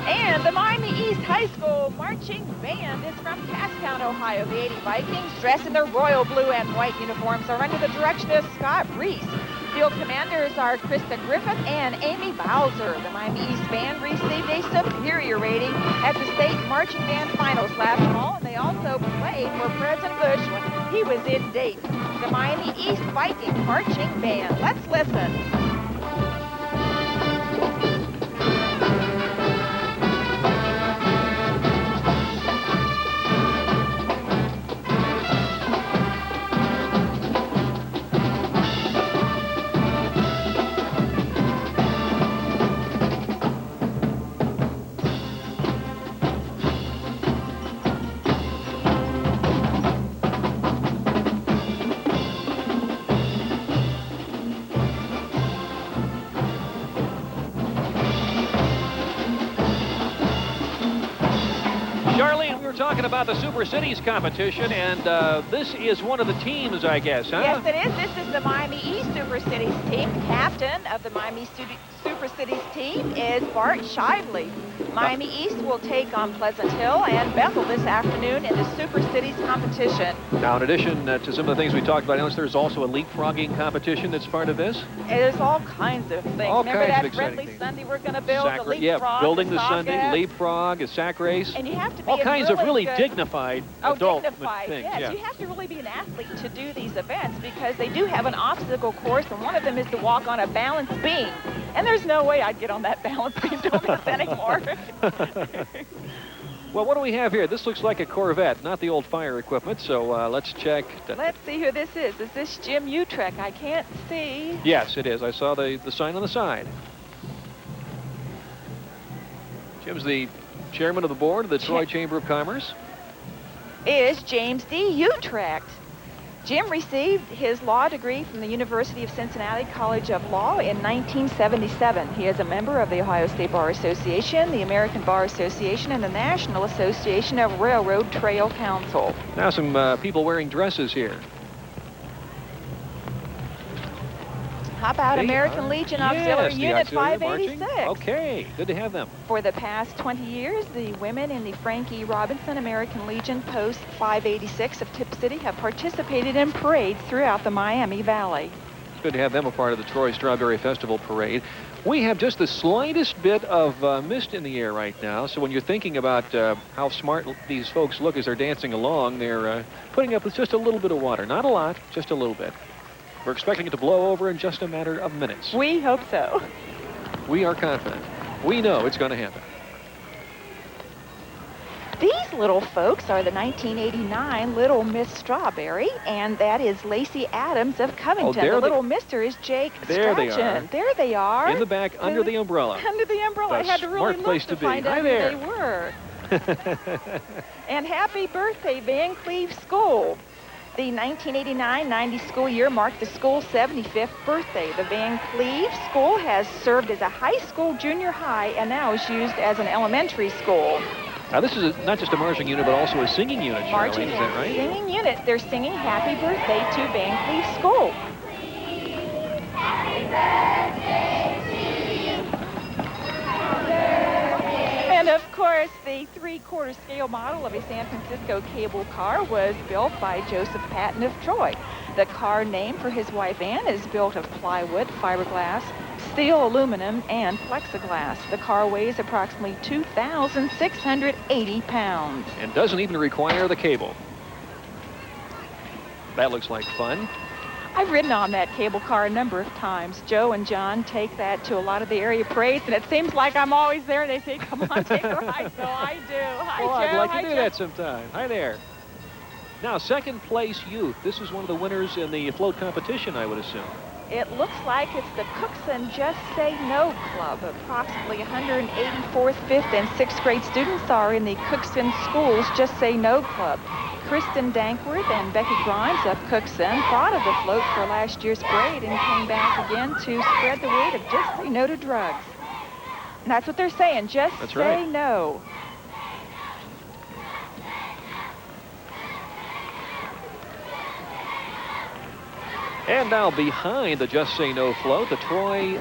And the Miami East High School Marching Band is from Casstown, Ohio. The 80 Vikings, dressed in their royal blue and white uniforms, are under the direction of Scott Reese. Field commanders are Krista Griffith and Amy Bowser. The Miami East Band received a superior rating at the state marching band finals last fall, and they also played for President Bush when he was in Dayton. The Miami East Viking Marching Band. Let's listen. Talking about the Super Cities competition, and this is one of the teams, I guess, huh? Yes, it is. This is the Miami East Super Cities team. The captain of the Miami Super Cities team is Bart Shively. Miami East will take on Pleasant Hill and Bethel this afternoon in the Super Cities competition. Now, in addition to some of the things we talked about, I notice there's also a leapfrogging competition that's part of this. There's all kinds of things. All Remember kinds that of Friendly things. Sunday we're going to build? The leapfrog, yeah, building the Sunday, socket. leapfrog, a sack race. And you have to be all kinds of really good, dignified adult dignified, things. yes. Yeah. You have to really be an athlete to do these events because they do have an obstacle course, and one of them is to walk on a balance beam. And there's no way I'd get on that balance beam doing this anymore. Well, what do we have here? This looks like a Corvette, not the old fire equipment, so let's check. Let's see who this is. Is this Jim Utrecht? I can't see. Yes, it is. I saw the sign on the side. Jim's the chairman of the board of the Troy Chamber of Commerce. Is James D. Utrecht. Jim received his law degree from the University of Cincinnati College of Law in 1977. He is a member of the Ohio State Bar Association, the American Bar Association, and the National Association of Railroad Trail Council. Now some people wearing dresses here. How about American Legion Auxiliary Unit 586? Okay, good to have them. For the past 20 years, the women in the Frankie Robinson American Legion Post 586 of Tip City have participated in parades throughout the Miami Valley. It's good to have them a part of the Troy Strawberry Festival Parade. We have just the slightest bit of mist in the air right now, so when you're thinking about how smart these folks look as they're dancing along, they're putting up with just a little bit of water. Not a lot, just a little bit. We're expecting it to blow over in just a matter of minutes. We hope so. We are confident. We know it's going to happen. These These little folks are the 1989 Little Miss Strawberry, and that is Lacey Adams of Covington. The little mister is Jake Strachan. There they are. In the back, under the umbrella. Under the umbrella. I had to really look to find out who they were. And happy birthday, Van Cleve School. The 1989-90 school year marked the school's 75th birthday. The Van Cleve School has served as a high school, junior high, and now is used as an elementary school. Now, this is not just a marching unit, but also a singing unit, Charlene. Is that right? Singing unit. They're singing Happy Birthday to Van Cleve School. Happy birthday to you. And of course, the 3/4 scale model of a San Francisco cable car was built by Joseph Patton of Troy. The car, named for his wife Ann, is built of plywood, fiberglass, steel, aluminum, and plexiglass. The car weighs approximately 2,680 pounds. And doesn't even require the cable. That looks like fun. I've ridden on that cable car a number of times. Joe and John take that to a lot of the area parades, and it seems like I'm always there. They say, come on, take a ride. So I do. Hi, well, Joe. I'd like Hi, to do Joe. that sometime. Hi there. Now, second place youth. This is one of the winners in the float competition, I would assume. It looks like it's the Cookson Just Say No Club. Approximately 184th, 5th, and 6th grade students are in the Cookson Schools Just Say No Club. Kristen Dankworth and Becky Grimes of Cookson thought of the float for last year's parade and came back again to spread the word of just say no to drugs. And that's what they're saying, just say no. And now behind the Just Say No float, the Troy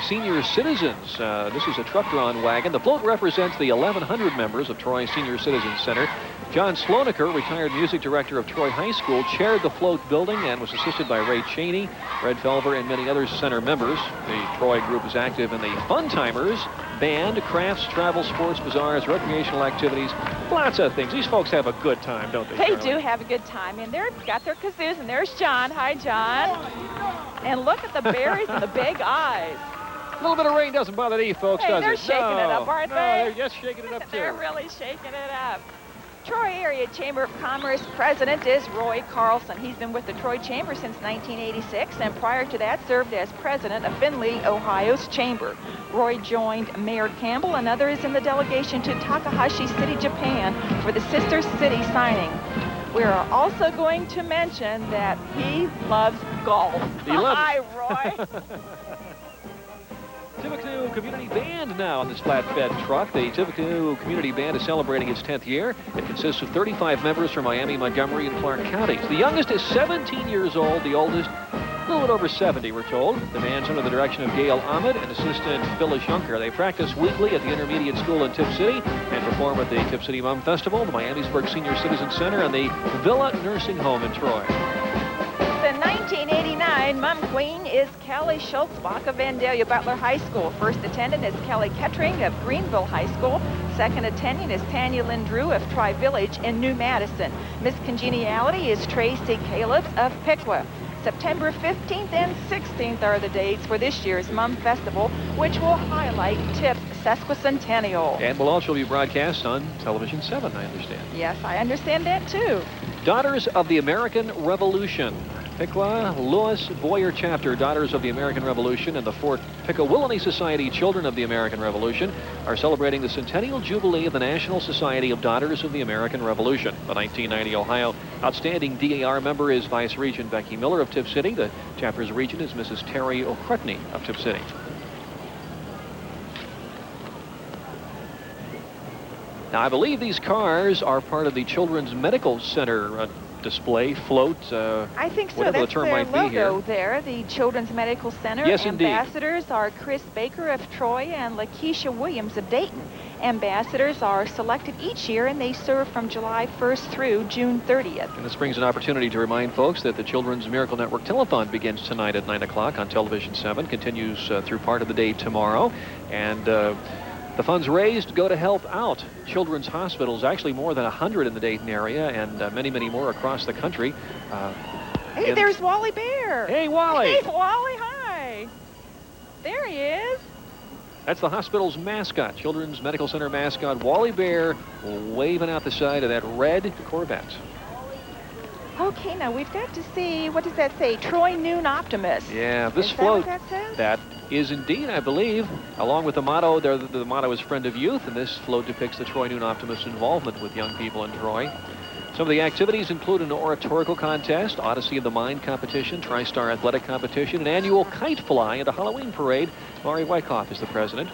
Senior Citizens. This is a truck-drawn wagon. The float represents the 1,100 members of Troy Senior Citizens Center. John Slonaker, retired music director of Troy High School, chaired the float building and was assisted by Ray Cheney, Red Felver, and many other center members. The Troy group is active in the Fun Timers, band, crafts, travel, sports, bazaars, recreational activities, lots of things. These folks have a good time, don't they, They Charlie? do have a good time, and they've got their kazoos, and there's John. Hi, John. And look at the berries and the big eyes. A little bit of rain doesn't bother these folks, Hey, does they're it? shaking it up, aren't no, they? They're just shaking it up, too. They're really shaking it up. Troy Area Chamber of Commerce president is Roy Carlson. He's been with the Troy Chamber since 1986, and prior to that served as president of Findlay, Ohio's chamber. Roy joined Mayor Campbell and others in the delegation to Takahashi City, Japan for the Sister City signing. We are also going to mention that he loves golf. He loves Hi, it. Roy. Tippecanoe Community Band now on this flatbed truck. The Tippecanoe Community Band is celebrating its 10th year. It consists of 35 members from Miami, Montgomery, and Clark counties. The youngest is 17 years old. The oldest, a little bit over 70, we're told. The band's under the direction of Gail Ahmed and assistant Phyllis Junker. They practice weekly at the intermediate school in Tip City and perform at the Tip City Mom Festival, the Miamisburg Senior Citizen Center, and the Villa Nursing Home in Troy. The 1989 Mum Queen is Kelly Schultzbach of Vandalia Butler High School. First attendant is Kelly Kettering of Greenville High School. Second attending is Tanya Lynn Drew of Tri Village in New Madison. Miss Congeniality is Tracy Calebs of Piqua. September 15th and 16th are the dates for this year's Mum Festival, which will highlight TIP's sesquicentennial. And will also be broadcast on Television 7, I understand. Yes, I understand that too. Daughters of the American Revolution. Piqua Lewis Boyer Chapter, Daughters of the American Revolution, and the Fort Pickawillany Society, Children of the American Revolution, are celebrating the centennial jubilee of the National Society of Daughters of the American Revolution. The 1990 Ohio Outstanding DAR member is Vice Regent Becky Miller of Tip City. The chapter's regent is Mrs. Terry O'Crutney of Tip City. Now, I believe these cars are part of the Children's Medical Center display, float, I think so. whatever That's the term their might be logo here. there, the Children's Medical Center. Yes, indeed. Ambassadors are Chris Baker of Troy and Lakeisha Williams of Dayton. Ambassadors are selected each year, and they serve from July 1st through June 30th. And this brings an opportunity to remind folks that the Children's Miracle Network Telethon begins tonight at 9 o'clock on Television 7, continues through part of the day tomorrow, and the funds raised go to help out children's hospitals, actually more than 100 in the Dayton area, and many, many more across the country. Hey, there's Wally Bear. Hey, Wally. Hey, Wally, hi. There he is. That's the hospital's mascot, Children's Medical Center mascot, Wally Bear, waving out the side of that red Corvette. Okay, now we've got to see, what does that say? Troy Noon Optimist. Yeah, this Is float, that what that says? that is indeed, I believe, along with the motto, the motto is Friend of Youth, and this float depicts the Troy Noon Optimist's involvement with young people in Troy. Some of the activities include an oratorical contest, Odyssey of the Mind competition, Tri-Star athletic competition, an annual kite fly, and a Halloween parade. Maury Wyckoff is the president.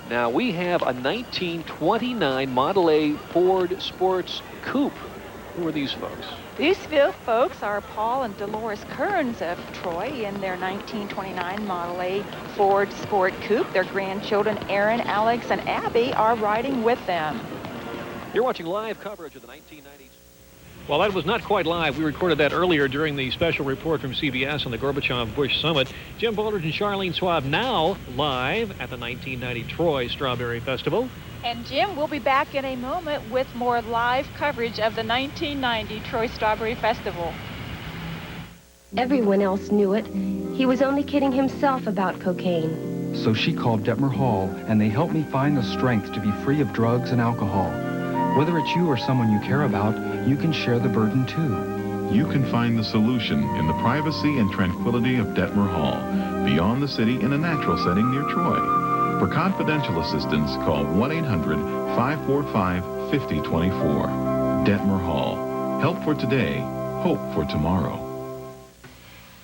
Now we have a 1929 Model A Ford Sports Coupe. Who are these folks? These folks are Paul and Dolores Kearns of Troy in their 1929 Model A Ford Sport Coupe. Their grandchildren, Aaron, Alex, and Abby, are riding with them. You're watching live coverage of the 1990s. Well, that was not quite live. We recorded that earlier during the special report from CBS on the Gorbachev-Bush Summit. Jim Baldridge and Charlene Schwab now live at the 1990 Troy Strawberry Festival. And Jim, we'll be back in a moment with more live coverage of the 1990 Troy Strawberry Festival. Everyone else knew it. He was only kidding himself about cocaine. So she called Detmer Hall, and they helped me find the strength to be free of drugs and alcohol. Whether it's you or someone you care about, you can share the burden too. You can find the solution in the privacy and tranquility of Detmer Hall, beyond the city in a natural setting near Troy. For confidential assistance, call 1-800-545-5024. Detmer Hall. Help for today, hope for tomorrow.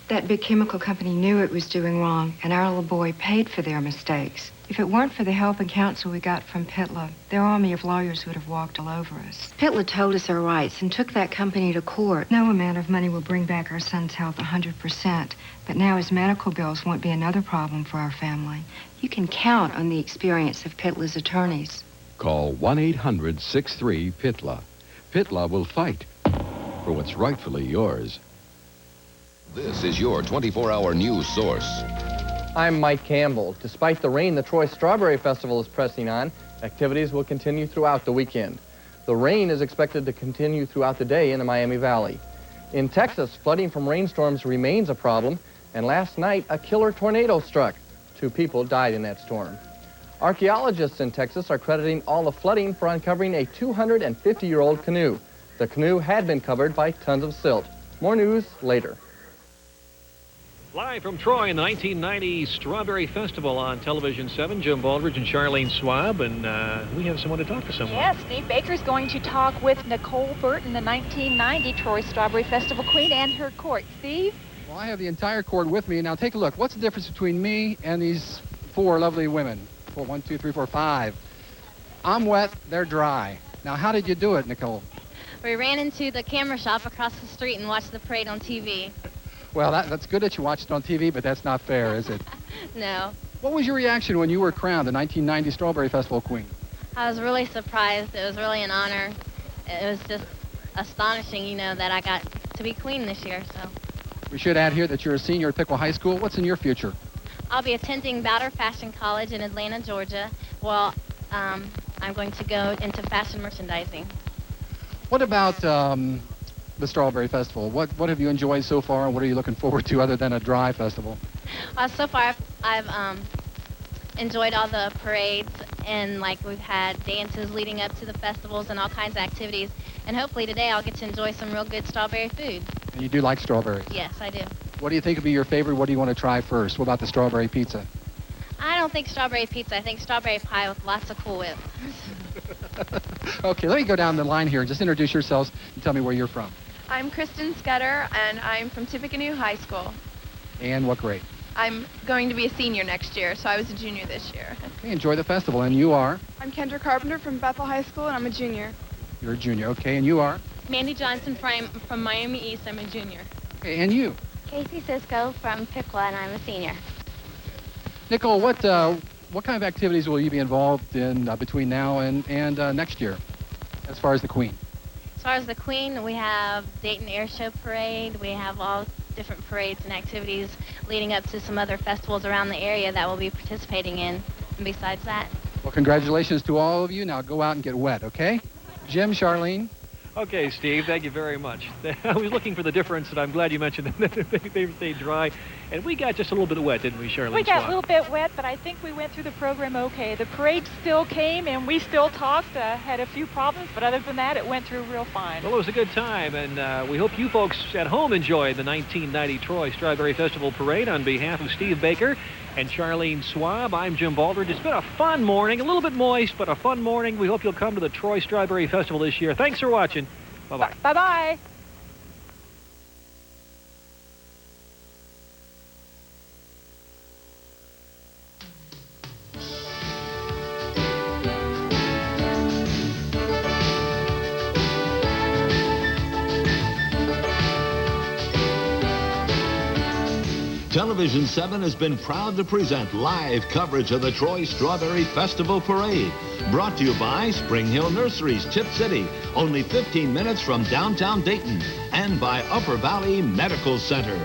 That big chemical company knew it was doing wrong, and our little boy paid for their mistakes. If it weren't for the help and counsel we got from Pitla, their army of lawyers would have walked all over us. Pitla told us our rights and took that company to court. No amount of money will bring back our son's health 100%, but now his medical bills won't be another problem for our family. You can count on the experience of Pitla's attorneys. Call 1-800-63-PITLA. Pitla will fight for what's rightfully yours. This is your 24-hour news source. I'm Mike Campbell. Despite the rain the Troy Strawberry Festival is pressing on, activities will continue throughout the weekend. The rain is expected to continue throughout the day in the Miami Valley. In Texas, flooding from rainstorms remains a problem, and last night a killer tornado struck. 2 people died in that storm. Archaeologists in Texas are crediting all the flooding for uncovering a 250-year-old canoe. The canoe had been covered by tons of silt. More news later. Live from Troy in the 1990 Strawberry Festival on Television 7, Jim Baldridge and Charlene Schwab, and we have someone to talk to someone. Yes, Steve Baker's going to talk with Nicole Burton, the 1990 Troy Strawberry Festival queen, and her court. Steve? Well, I have the entire court with me. Now, take a look. What's the difference between me and these 4 lovely women? 1, 2, 3, 4, 5. I'm wet, they're dry. Now, how did you do it, Nicole? We ran into the camera shop across the street and watched the parade on TV. Well, that's good that you watched it on TV, but that's not fair, is it? No. What was your reaction when you were crowned the 1990 Strawberry Festival queen? I was really surprised. It was really an honor. It was just astonishing, you know, that I got to be queen this year, so. We should add here that you're a senior at Piqua High School. What's in your future? I'll be attending Bowder Fashion College in Atlanta, Georgia. Well, I'm going to go into fashion merchandising. What about the Strawberry Festival? What have you enjoyed so far, and what are you looking forward to other than a dry festival? So far, I've enjoyed all the parades, and like we've had dances leading up to the festivals and all kinds of activities. And hopefully today I'll get to enjoy some real good strawberry food. And you do like strawberries? Yes, I do. What do you think would be your favorite? What do you want to try first? What about the strawberry pizza? I don't think strawberry pizza. I think strawberry pie with lots of Cool Whip. Okay, let me go down the line here and just introduce yourselves and tell me where you're from. I'm Kristen Scudder, and I'm from Tippecanoe High School. And what grade? I'm going to be a senior next year, so I was a junior this year. Okay, enjoy the festival. And you are? I'm Kendra Carpenter from Bethel High School, and I'm a junior. You're a junior. Okay, and you are? Mandy Johnson from Miami East. I'm a junior. Okay, and you? Casey Cisco from Piqua, and I'm a senior. Nicole, what kind of activities will you be involved in between now and next year, as far as the Queen? As far as the Queen, we have Dayton Air Show Parade. We have all different parades and activities leading up to some other festivals around the area that we'll be participating in. And besides that. Well, congratulations to all of you. Now go out and get wet, okay? Jim, Charlene? Okay, Steve, thank you very much. I was looking for the difference, and I'm glad you mentioned that they stayed dry. And we got just a little bit wet, didn't we, Charlene? We got a little bit wet, but I think we went through the program okay. The parade still came, and we still talked, had a few problems, but other than that, it went through real fine. Well, it was a good time, and we hope you folks at home enjoyed the 1990 Troy Strawberry Festival Parade. On behalf of Steve Baker and Charlene Swab, I'm Jim Baldridge. It's been a fun morning, a little bit moist, but a fun morning. We hope you'll come to the Troy Strawberry Festival this year. Thanks for watching. Bye-bye. Bye-bye. Television 7 has been proud to present live coverage of the Troy Strawberry Festival Parade. Brought to you by Spring Hill Nurseries, Tip City, only 15 minutes from downtown Dayton, and by Upper Valley Medical Center.